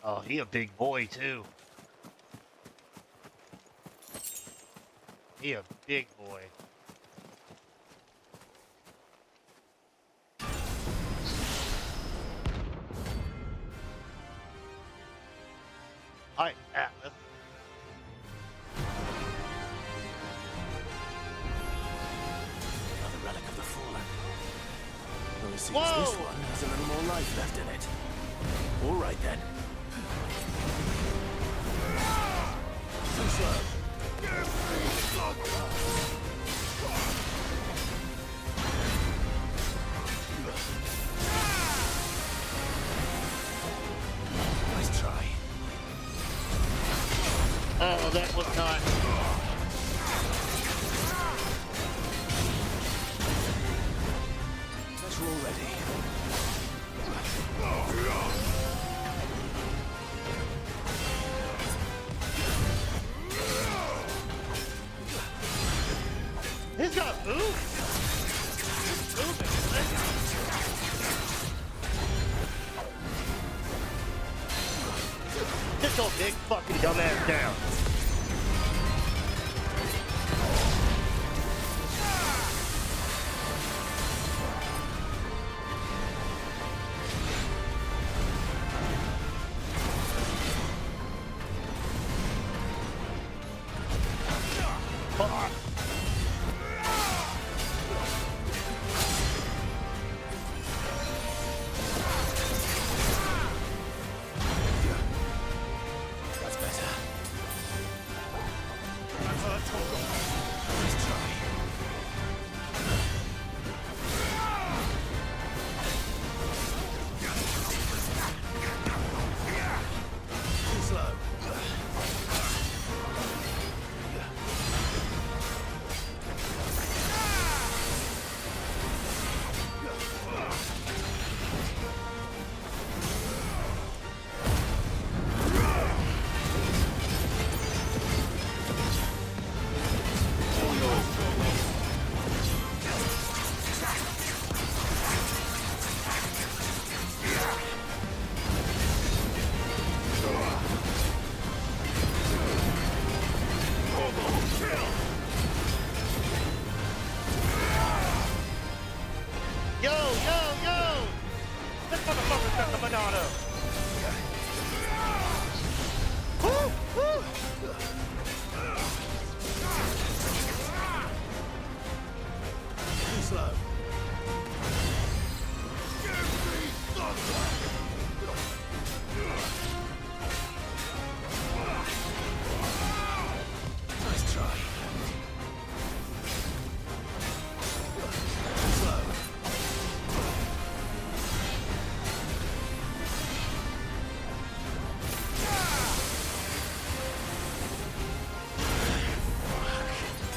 Oh, he a big boy too. He a big boy. Alright, Atlas. Another relic of the Fallen. Though it seems Whoa! this one has a little more life left in it. All right then. Too slow. Nice try. Oh, that was not. Pressure already. He's got boobs. Just your big fucking dumbass down. Fuck. That's better. Too slow. Yo, yo, yo! This motherfucker's got the banana! Woo, woo! Too slow. Nice try. Too slow.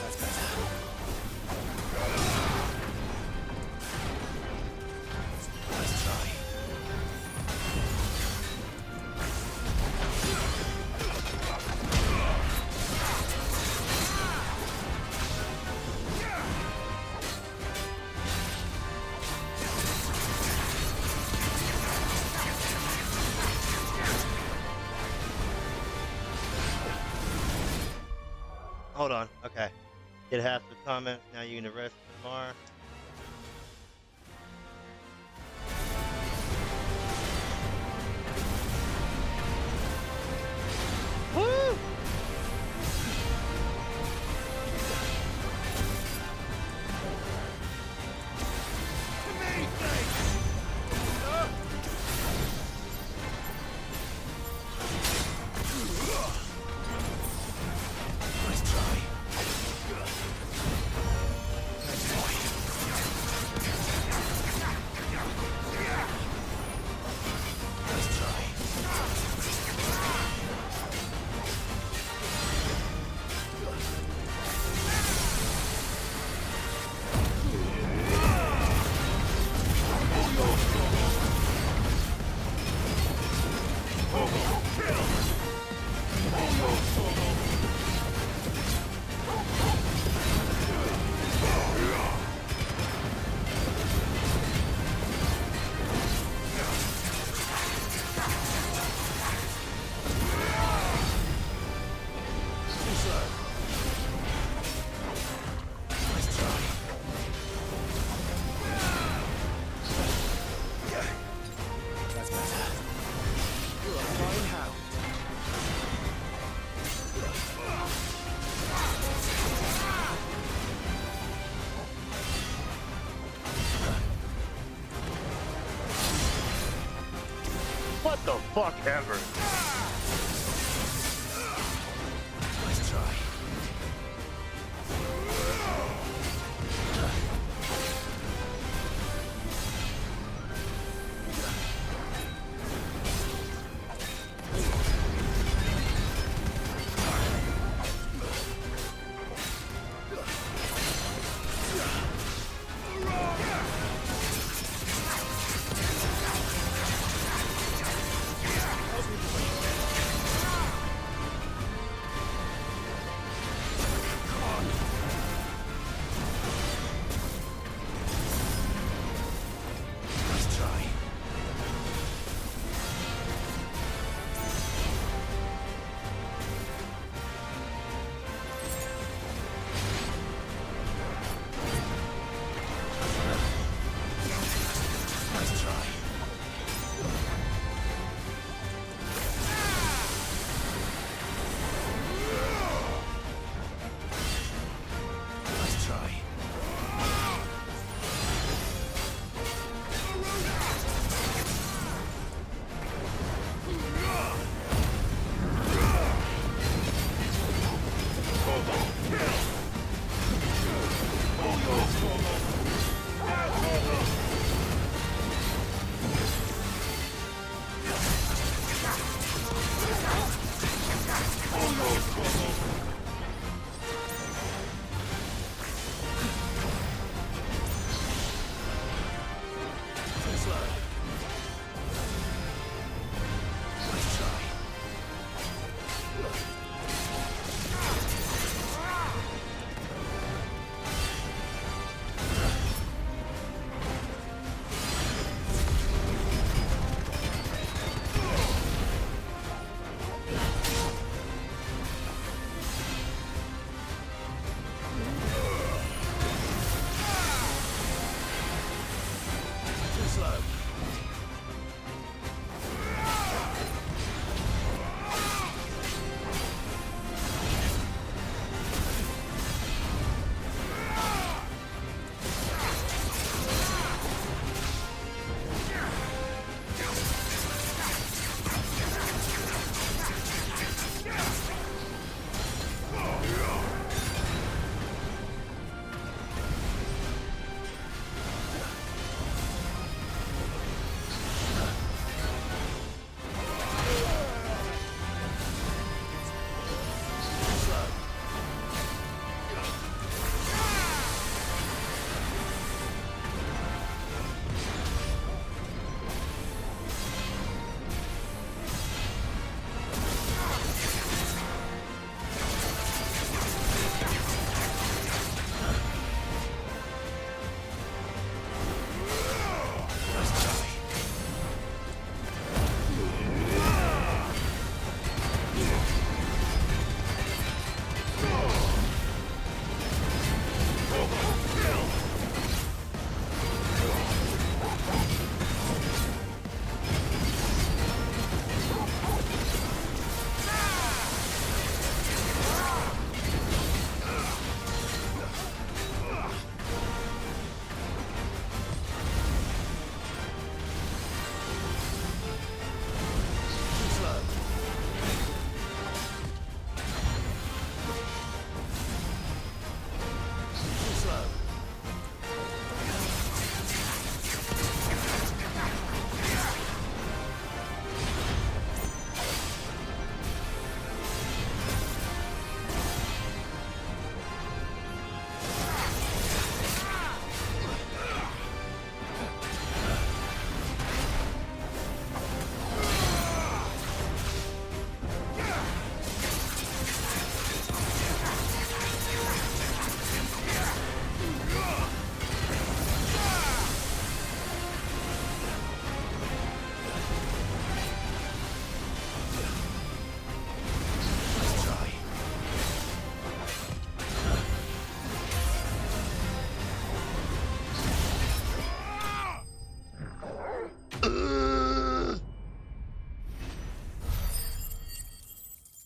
That's better. Nice try. Hold on, okay. Get half the comments, now you can rest tomorrow. Woo! Nice try. Nice try. the fuck ever. Nice try.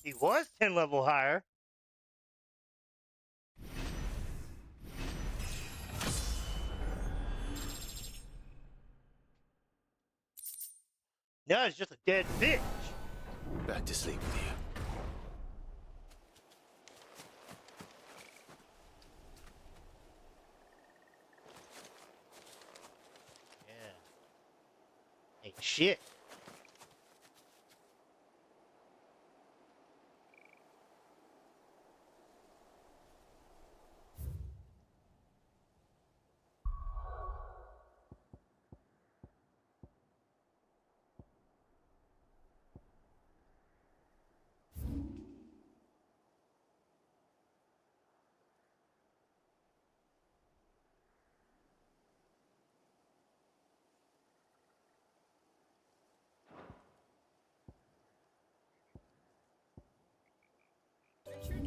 He was 10 level higher. Yeah, it's just a dead bitch. Back to sleep with you. Yeah. Hey, shit.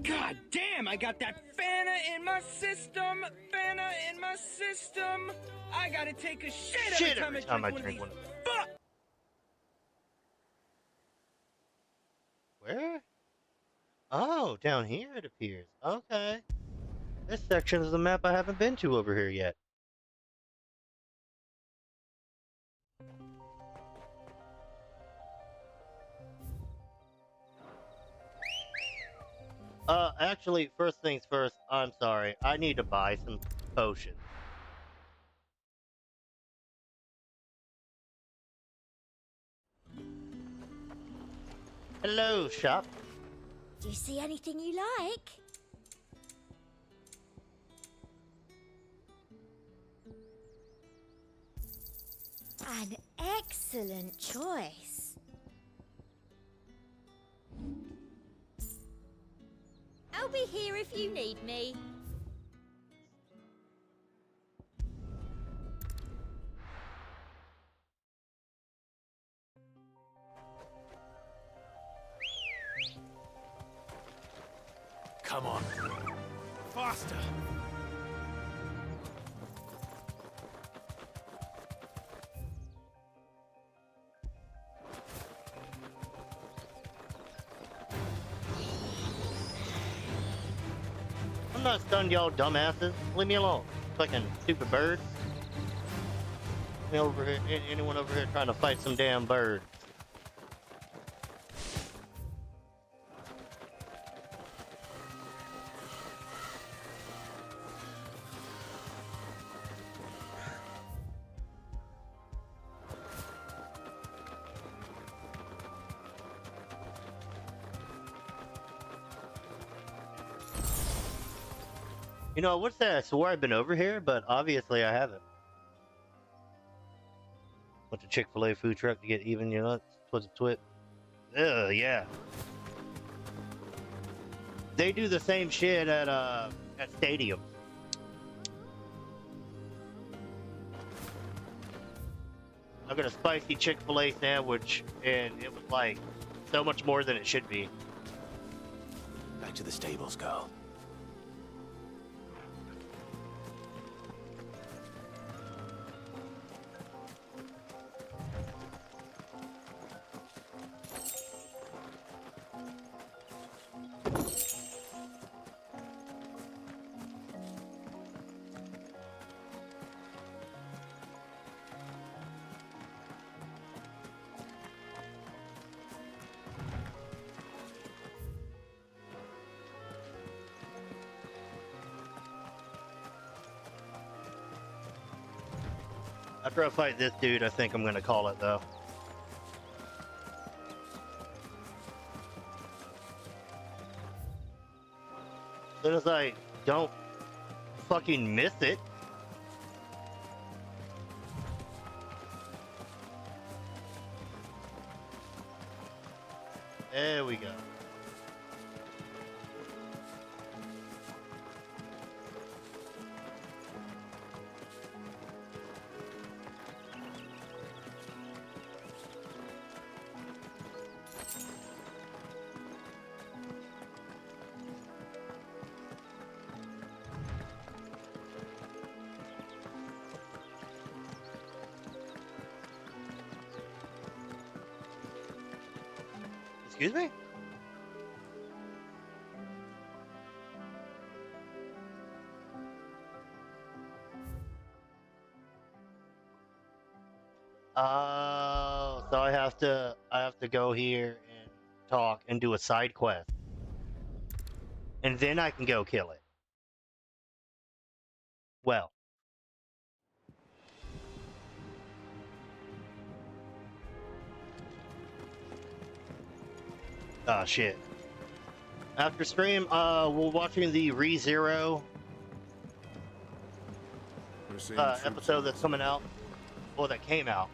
God damn, I got that Fanta in my system! Fanta in my system! I gotta take a shit every time I drink one of these. Fuck! Where? Oh, down here it appears. Okay. This section is the map I haven't been to over here yet. Actually, first things first, I'm sorry. I need to buy some potions. Hello, shop. Do you see anything you like? An excellent choice. I'll be here if you need me. Come on. Faster. I'm not stunned, y'all dumbasses. Leave me alone. Fucking stupid birds. Anyone over here trying to fight some damn bird? You know, what's that? I swore I've been over here, but obviously I haven't. Went to Chick-fil-A food truck to get even, you know, twit. Ugh, yeah. They do the same shit at stadiums. I got a spicy Chick-fil-A sandwich, and it was like so much more than it should be. Back to the stables, girl. After I fight this dude, I think I'm gonna call it though. As soon as I don't fucking miss it. There we go. Excuse me? Oh, So I have to go here and talk and do a side quest. And then I can go kill it. Well. Oh shit. After stream, we're watching the ReZero episode that's coming out. Well, that came out.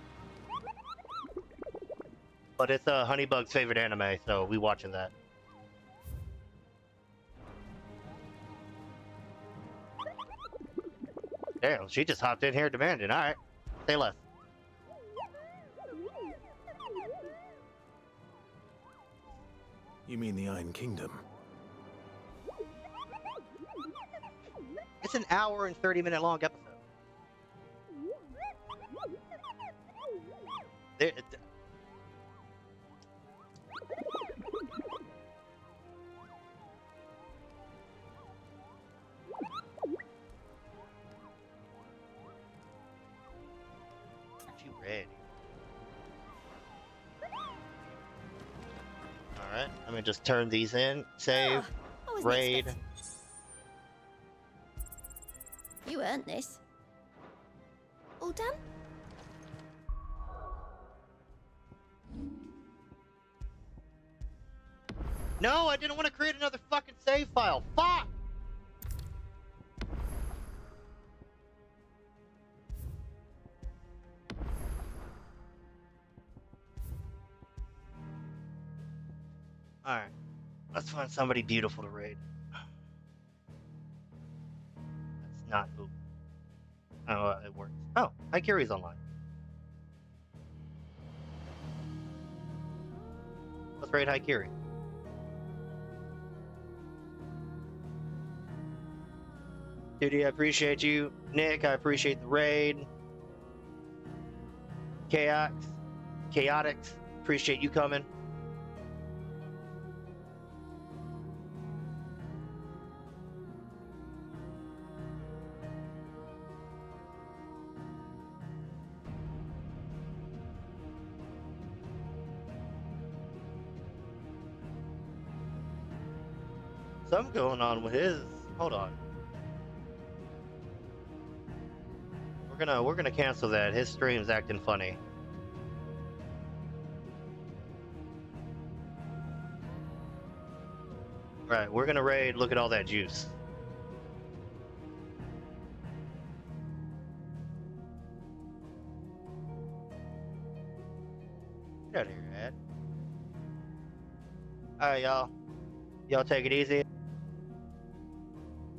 But it's Honeybug's favorite anime, so we watching that. Damn, she just hopped in here demanding. Alright. Say less. You mean the Iron Kingdom? It's an hour and 30-minute long episode. You ready? Alright, let me just turn these in. Save. Raid. You earned this. All done? No, I didn't want to create another fucking save file. Fuck! Alright. Let's find somebody beautiful to raid. That's not who. Oh, it works. Oh, Haikiri's online. Let's raid Haikiri. Duty, I appreciate you. Nick, I appreciate the raid. Chaotix, appreciate you coming. Something going on with his. Hold on. We're gonna cancel that. His stream's acting funny. Right, we're gonna raid. Look at all that juice. Get out of here, Ed. Alright, y'all. Y'all take it easy.